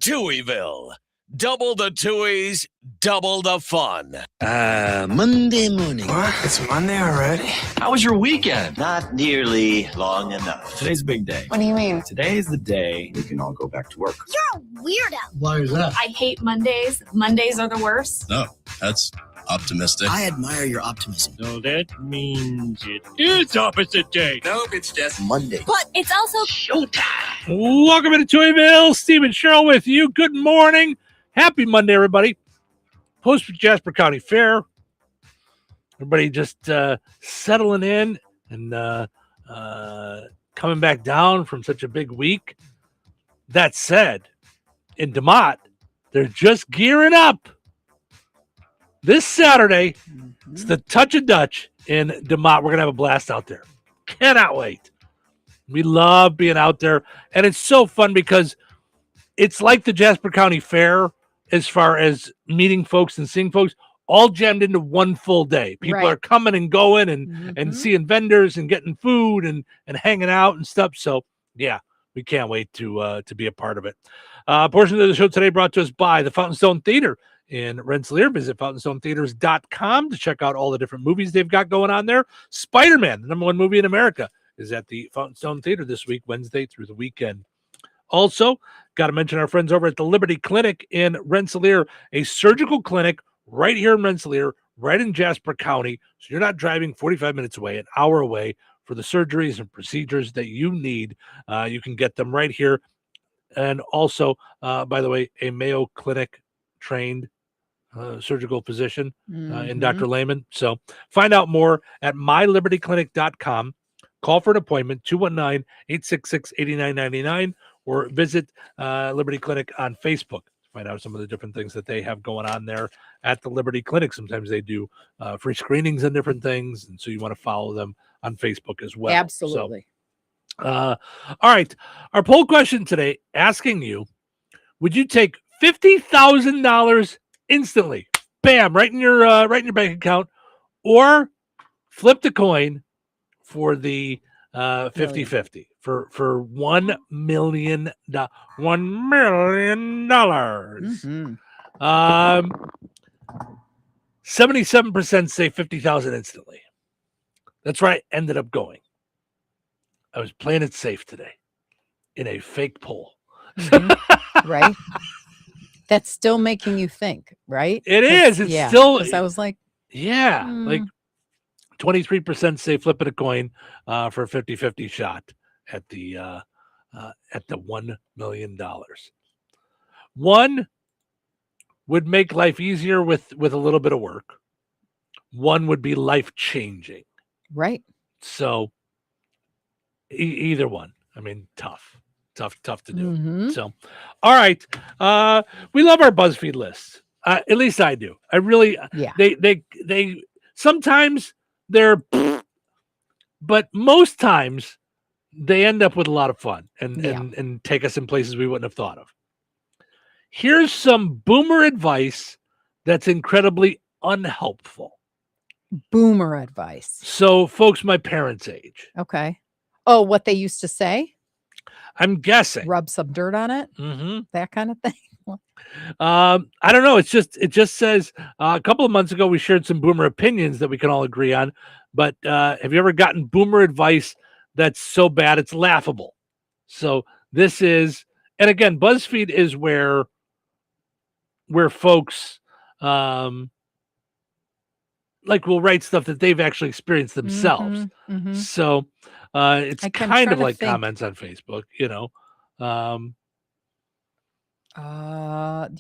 Touhyville. Double the Touhies, double the fun. Monday morning. What? It's Monday already? How was your weekend? Not nearly long enough. Today's a big day. What do you mean? Today is the day we can all go back to work. You're a weirdo. Why is that? I hate Mondays. Mondays are the worst. No, that's optimistic. I admire your optimism. So that means it is opposite day. Nope, it's just Monday. But it's also showtime. Welcome to Touhyville. Steve and Cheryl with you. Good morning. Happy Monday, everybody. Post Jasper County Fair. Everybody just settling in and coming back down from such a big week. That said, in DeMott, they're just gearing up. This Saturday, it's the Touch of Dutch in DeMott. We're going to have a blast out there. Cannot wait. We love being out there. And it's so fun because it's like the Jasper County Fair as far as meeting folks and seeing folks, all jammed into one full day. People are coming and going and seeing vendors and getting food and hanging out and stuff. So, yeah, we can't wait to be a part of it. Portion of the show today brought to us by the Fountain Stone Theater in Rensselaer. Visit fountainstonetheaters.com to check out all the different movies they've got going on there. Spider-Man, the #1 movie in America, is at the Fountain Stone Theater this week, Wednesday through the weekend. Also, got to mention our friends over at the Liberty Clinic in Rensselaer, a surgical clinic right here in Rensselaer, right in Jasper County. So you're not driving 45 minutes away, an hour away for the surgeries and procedures that you need. You can get them right here. And also, by the way, a Mayo Clinic trained surgical physician in Dr. Lehman. So find out more at mylibertyclinic.com. Call for an appointment, 219-866-8999, or visit Liberty Clinic on Facebook to find out some of the different things that they have going on there at the Liberty Clinic. Sometimes they do free screenings and different things, and so you want to follow them on Facebook as well. Absolutely. So, all right. Our poll question today asking you, would you take $50,000 instantly, bam, right in your bank account, or flip the coin for the 50-50 for $1 million. $1 million. 77% say 50,000 instantly. That's where I ended up going. I was playing it safe today in a fake poll. Right. That's still making you think, right? It is. It's still. I was like, like 23% say flipping a coin for a 50-50 shot at the $1 million. One would make life easier with a little bit of work. One would be life changing. Right. So either one. I mean, tough to do. So, all right. We love our BuzzFeed lists. At least I do. I really. Yeah. They sometimes they're, but most times they end up with a lot of fun and take us in places we wouldn't have thought of. Here's some boomer advice that's incredibly unhelpful. Boomer advice. So, folks my parents' age. Okay. Oh, what they used to say? I'm guessing. Rub some dirt on it? Mm-hmm. That kind of thing? I don't know. It just says a couple of months ago we shared some boomer opinions that we can all agree on. But have you ever gotten boomer advice that's so bad it's laughable? So this is, and again, BuzzFeed is where folks like will write stuff that they've actually experienced themselves. Mm-hmm. So it's kind of like comments on Facebook, you know. The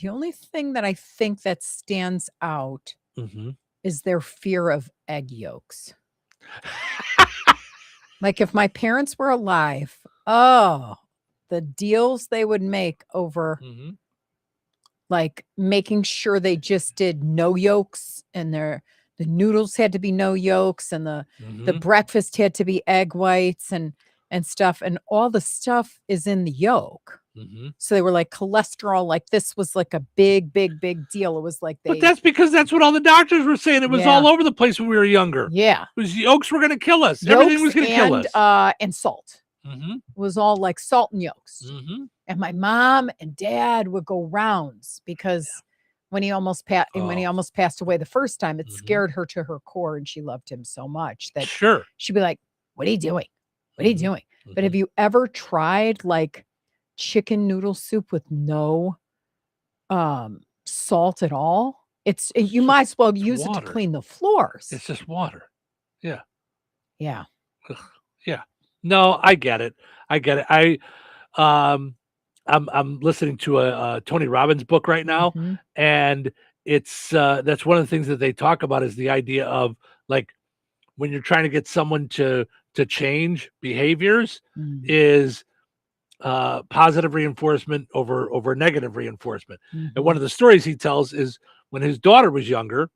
only thing that I think that stands out is their fear of egg yolks. Like if my parents were alive, the deals they would make over like making sure they just did no yolks, and the noodles had to be no yolks, and the breakfast had to be egg whites and stuff, and all the stuff is in the yolk. So they were like cholesterol, like this was like a big deal. It was like but that's because that's what all the doctors were saying. It was all over the place when we were younger. Yeah. It was yolks were going to kill us. Everything was going to kill us. And salt. It was all like salt and yolks. And my mom and dad would go rounds because when he almost passed away the first time, it scared her to her core, and she loved him so much that she'd be like, "What are you doing? What are you doing?" But have you ever tried like chicken noodle soup with no salt at all? You might as well use it to clean the floors. It's just water. Yeah. Yeah. Yeah. No, I get it. I'm listening to a Tony Robbins book right now, and it's that's one of the things that they talk about is the idea of like when you're trying to get someone to change behaviors is positive reinforcement over negative reinforcement. And one of the stories he tells is when his daughter was younger,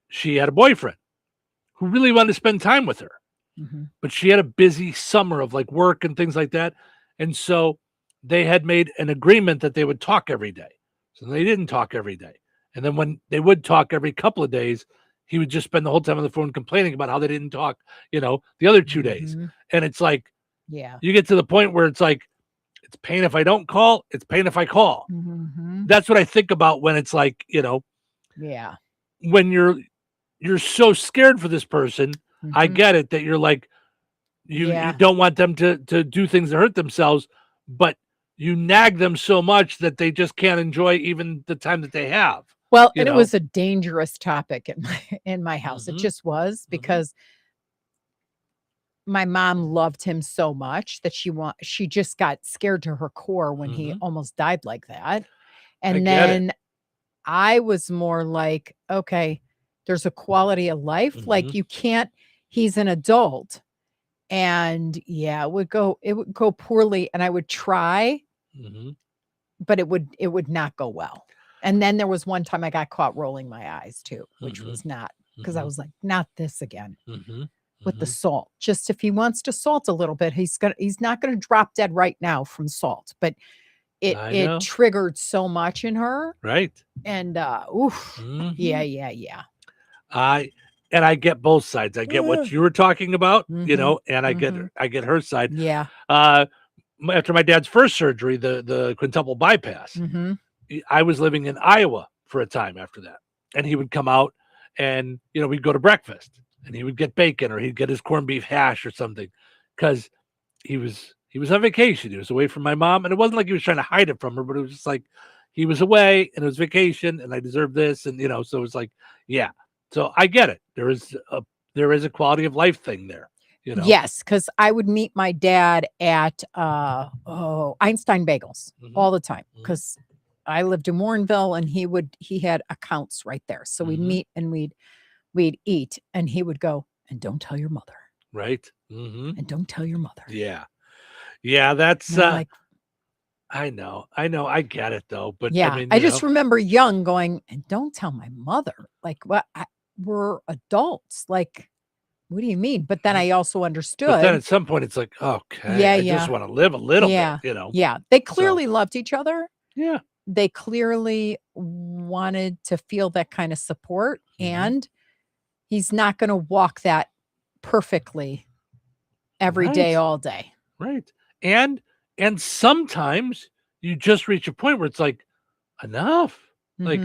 she had a boyfriend who really wanted to spend time with her, but she had a busy summer of like work and things like that. And so they had made an agreement that they would talk every day. So they didn't talk every day. And then when they would talk every couple of days, he would just spend the whole time on the phone complaining about how they didn't talk, the other 2 days. And it's like, you get to the point where it's like, it's pain if I don't call, it's pain if I call. That's what I think about when it's like, when you're so scared for this person, I get it that you're like, you don't want them to do things that hurt themselves, but you nag them so much that they just can't enjoy even the time that they have. Well, and it was a dangerous topic in my house. It just was because my mom loved him so much that she just got scared to her core when he almost died like that. And then I was more like, okay, there's a quality of life. Like he's an adult, and it would go poorly, and I would try, but it would not go well. And then there was one time I got caught rolling my eyes too, which was not, because I was like, not this again with the salt. Just if he wants to salt a little bit, he's not going to drop dead right now from salt, but it triggered so much in her. Right. And, yeah. I get both sides. I get what you were talking about, and I get her side. Yeah. After my dad's first surgery, the quintuple bypass, I was living in Iowa for a time after that. And he would come out and, we'd go to breakfast and he would get bacon or he'd get his corned beef hash or something because he was on vacation. He was away from my mom. And it wasn't like he was trying to hide it from her, but it was just like he was away and it was vacation and I deserved this. And, so it was like, yeah. So I get it. There is a quality of life thing there. Yes, because I would meet my dad at Einstein Bagels all the time because I lived in Warrenville and he had accounts right there. So we'd meet and we'd eat and he would go, and don't tell your mother. Right. And don't tell your mother. Yeah. Yeah. That's like, I know. I get it though. But yeah, I just remember young going, and don't tell my mother. Like, what? We're adults. Like, what do you mean? But then I also understood. But then at some point it's like, okay, I just want to live a little bit, Yeah. They clearly loved each other. Yeah. they clearly wanted to feel that kind of support, and he's not going to walk that perfectly every day, all day. Right. And sometimes you just reach a point where it's like, enough. Like,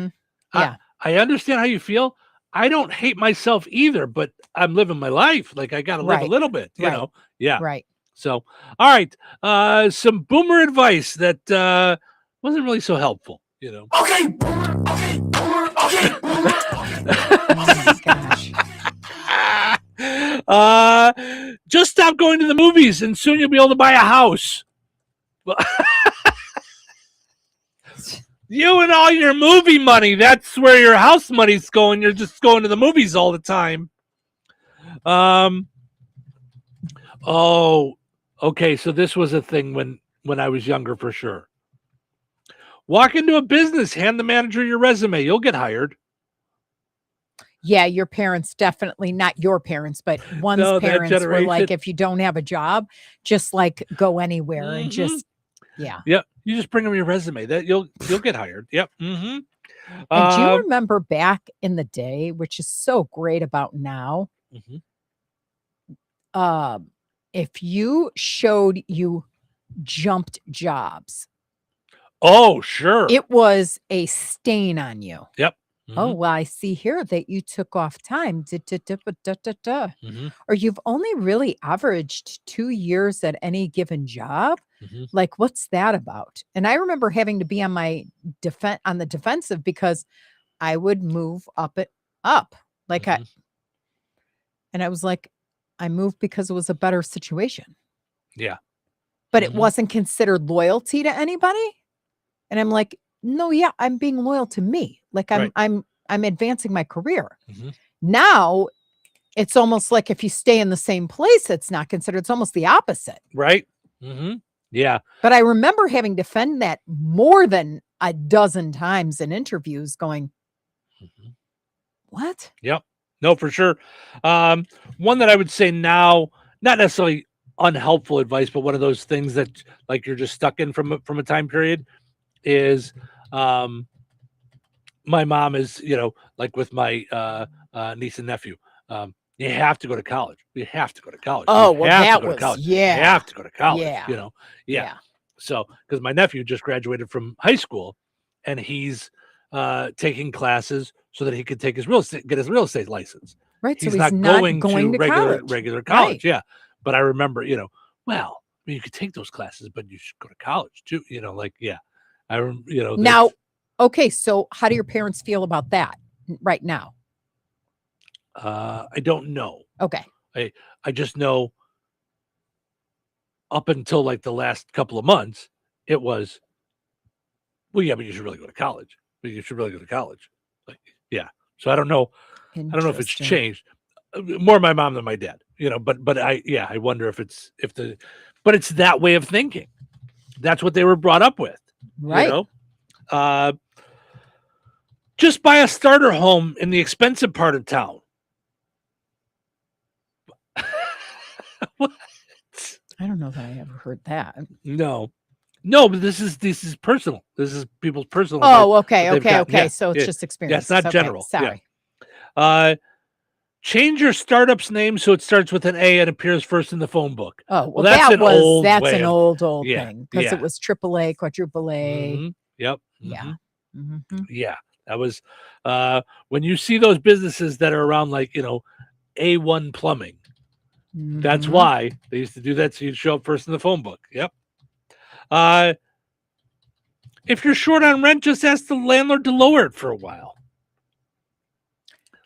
yeah, I understand how you feel. I don't hate myself either, but I'm living my life. Like, I got to live a little bit, you know? Yeah. Right. So, all right. Some boomer advice that wasn't really so helpful, you know? Okay, boomer. Okay, boomer. Okay, boomer. Oh my gosh. Just stop going to the movies and soon you'll be able to buy a house. You and all your movie money, that's where your house money's going. You're just going to the movies all the time. Oh, okay. So this was a thing when I was younger for sure. Walk into a business, hand the manager your resume. You'll get hired. Yeah, your parents definitely, not your parents, but one's parents were like, if you don't have a job, just like go anywhere and just, yeah. Yep. You just bring them your resume. That you'll get hired. Yep. And do you remember back in the day, which is so great about now, if you showed you jumped jobs. Oh, sure. It was a stain on you. Yep. Oh, well, I see here that you took off time. Or you've only really averaged 2 years at any given job. Like, what's that about? And I remember having to be on my on the defensive because I would move up. Like and I was like, I moved because it was a better situation. Yeah. But it wasn't considered loyalty to anybody. And I'm like, no, yeah, I'm being loyal to me. Like I'm advancing my career. Now it's almost like if you stay in the same place, it's not considered. It's almost the opposite. Right. Yeah. But I remember having to defend that more than a dozen times in interviews going, what? Yep. No, for sure. One that I would say now, not necessarily unhelpful advice, but one of those things that like you're just stuck in from a time period is my mom is, you know, like with my niece and nephew, you have to go to college. You have to go to college. Oh, you well, that was, yeah. You have to go to college, Yeah. you know? Yeah. So, because my nephew just graduated from high school and he's taking classes so that he could take his get his real estate license. Right. He's so not going to college. regular college. Right. Yeah. But I remember, you know, well, I mean, you could take those classes, but you should go to college too. You know, like, yeah. Now, okay. So how do your parents feel about that right now? I don't know. Okay. I just know up until like the last couple of months, it was, well, yeah, but you should really go to college. But you should really go to college. Like, yeah. So I don't know. I don't know if it's changed. More my mom than my dad, you know, but I wonder if it's that way of thinking. That's what they were brought up with. Right. You know? Just buy a starter home in the expensive part of town. What? I don't know that I ever heard that. No, but this is personal. This is people's personal. Oh, okay. Yeah, so it's just experience. Yeah, it's not general. Sorry. Yeah. Change your startup's name so it starts with an A and appears first in the phone book. Oh, well, that's an old thing because it was AAA, quadruple A. Yep. Yeah. Yeah. That was when you see those businesses that are around, like, you know, A1 plumbing. That's why they used to do that. So you'd show up first in the phone book. Yep. If you're short on rent, just ask the landlord to lower it for a while.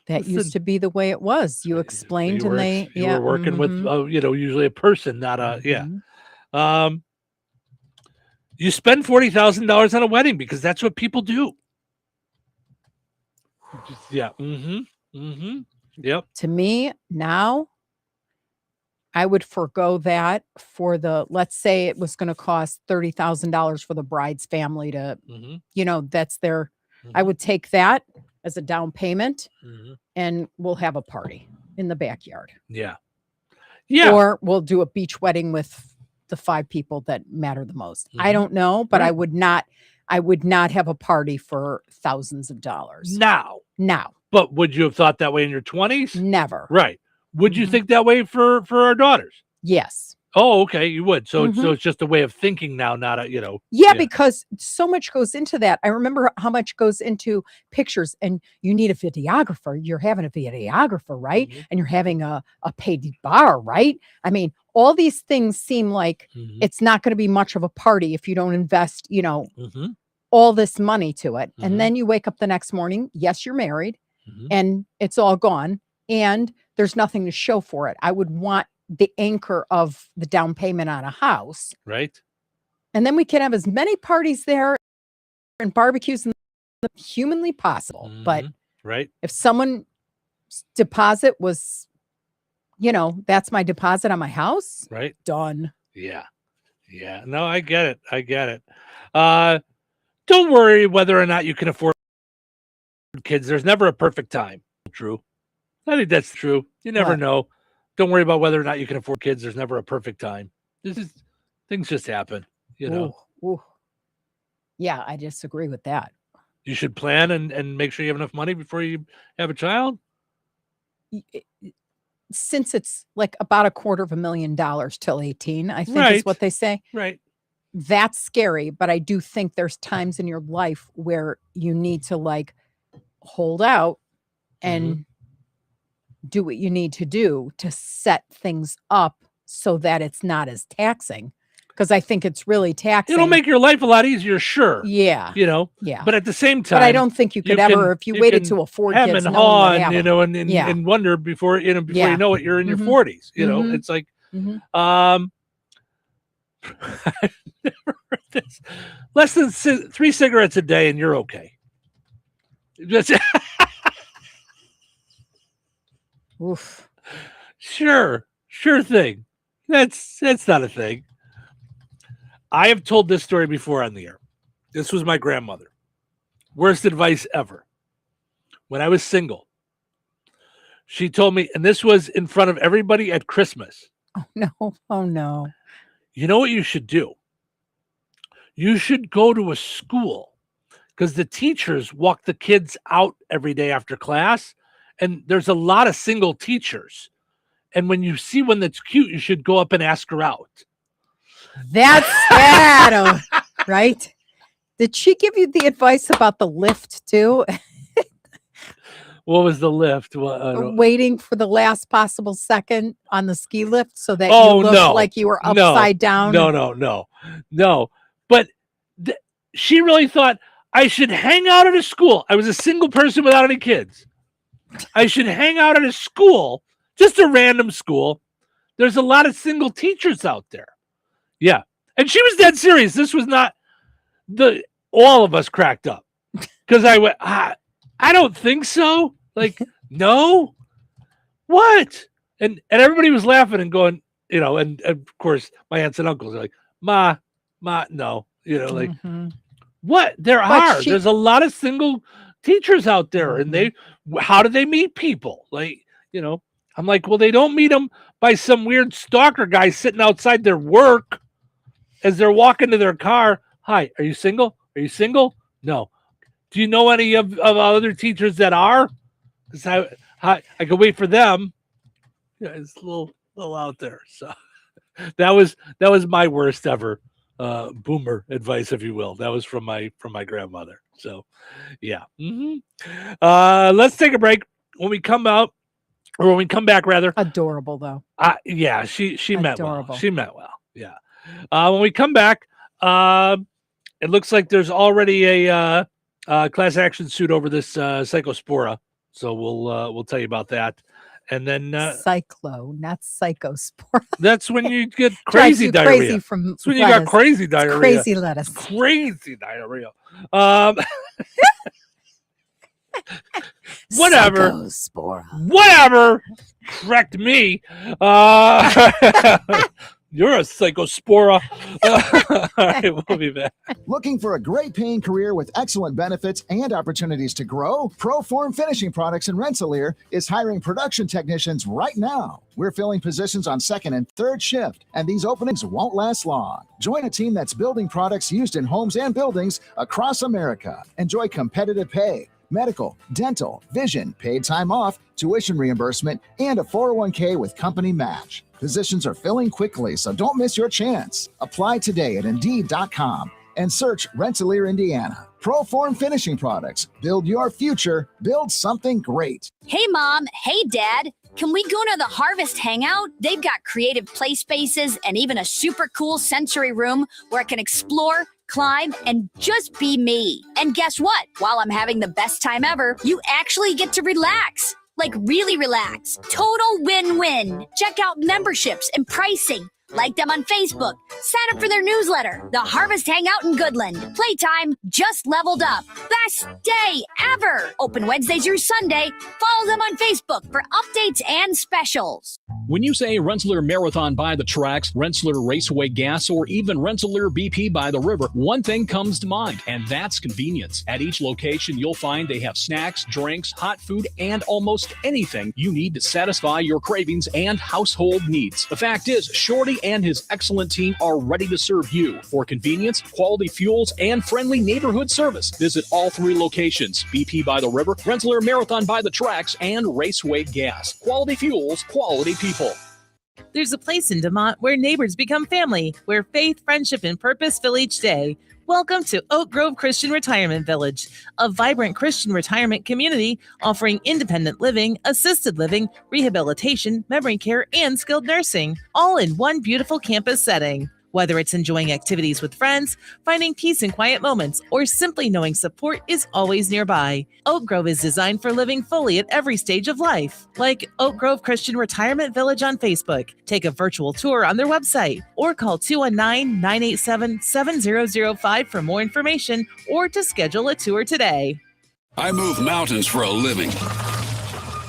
That used to be the way it was. You explained, you were working with, you know, usually a person, not a, you spend $40,000 on a wedding because that's what people do. Yeah. Yep. To me now, I would forego that for let's say it was going to cost $30,000 for the bride's family to, you know, that's their, I would take that as a down payment and we'll have a party in the backyard. Yeah. Yeah. Or we'll do a beach wedding with the 5 people that matter the most. I don't know, but I would not I would not have a party for thousands of dollars. Now. But would you have thought that way in your 20s? Never. Right. Would you think that way for our daughters? Yes. Oh, okay, you would. So it's just a way of thinking now, not a, Yeah, because so much goes into that. I remember how much goes into pictures, and you need a videographer. You're having a videographer, right? And you're having a paid bar, right? I mean, all these things seem like it's not going to be much of a party if you don't invest, all this money to it. And then you wake up the next morning. Yes, you're married and it's all gone and there's nothing to show for it. I would want the anchor of the down payment on a house. Right. And then we can have as many parties there and barbecues as humanly possible. But right. If someone's deposit was, that's my deposit on my house. Right. Done. Yeah. Yeah. No, I get it. Don't worry whether or not you can afford kids. There's never a perfect time. True. I think that's true. You never know. Don't worry about whether or not you can afford kids. There's never a perfect time. Things just happen, Ooh. Yeah, I disagree with that. You should plan and make sure you have enough money before you have a child. Since it's like about $250,000 till 18, I think is what they say. Right. That's scary, but I do think there's times in your life where you need to hold out and do what you need to do to set things up so that it's not as taxing. Because I think it's really taxing. It'll make your life a lot easier, sure. Yeah. Yeah. But at the same time, but I don't think you could ever, if you waited to afford hem kids, and no one haw, would have them. and wonder before you know it, you're in your 40s. It's like, I've never heard this. Less than 3 cigarettes a day, and you're okay. Just oof. Sure thing. That's not a thing. I have told this story before on the air. This was my grandmother. Worst advice ever. When I was single, she told me, and this was in front of everybody at Christmas. Oh no. You know what you should do? You should go to a school because the teachers walk the kids out every day after class. And there's a lot of single teachers. And when you see one that's cute, you should go up and ask her out. That's sad, right? Did she give you the advice about the lift too? What was the lift? Waiting for the last possible second on the ski lift so that you looked like you were upside down. No. But she really thought I should hang out at a school. I was a single person without any kids. I should hang out at a school, just a random school. There's a lot of single teachers out there. Yeah. And she was dead serious. This was not all of us cracked up because I went, I don't think so. Like, no, what? And everybody was laughing and going, and of course my aunts and uncles are like, Ma, no, what? There's a lot of single teachers out there and how do they meet people? I'm like, well, they don't meet them by some weird stalker guy sitting outside their work as they're walking to their car. Hi, are you single? Are you single? No. Do you know any of other teachers that are? Because I could wait for them. Yeah, it's a little out there. So that was my worst ever boomer advice, if you will. That was from my grandmother. So yeah. Let's take a break. When we come back, rather. Adorable though. Yeah, she meant well. She meant well. Yeah. When we come back, it looks like there's already a class action suit over this Psychospora. So we'll tell you about that. And then Cyclo, not Psychospora. That's when you get crazy diarrhea. Crazy from that's when lettuce. You got crazy diarrhea. It's crazy lettuce. Crazy diarrhea. Whatever. Psychospora. Whatever. Correct me. You're a psychospora. All right, we'll be back. Looking for a great paying career with excellent benefits and opportunities to grow? Proform Finishing Products in Rensselaer is hiring production technicians right now. We're filling positions on second and third shift, and these openings won't last long. Join a team that's building products used in homes and buildings across America. Enjoy competitive pay, medical, dental, vision, paid time off, tuition reimbursement, and a 401k with company match. Positions are filling quickly, so don't miss your chance. Apply today at Indeed.com and search Rensselaer, Indiana. Proform Finishing Products. Build your future. Build something great. Hey, Mom. Hey, Dad. Can we go to the Harvest Hangout? They've got creative play spaces and even a super cool sensory room where I can explore, climb, and just be me. And guess what? While I'm having the best time ever, you actually get to relax. Like really relax. Total win-win. Check out memberships and pricing. Like them on Facebook. Sign up for their newsletter. The Harvest Hangout in Goodland. Playtime just leveled up. Best day ever. Open Wednesday through Sunday. Follow them on Facebook for updates and specials. When you say Rensselaer Marathon by the tracks, Rensselaer Raceway Gas, or even Rensselaer BP by the river, one thing comes to mind, and that's convenience. At each location, you'll find they have snacks, drinks, hot food, and almost anything you need to satisfy your cravings and household needs. The fact is, Shorty and his excellent team are ready to serve you. For convenience, quality fuels, and friendly neighborhood service, visit all three locations: BP by the river, Rensselaer Marathon by the tracks, and Raceway Gas. Quality fuels, quality people. There's a place in DeMont where neighbors become family, where faith, friendship, and purpose fill each day. Welcome to Oak Grove Christian Retirement Village, a vibrant Christian retirement community offering independent living, assisted living, rehabilitation, memory care, and skilled nursing, all in one beautiful campus setting. Whether it's enjoying activities with friends, finding peace in quiet moments, or simply knowing support is always nearby, Oak Grove is designed for living fully at every stage of life. Like Oak Grove Christian Retirement Village on Facebook. Take a virtual tour on their website or call 219-987-7005 for more information or to schedule a tour today. I move mountains for a living.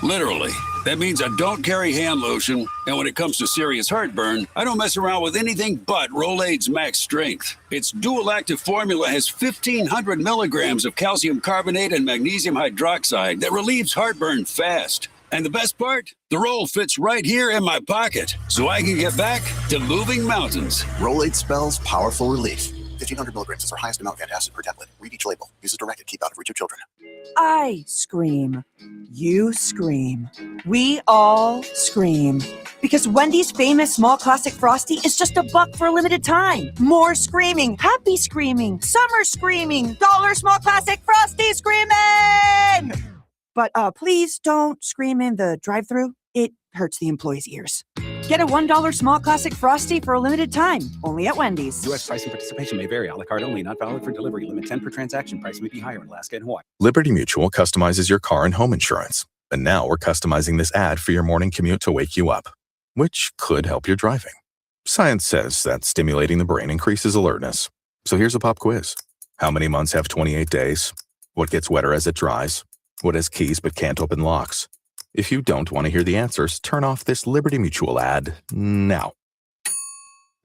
Literally. That means I don't carry hand lotion, and when it comes to serious heartburn, I don't mess around with anything but Rolaids Max Strength. Its dual-active formula has 1,500 milligrams of calcium carbonate and magnesium hydroxide that relieves heartburn fast. And the best part? The roll fits right here in my pocket, so I can get back to moving mountains. Rolaids spells powerful relief. 1,500 milligrams is our highest amount of antacid per tablet. Read each label. Use as directed. Keep out of reach of children. I scream. You scream. We all scream. Because Wendy's famous small classic Frosty is just $1 for a limited time. More screaming. Happy screaming. Summer screaming. $1 small classic Frosty screaming! But please don't scream in the drive-thru. It hurts the employees' ears. Get a $1 small classic Frosty for a limited time, only at Wendy's. U.S. pricing participation may vary. A la carte only, not valid for delivery. Limit 10 per transaction. Price may be higher in Alaska and Hawaii. Liberty Mutual customizes your car and home insurance. And now we're customizing this ad for your morning commute to wake you up, which could help your driving. Science says that stimulating the brain increases alertness. So here's a pop quiz. How many months have 28 days? What gets wetter as it dries? What has keys but can't open locks? If you don't want to hear the answers, turn off this Liberty Mutual ad now.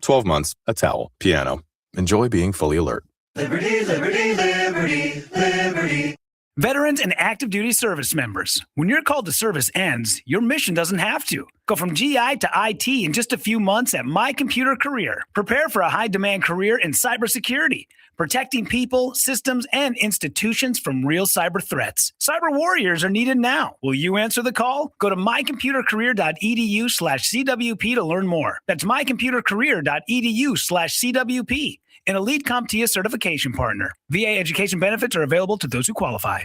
12 months, a towel, piano. Enjoy being fully alert. Liberty, liberty, liberty, liberty. Veterans and active duty service members. When your call to service ends, your mission doesn't have to. Go from GI to IT in just a few months at My Computer Career. Prepare for a high-demand career in cybersecurity, protecting people, systems, and institutions from real cyber threats. Cyber warriors are needed now. Will you answer the call? Go to mycomputercareer.edu/CWP to learn more. That's mycomputercareer.edu/CWP. An elite CompTIA certification partner. VA education benefits are available to those who qualify.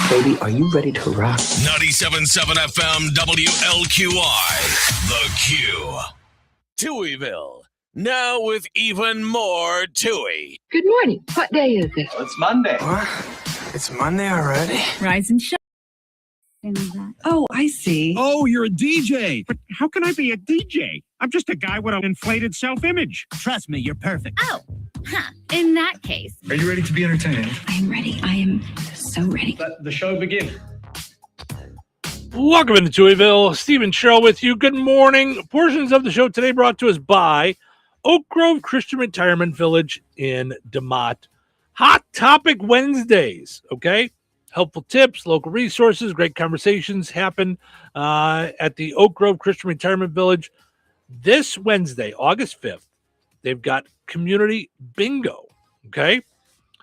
Baby, are you ready to rock? 97.7 FM WLQI. The Q. Touhyville. Now with even more Touhy. Good morning. What day is it? Oh, it's Monday. What? It's Monday already? Rise and shine. Oh, I see. Oh, you're a DJ. But how can I be a DJ? I'm just a guy with an inflated self-image. Trust me, you're perfect. Oh, in that case. Are you ready to be entertained? I am ready. I am so ready. Let the show begin. Welcome into Touhyville. Stephen Sherrill with you. Good morning. Portions of the show today brought to us by Oak Grove Christian Retirement Village in DeMott. Hot Topic Wednesdays, okay? Helpful tips, local resources, great conversations happen at the Oak Grove Christian Retirement Village. This Wednesday, August 5th, they've got community bingo, okay?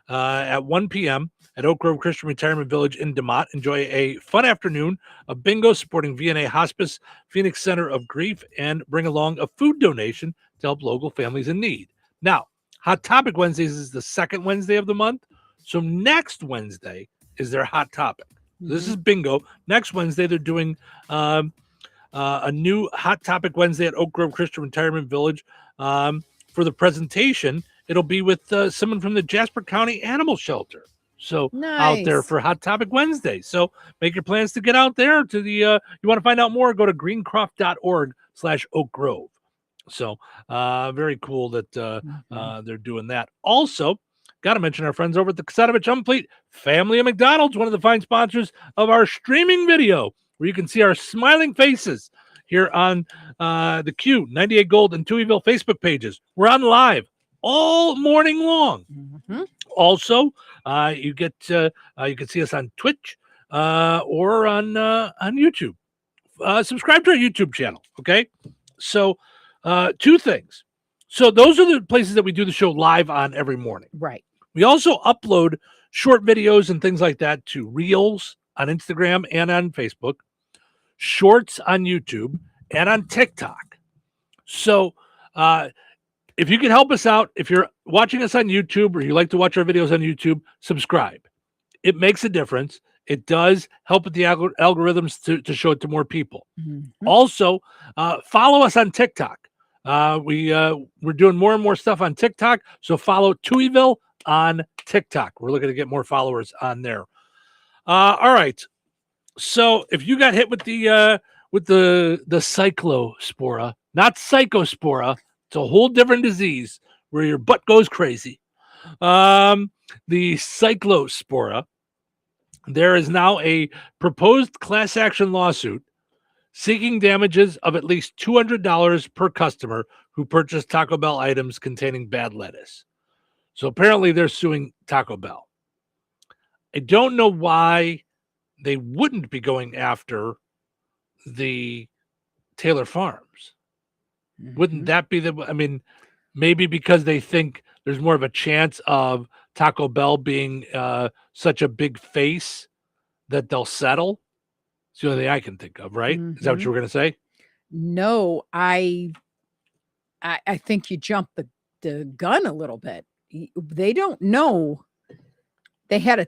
At 1 p.m. at Oak Grove Christian Retirement Village in DeMott. Enjoy a fun afternoon of bingo supporting VNA Hospice, Phoenix Center of Grief, and bring along a food donation to help local families in need. Now, Hot Topic Wednesdays is the second Wednesday of the month. So next Wednesday is their Hot Topic. This is bingo. Next Wednesday, they're doing a new Hot Topic Wednesday at Oak Grove Christian Retirement Village. For the presentation, it'll be with someone from the Jasper County Animal Shelter. So out there for Hot Topic Wednesday. So make your plans to get out there to the, you want to find out more, go to greencroft.org/Oak Grove. So very cool that they're doing that. Also, got to mention our friends over at the Kasatovich Unfleet Family of McDonald's, one of the fine sponsors of our streaming video, where you can see our smiling faces here on the Q, 98 Gold, and Touhyville Facebook pages. We're on live all morning long. Also, you can see us on Twitch or on YouTube. Subscribe to our YouTube channel. Okay, so two things. So those are the places that we do the show live on every morning. Right. We also upload short videos and things like that to Reels on Instagram and on Facebook, Shorts on YouTube, and on TikTok. So if you can help us out, if you're watching us on YouTube or you like to watch our videos on YouTube, subscribe. It makes a difference. It does help with the algorithms to show it to more people. Also, follow us on TikTok. We're doing more and more stuff on TikTok, so follow Touhyville on TikTok. We're looking to get more followers on there. All right. So if you got hit with the cyclospora, not psychospora, it's a whole different disease where your butt goes crazy. The cyclospora, there is now a proposed class action lawsuit seeking damages of at least $200 per customer who purchased Taco Bell items containing bad lettuce. So apparently they're suing Taco Bell. I don't know why they wouldn't be going after the Taylor Farms. Wouldn't that be maybe because they think there's more of a chance of Taco Bell being such a big face that they'll settle? It's the only thing I can think of, right? Is that what you were going to say? No, I think you jumped the gun a little bit. They don't know. They had a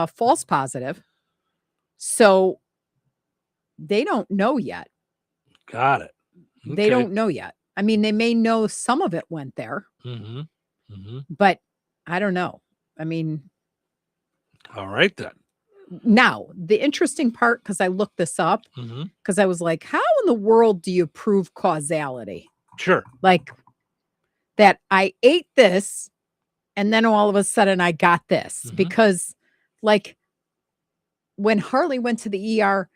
false positive, so they don't know yet. Got it. Okay. They don't know yet. I mean, they may know some of it went there, but I don't know. I mean, all right then. Now, the interesting part, because I looked this up, because I was like, how in the world do you prove causality? Sure. Like that I ate this and then all of a sudden I got this, because like when Harley went to the ER,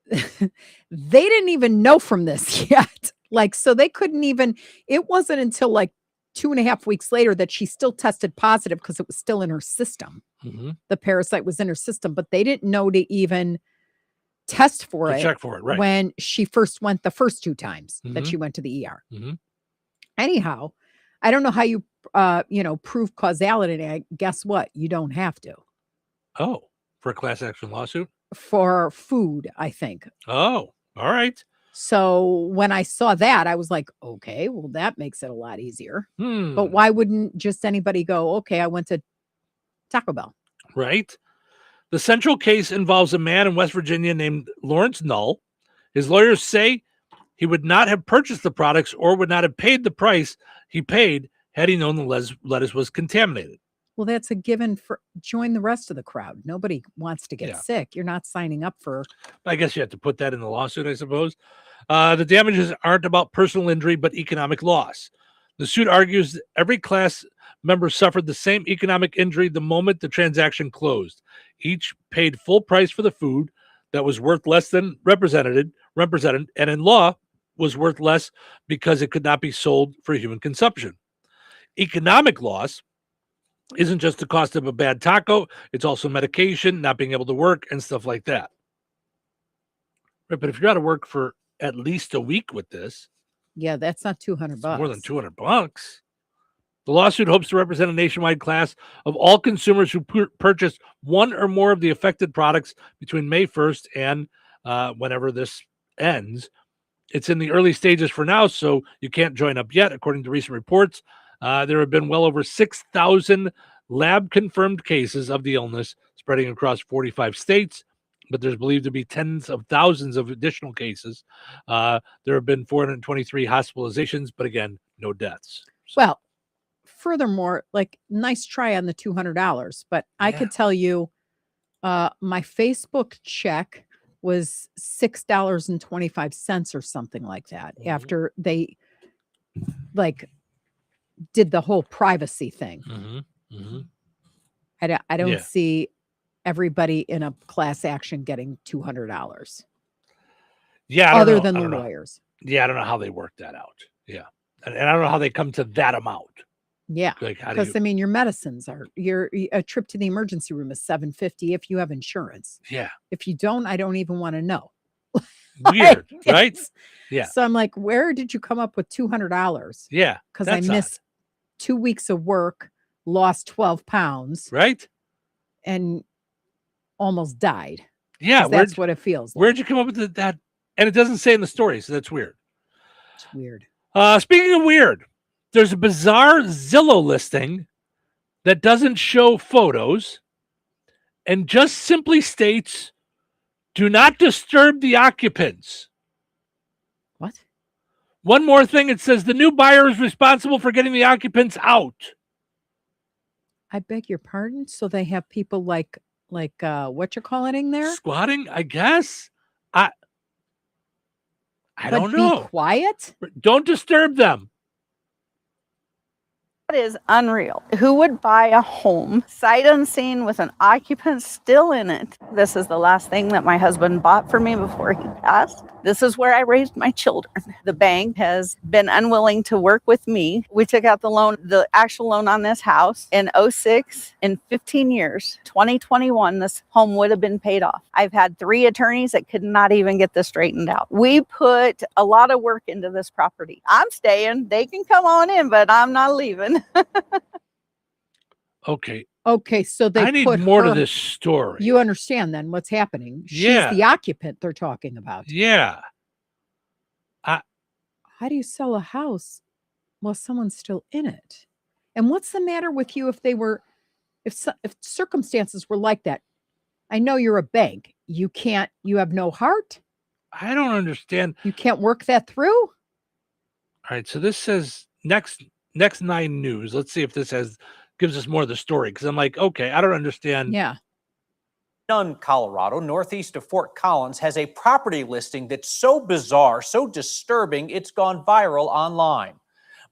they didn't even know from this yet. Like, so they couldn't even, it wasn't until like 2.5 weeks later that she still tested positive because it was still in her system. The parasite was in her system, but they didn't know to even test for it. Check for it, right. When she first went the first 2 times that she went to the ER. Anyhow, I don't know how you, prove causality. Guess what? You don't have to. Oh, for a class action lawsuit? For food, I think. Oh, all right. So when I saw that, I was like, okay, well, that makes it a lot easier. But why wouldn't just anybody go, okay, I went to Taco Bell? Right. The central case involves a man in West Virginia named Lawrence Null. His lawyers say he would not have purchased the products or would not have paid the price he paid had he known the lettuce was contaminated. Well, that's a given for join the rest of the crowd. Nobody wants to get sick. You're not signing up for. I guess you have to put that in the lawsuit, I suppose. The damages aren't about personal injury, but economic loss. The suit argues that every class member suffered the same economic injury the moment the transaction closed. Each paid full price for the food. that was worth less than represented, and in law was worth less because it could not be sold for human consumption. Economic loss isn't just the cost of a bad taco, it's also medication, not being able to work, and stuff like that. Right, but if you're out of work for at least a week with this, yeah, that's not $200. More than $200. The lawsuit hopes to represent a nationwide class of all consumers who purchased one or more of the affected products between May 1st and whenever this ends. It's in the early stages for now, so you can't join up yet. According to recent reports, there have been well over 6,000 lab-confirmed cases of the illness spreading across 45 states, but there's believed to be tens of thousands of additional cases. There have been 423 hospitalizations, but again, no deaths. Well, furthermore, like, nice try on the $200, but I could tell you my Facebook check was $6.25 or something like that after they did the whole privacy thing. I don't see everybody in a class action getting $200. Yeah, other than the lawyers. Yeah, I don't know how they work that out. Yeah, and I don't know how they come to that amount. Yeah, like, because I mean, your medicines are a trip to the emergency room is $750 if you have insurance. Yeah, if you don't, I don't even want to know. Weird, right? Yeah. So I'm like, where did you come up with $200? Yeah, because I missed 2 weeks of work, lost 12 pounds, right, and almost died. Yeah, that's what it feels like. Where'd you come up with that? And it doesn't say in the story, so that's weird. It's weird. Speaking of weird, there's a bizarre Zillow listing that doesn't show photos and just simply states, "Do not disturb the occupants." What? One more thing, it says the new buyer is responsible for getting the occupants out. I beg your pardon? So they have people like what you're calling there? Squatting, I guess. I don't know. Be quiet. Don't disturb them. That is unreal. Who would buy a home sight unseen with an occupant still in it? This is the last thing that my husband bought for me before he passed. This is where I raised my children. The bank has been unwilling to work with me. We took out the actual loan on this house in 2006. In 15 years, 2021, this home would have been paid off. I've had 3 attorneys that could not even get this straightened out. We put a lot of work into this property. I'm staying. They can come on in, but I'm not leaving. Okay, so they I need put more her, to this story. You understand then what's happening? Yeah. She's the occupant they're talking about. Yeah. How do you sell a house while someone's still in it? And what's the matter with you if circumstances were like that? I know you're a bank. You have no heart. I don't understand. You can't work that through. All right, so this says next 9 news. Let's see if this gives us more of the story, because I'm like, okay, I don't understand. Yeah. Nunn, Colorado, northeast of Fort Collins, has a property listing that's so bizarre, so disturbing, it's gone viral online.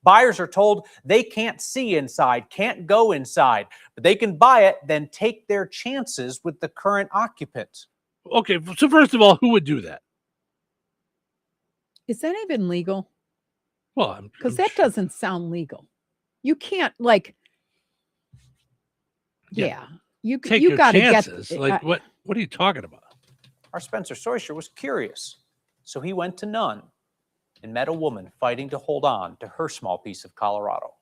Buyers are told they can't see inside, can't go inside, but they can buy it, then take their chances with the current occupants. Okay, so first of all, who would do that? Is that even legal? Well, because that doesn't sound legal. You can't you got to get what are you talking about? Our Spencer Soysher was curious, so he went to Nunn and met a woman fighting to hold on to her small piece of Colorado.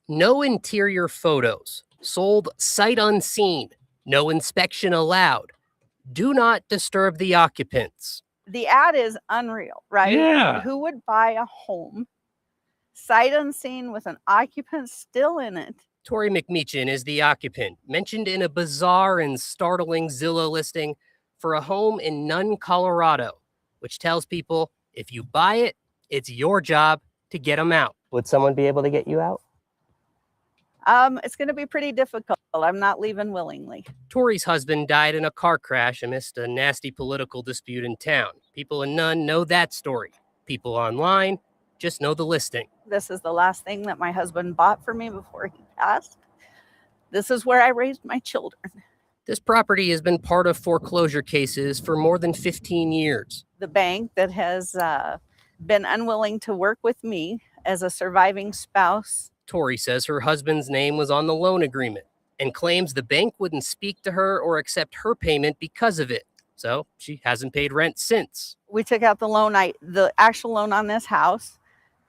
No interior photos. Sold sight unseen. No inspection allowed. Do not disturb the occupants. The ad is unreal, right? Yeah. Who would buy a home sight unseen with an occupant still in it? Tori McMeechan is the occupant, mentioned in a bizarre and startling Zillow listing for a home in Nunn, Colorado, which tells people if you buy it, it's your job to get them out. Would someone be able to get you out? It's going to be pretty difficult. I'm not leaving willingly. Tori's husband died in a car crash amidst a nasty political dispute in town. People in Nunn know that story. People online just know the listing. This is the last thing that my husband bought for me before he passed. This is where I raised my children. This property has been part of foreclosure cases for more than 15 years. The bank that has been unwilling to work with me as a surviving spouse. Tori says her husband's name was on the loan agreement and claims the bank wouldn't speak to her or accept her payment because of it. So she hasn't paid rent since. We took out the actual loan on this house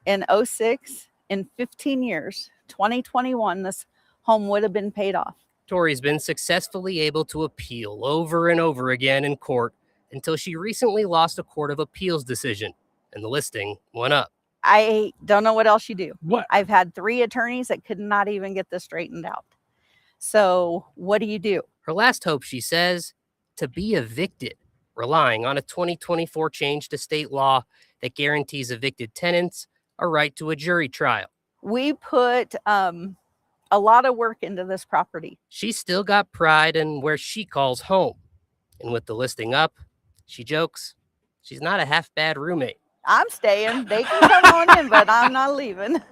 in 2006. In 15 years, 2021, this home would have been paid off. Tori's been successfully able to appeal over and over again in court until she recently lost a court of appeals decision and the listing went up. I don't know what else you do. What? I've had 3 attorneys that could not even get this straightened out. So what do you do? Her last hope, she says, to be evicted, relying on a 2024 change to state law that guarantees evicted tenants a right to a jury trial. We put a lot of work into this property. She's still got pride in where she calls home. And with the listing up, she jokes, she's not a half bad roommate. I'm staying. They can come on in, but I'm not leaving.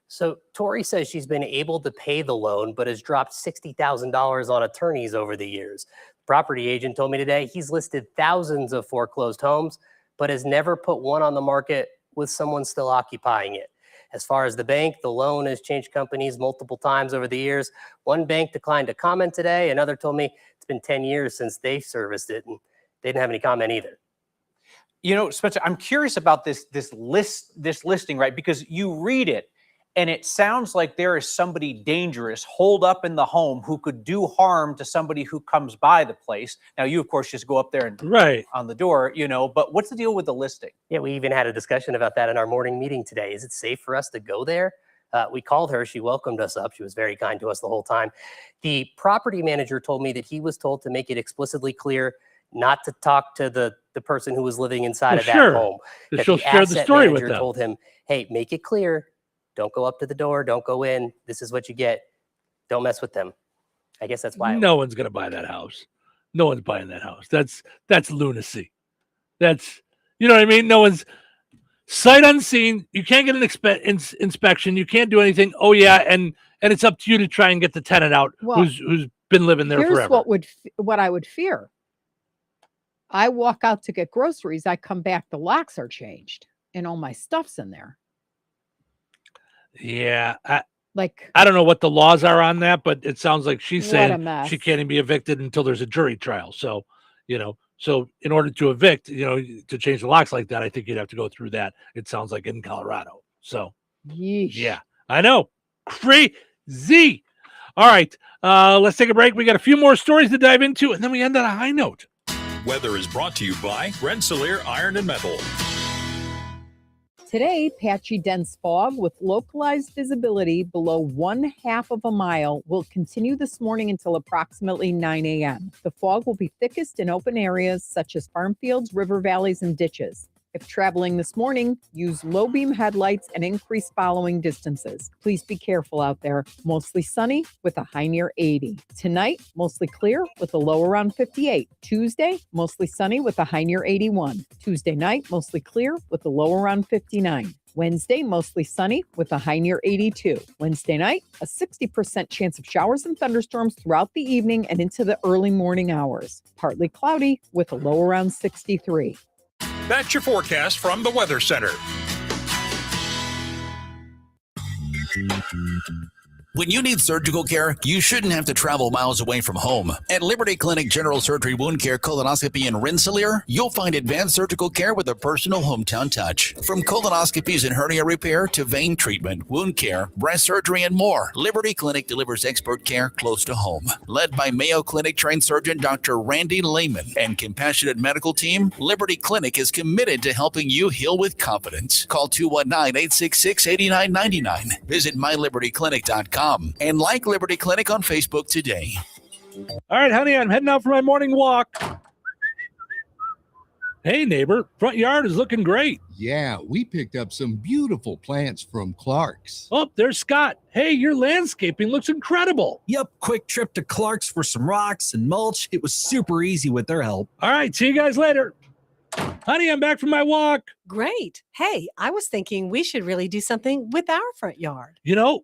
So Tori says she's been able to pay the loan, but has dropped $60,000 on attorneys over the years. The property agent told me today he's listed thousands of foreclosed homes, but has never put one on the market with someone still occupying it. As far as the bank, the loan has changed companies multiple times over the years. One bank declined to comment today. Another told me it's been 10 years since they serviced it, and they didn't have any comment either. You know, Spencer, I'm curious about this listing, right? Because you read it and it sounds like there is somebody dangerous holed up in the home who could do harm to somebody who comes by the place. Now, you, of course, just go up there and on the door, you know, but what's the deal with the listing? Yeah, we even had a discussion about that in our morning meeting today. Is it safe for us to go there? We called her. She welcomed us up. She was very kind to us the whole time. The property manager told me that he was told to make it explicitly clear not to talk to the person who was living inside of that home. That she'll share the story with them. Told him, hey, make it clear. Don't go up to the door. Don't go in. This is what you get. Don't mess with them. I guess that's why. No one's going to buy that house. No one's buying that house. That's lunacy. That's, you know what I mean? No one's sight unseen. You can't get an inspection. You can't do anything. Oh yeah. And it's up to you to try and get the tenant out who's been living there forever. What I would fear. I walk out to get groceries. I come back. The locks are changed and all my stuff's in there. Yeah. I don't know what the laws are on that, but it sounds like she's saying she can't even be evicted until there's a jury trial. So, so in order to evict, to change the locks like that, I think you'd have to go through that. It sounds like in Colorado. So, yeah, I know. Crazy. All right. Let's take a break. We got a few more stories to dive into, and then we end on a high note. Weather is brought to you by Rensselaer Iron and Metal. Today, patchy dense fog with localized visibility below 1/2 of a mile will continue this morning until approximately 9 a.m. The fog will be thickest in open areas such as farm fields, river valleys, and ditches. If traveling this morning, use low beam headlights and increase following distances. Please be careful out there. Mostly sunny with a high near 80. Tonight, mostly clear with a low around 58. Tuesday, mostly sunny with a high near 81. Tuesday night, mostly clear with a low around 59. Wednesday, mostly sunny with a high near 82. Wednesday night, a 60% chance of showers and thunderstorms throughout the evening and into the early morning hours. Partly cloudy with a low around 63. That's your forecast from the Weather Center. When you need surgical care, you shouldn't have to travel miles away from home. At Liberty Clinic General Surgery Wound Care Colonoscopy in Rensselaer, you'll find advanced surgical care with a personal hometown touch. From colonoscopies and hernia repair to vein treatment, wound care, breast surgery, and more, Liberty Clinic delivers expert care close to home. Led by Mayo Clinic trained surgeon Dr. Randy Lehman and compassionate medical team, Liberty Clinic is committed to helping you heal with confidence. Call 219-866-8999. Visit mylibertyclinic.com. And like Liberty Clinic on Facebook today. All right, honey, I'm heading out for my morning walk. Hey, neighbor, front yard is looking great. Yeah, we picked up some beautiful plants from Clark's. Oh, there's Scott. Hey, your landscaping looks incredible. Yep, quick trip to Clark's for some rocks and mulch. It was super easy with their help. All right, see you guys later. Honey, I'm back from my walk. Great. Hey, I was thinking we should really do something with our front yard.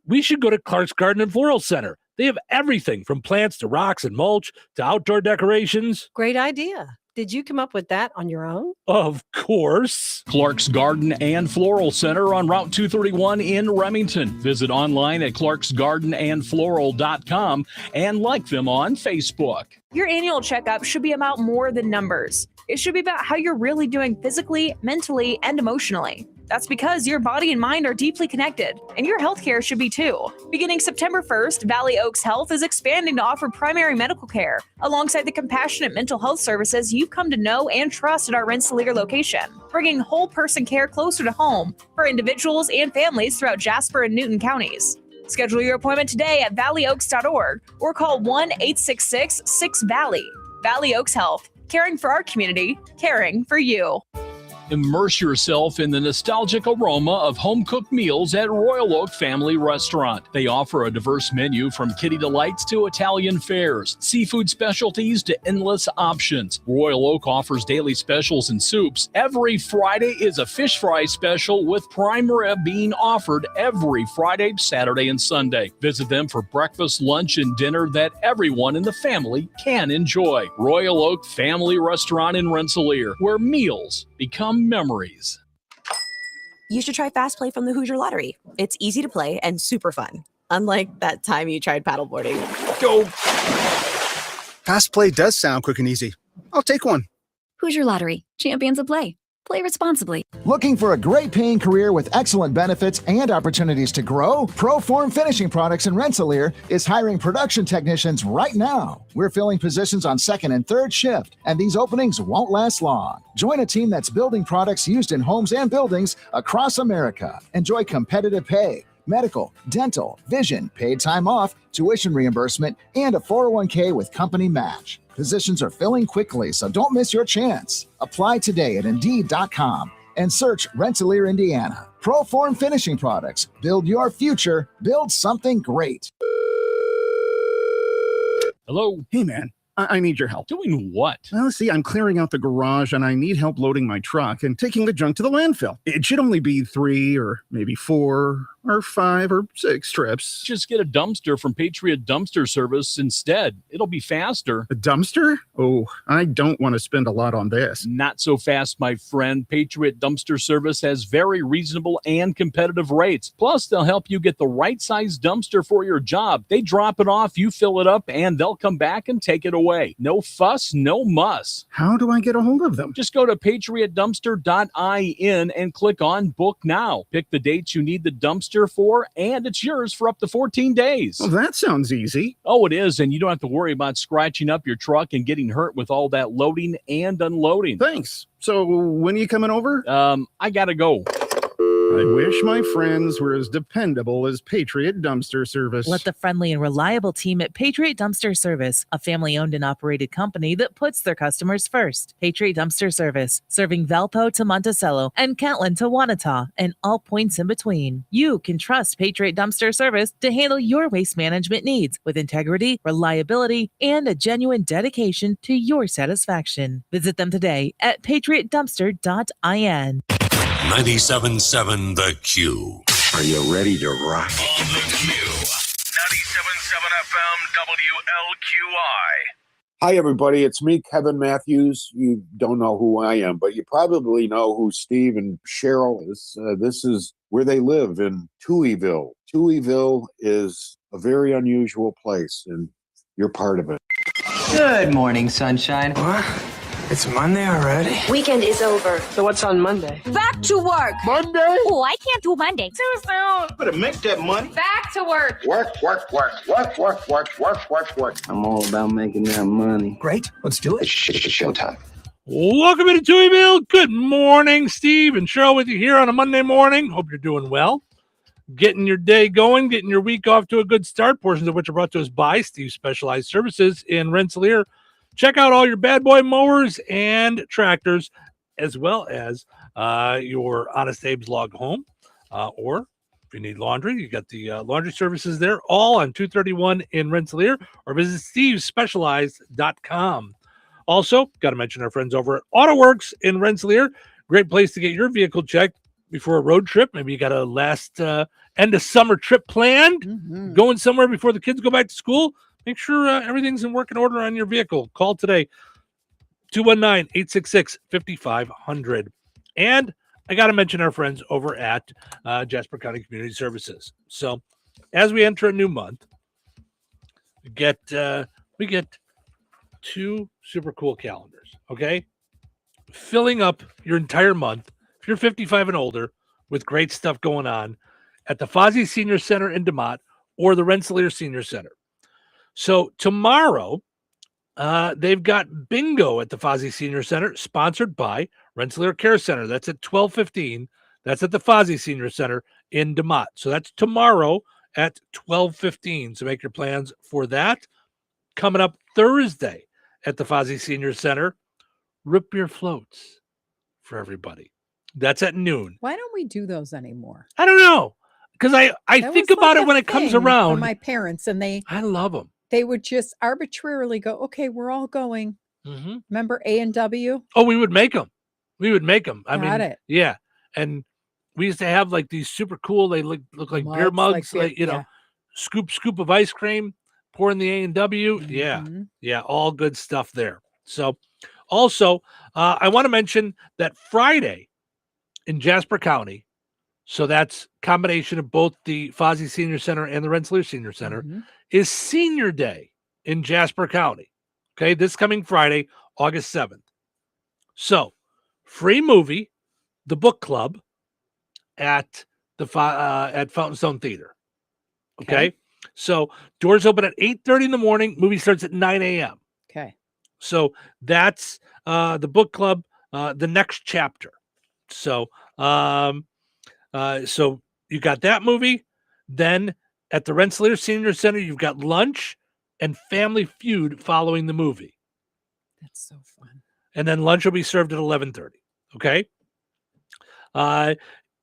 We should go to Clark's Garden and Floral Center. They have everything from plants to rocks and mulch to outdoor decorations. Great idea. Did you come up with that on your own? Of course. Clark's Garden and Floral Center on Route 231 in Remington. Visit online at clarksgardenandfloral.com and like them on Facebook. Your annual checkup should be about more than numbers. It should be about how you're really doing physically, mentally, and emotionally. That's because your body and mind are deeply connected, and your healthcare should be too. Beginning September 1st, Valley Oaks Health is expanding to offer primary medical care, alongside the compassionate mental health services you've come to know and trust at our Rensselaer location, bringing whole person care closer to home for individuals and families throughout Jasper and Newton counties. Schedule your appointment today at valleyoaks.org or call 1-866-6-VALLEY. Valley Oaks Health, caring for our community, caring for you. Immerse yourself in the nostalgic aroma of home-cooked meals at Royal Oak Family Restaurant. They offer a diverse menu from kiddie delights to Italian fares, seafood specialties to endless options. Royal Oak offers daily specials and soups. Every Friday is a fish fry special with prime rib being offered every Friday, Saturday, and Sunday. Visit them for breakfast, lunch, and dinner that everyone in the family can enjoy. Royal Oak Family Restaurant in Rensselaer, where meals become memories. You should try Fast Play from the Hoosier Lottery. It's easy to play and super fun. Unlike that time you tried paddleboarding. Go! Fast Play does sound quick and easy. I'll take one. Hoosier Lottery. Champions of play. Play responsibly. Looking for a great paying career with excellent benefits and opportunities to grow? Proform Finishing Products in Rensselaer is hiring production technicians right now. We're filling positions on second and third shift, and these openings won't last long. Join a team that's building products used in homes and buildings across America. Enjoy competitive pay, medical, dental, vision, paid time off, tuition reimbursement, and a 401k with company match. Positions are filling quickly, so don't miss your chance. Apply today at Indeed.com and search Rensselaer, Indiana. Proform Finishing Products. Build your future. Build something great. Hello? Hey, man. I need your help. Doing what? Well, see, I'm clearing out the garage and I need help loading my truck and taking the junk to the landfill. It should only be 3 or maybe 4 or 5 or 6 trips. Just get a dumpster from Patriot Dumpster Service instead. It'll be faster. A dumpster? Oh, I don't want to spend a lot on this. Not so fast, my friend. Patriot Dumpster Service has very reasonable and competitive rates. Plus, they'll help you get the right size dumpster for your job. They drop it off, you fill it up, and they'll come back and take it away. No fuss, no muss. How do I get a hold of them? Just go to patriotdumpster.in and click on Book Now. Pick the dates you need the dumpster for, and it's yours for up to 14 days. Well, that sounds easy. Oh, it is, and you don't have to worry about scratching up your truck and getting hurt with all that loading and unloading. Thanks. So when are you coming over? I gotta go. I wish my friends were as dependable as Patriot Dumpster Service. Let the friendly and reliable team at Patriot Dumpster Service, a family-owned and operated company that puts their customers first. Patriot Dumpster Service, serving Valpo to Monticello and Catlin to Wanata and all points in between. You can trust Patriot Dumpster Service to handle your waste management needs with integrity, reliability, and a genuine dedication to your satisfaction. Visit them today at patriotdumpster.in. 97.7 The Q. Are you ready to rock? On the Q. 97.7 FM WLQI. Hi, everybody. It's me, Kevin Matthews. You don't know who I am, but you probably know who Steve and Cheryl is. This is where they live in Touhyville. Touhyville is a very unusual place, and you're part of it. Good morning, sunshine. What? It's Monday already? Weekend is over. So what's on Monday? Back to work. Monday? Oh, I can't do Monday. Too soon. Better make that money. Back to work. Work. I'm all about making that money. Great. Let's do it. It's showtime. Welcome into Touhyville. Good morning, Steve and Cheryl with you here on a Monday morning. Hope you're doing well. Getting your day going, getting your week off to a good start, portions of which are brought to us by Steve's Specialized Services in Rensselaer. Check out all your bad boy mowers and tractors, as well as your Honest Abe's Log Home. Or if you need laundry, you got the laundry services there, all on 231 in Rensselaer, or visit stevespecialized.com. Also, got to mention our friends over at AutoWorks in Rensselaer. Great place to get your vehicle checked. before a road trip. Maybe you got a last end of summer trip planned, going somewhere before the kids go back to school. Make sure everything's in working order on your vehicle. Call today, 219-866-5500. And I got to mention our friends over at Jasper County Community Services. So as we enter a new month, we get 2 super cool calendars, okay? Filling up your entire month, if you're 55 and older, with great stuff going on at the Fozzie Senior Center in DeMott or the Rensselaer Senior Center. So tomorrow, they've got bingo at the Fozzie Senior Center, sponsored by Rensselaer Care Center. That's at 12:15. That's at the Fozzie Senior Center in DeMott. So that's tomorrow at 12:15. So make your plans for that. Coming up Thursday at the Fozzie Senior Center, root beer floats for everybody. That's at noon. Why don't we do those anymore? I don't know, because I think about it when it comes around. My parents, and I love them. They would just arbitrarily go, okay, we're all going. Remember A&W? Oh, we would make them. I Got mean, it. yeah. And we used to have like these super cool, they look like beer mugs, scoop of ice cream, pour in the A&W. Yeah, all good stuff there. So also, I want to mention that Friday in Jasper County, so that's combination of both the Fozzie Senior Center and the Rensselaer Senior Center, is Senior Day in Jasper County. Okay, this coming Friday, August 7th. So, free movie, The Book Club, at the at Fountain Stone Theater. Okay? So doors open at 8:30 in the morning. Movie starts at 9 a.m. Okay. So that's the book club, the next chapter. So so you got that movie. Then at the Rensselaer Senior Center, you've got lunch and Family Feud following the movie. That's so fun. And then lunch will be served at 11:30. Okay.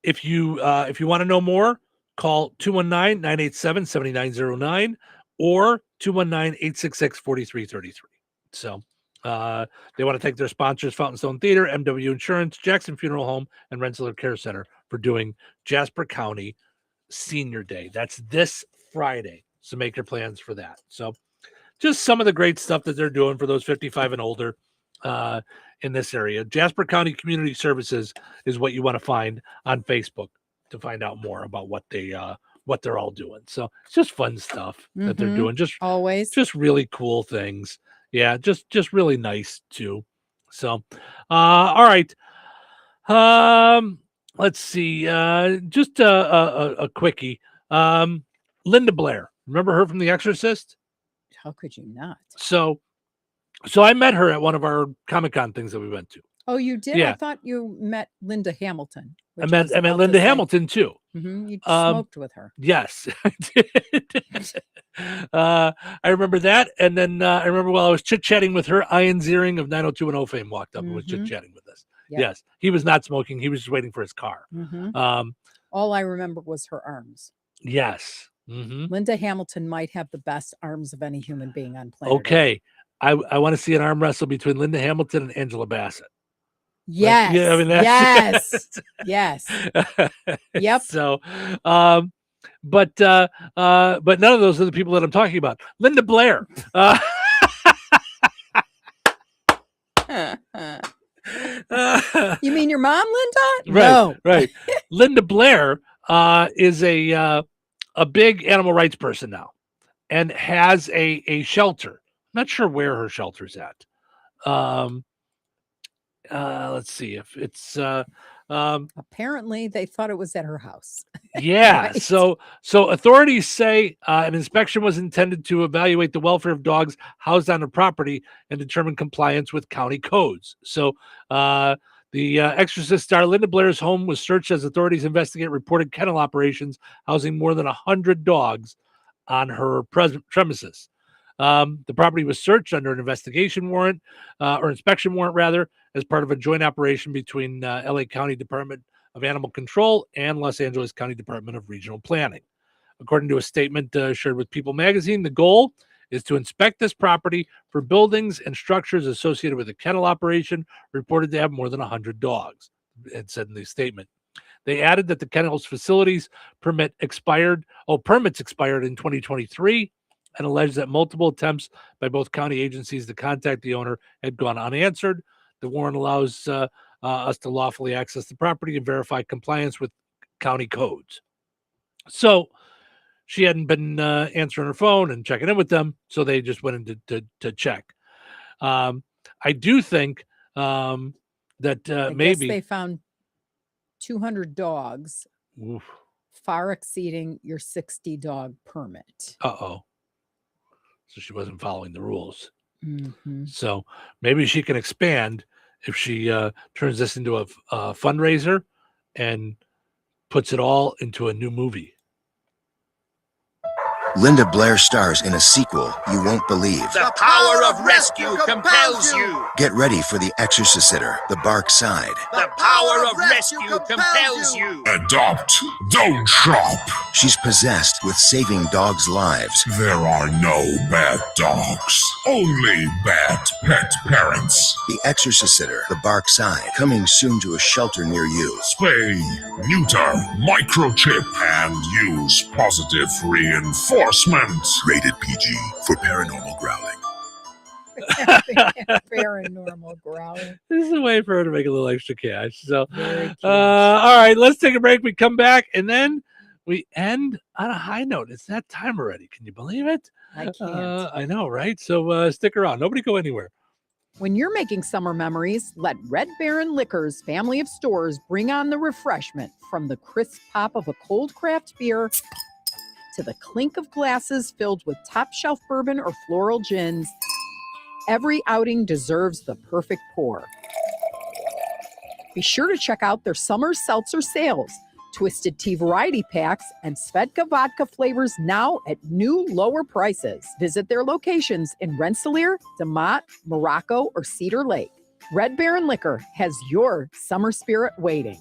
If you want to know more, call 219-987-7909 or 219-866-4333. So they want to thank their sponsors, Fountain Stone Theater, MW Insurance, Jackson Funeral Home, and Rensselaer Care Center for doing Jasper County Senior Day. That's this Friday. So make your plans for that. So just some of the great stuff that they're doing for those 55 and older in this area. Jasper County Community Services is what you want to find on Facebook to find out more about what they're all doing. So it's just fun stuff that they're doing. Just always just really cool things. Yeah, just really nice too. So all right. Let's see. Just a quickie. Linda Blair. Remember her from The Exorcist? How could you not? So I met her at one of our Comic-Con things that we went to. Oh, you did? Yeah. I thought you met Linda Hamilton. I met Linda Hamilton too. You smoked with her. Yes, I did. I remember that. And then I remember while I was chit-chatting with her, Ian Ziering of 90210 fame walked up and was chit-chatting with us. Yep. Yes, he was not smoking. He was just waiting for his car. All I remember was her arms. Yes. Linda Hamilton might have the best arms of any human being on planet Earth. Okay. I want to see an arm wrestle between Linda Hamilton and Angela Bassett. Yes. Like, yeah, I mean, yes. Yep. So, but none of those are the people that I'm talking about. Linda Blair. You mean your mom, Linda? Right. No. Right. Linda Blair is a big animal rights person now, and has a shelter. I'm not sure where her shelter's at. Let's see if it's apparently they thought it was at her house. Yeah. Right. So authorities say an inspection was intended to evaluate the welfare of dogs housed on the property and determine compliance with county codes. So the Exorcist star Linda Blair's home was searched as authorities investigate reported kennel operations housing more than 100 dogs on her premises. The property was searched under an investigation warrant, or inspection warrant rather, as part of a joint operation between LA County Department of Animal Control and Los Angeles County Department of Regional Planning. According to a statement shared with People magazine, the goal is to inspect this property for buildings and structures associated with a kennel operation reported to have more than 100 dogs, it said in the statement. They added that the kennel's facilities permits expired in 2023, and alleged that multiple attempts by both county agencies to contact the owner had gone unanswered. The warrant allows us to lawfully access the property and verify compliance with county codes. So she hadn't been answering her phone and checking in with them, so they just went in to check. I do think that maybe they found 200 dogs, far exceeding your 60 dog permit. So she wasn't following the rules. Mm-hmm. So maybe she can expand if she turns this into a fundraiser and puts it all into a new movie. Linda Blair stars in a sequel you won't believe. The power of rescue compels you. Get ready for The Exorcist Sitter, The Bark Side. The power of rescue compels you. Adopt, don't shop. She's possessed with saving dogs' lives. There are no bad dogs, only bad pet parents. The Exorcist Sitter, The Bark Side, coming soon to a shelter near you. Spay, neuter, microchip, and use positive reinforcement. Rated PG for paranormal growling. Paranormal growling. This is a way for her to make a little extra cash. So, all right, let's take a break. We come back, and then we end on a high note. It's that time already. Can you believe it? I can't. I know, right? So stick around. Nobody go anywhere. When you're making summer memories, let Red Baron Liquor's family of stores bring on the refreshment, from the crisp pop of a cold craft beer to the clink of glasses filled with top shelf bourbon or floral gins. Every outing deserves the perfect pour. Be sure to check out their summer seltzer sales, Twisted Tea variety packs, and Svedka vodka flavors now at new lower prices. Visit their locations in Rensselaer, DeMott, Morocco, or Cedar Lake. Red Baron Liquor has your summer spirit waiting.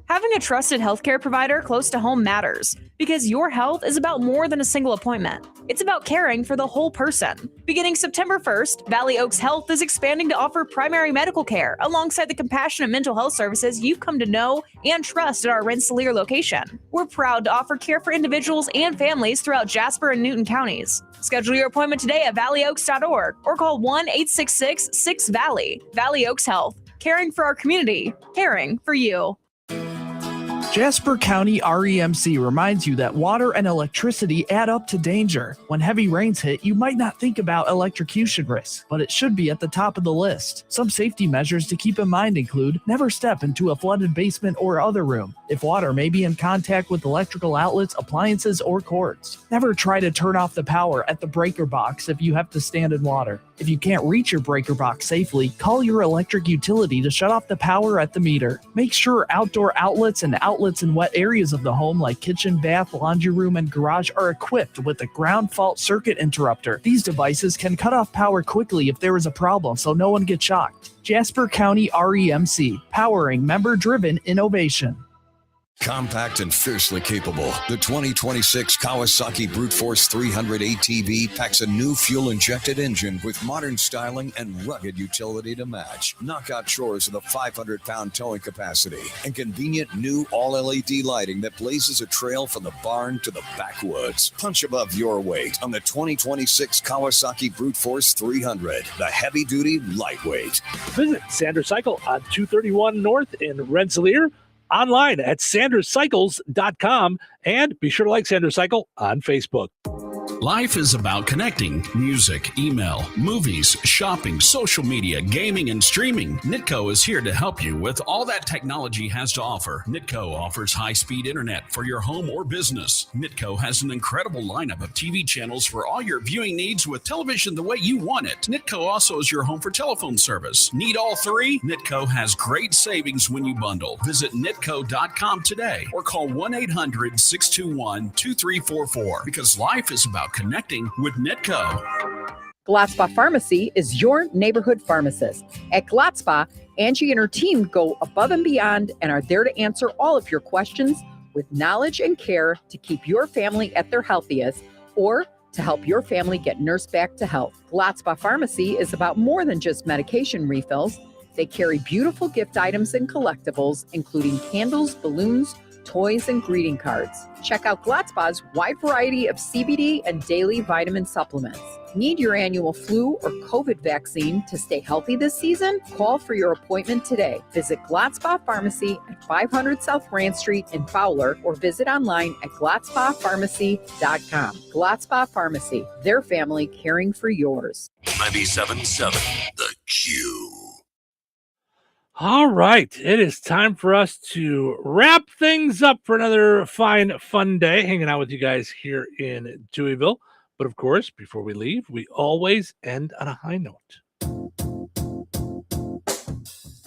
Having a trusted healthcare provider close to home matters, because your health is about more than a single appointment. It's about caring for the whole person. Beginning September 1st, Valley Oaks Health is expanding to offer primary medical care alongside the compassionate mental health services you've come to know and trust at our Rensselaer location. We're proud to offer care for individuals and families throughout Jasper and Newton counties. Schedule your appointment today at valleyoaks.org or call 1-866-6-VALLEY. Valley Oaks Health, caring for our community, caring for you. Jasper County REMC reminds you that water and electricity add up to danger. When heavy rains hit, you might not think about electrocution risks, but it should be at the top of the list. Some safety measures to keep in mind include never step into a flooded basement or other room if water may be in contact with electrical outlets, appliances, or cords. Never try to turn off the power at the breaker box if you have to stand in water. If you can't reach your breaker box safely, call your electric utility to shut off the power at the meter. Make sure outdoor outlets and outlets in wet areas of the home like kitchen, bath, laundry room, and garage are equipped with a ground fault circuit interrupter. These devices can cut off power quickly if there is a problem, so no one gets shocked. Jasper County REMC, powering member-driven innovation. Compact and fiercely capable, the 2026 Kawasaki Brute Force 300 ATV packs a new fuel-injected engine with modern styling and rugged utility to match. Knockout chores with a 500-pound towing capacity and convenient new all-LED lighting that blazes a trail from the barn to the backwoods. Punch above your weight on the 2026 Kawasaki Brute Force 300, the heavy-duty lightweight. Visit Sanders Cycle on 231 North in Rensselaer. Online at sanderscycles.com, and be sure to like Sanders Cycle on Facebook. Life is about connecting. Music, email, movies, shopping, social media, gaming, and streaming. Nitco is here to help you with all that technology has to offer. Nitco offers high-speed internet for your home or business. Nitco has an incredible lineup of TV channels for all your viewing needs with television the way you want it. Nitco also is your home for telephone service. Need all three? Nitco has great savings when you bundle. Visit nitco.com today or call 1-800-621-2344 because life is about connecting with Nitco. Glotzba Pharmacy is your neighborhood pharmacist. At Glotzba, Angie and her team go above and beyond and are there to answer all of your questions with knowledge and care to keep your family at their healthiest or to help your family get nursed back to health. Glotzba Pharmacy is about more than just medication refills. They carry beautiful gift items and collectibles, including candles, balloons, toys, and greeting cards. Check out Glatzpa's wide variety of CBD and daily vitamin supplements. Need your annual flu or COVID vaccine to stay healthy this season? Call for your appointment today. Visit Glatzpa Pharmacy at 500 South Grand Street in Fowler or visit online at glatzpapharmacy.com. Glatzpa Pharmacy, their family caring for yours. 97.7 The Q. All right, it is time for us to wrap things up for another fine, fun day hanging out with you guys here in Touhyville. But of course, before we leave, we always end on a high note.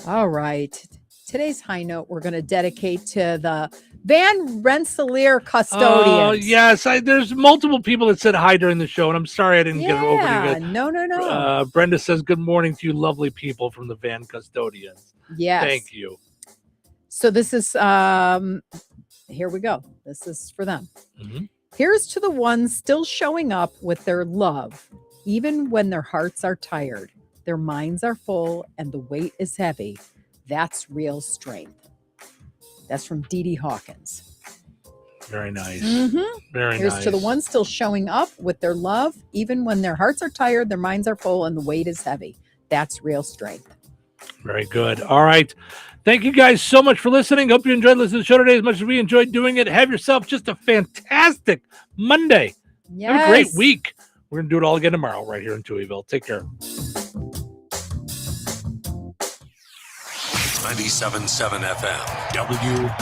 All right. Today's high note we're going to dedicate to the Van Rensselaer custodians. Oh, yes. There's multiple people that said hi during the show, and I'm sorry I didn't get it over to you. No. Brenda says, good morning to you lovely people from the Van custodians. Yes. Thank you. So this is, here we go. This is for them. Mm-hmm. Here's to the ones still showing up with their love, even when their hearts are tired, their minds are full, and the weight is heavy. That's real strength. That's from Dee Dee Hawkins. Very nice. Mm-hmm. Very Here's nice. to the ones still showing up with their love, even when their hearts are tired, their minds are full, and the weight is heavy. That's real strength. Very good. All right. Thank you guys so much for listening. Hope you enjoyed listening to the show today as much as we enjoyed doing it. Have yourself just a fantastic Monday. Yes. Have a great week. We're going to do it all again tomorrow right here in Touhyville. Take care. 97.7 FM, WLQI.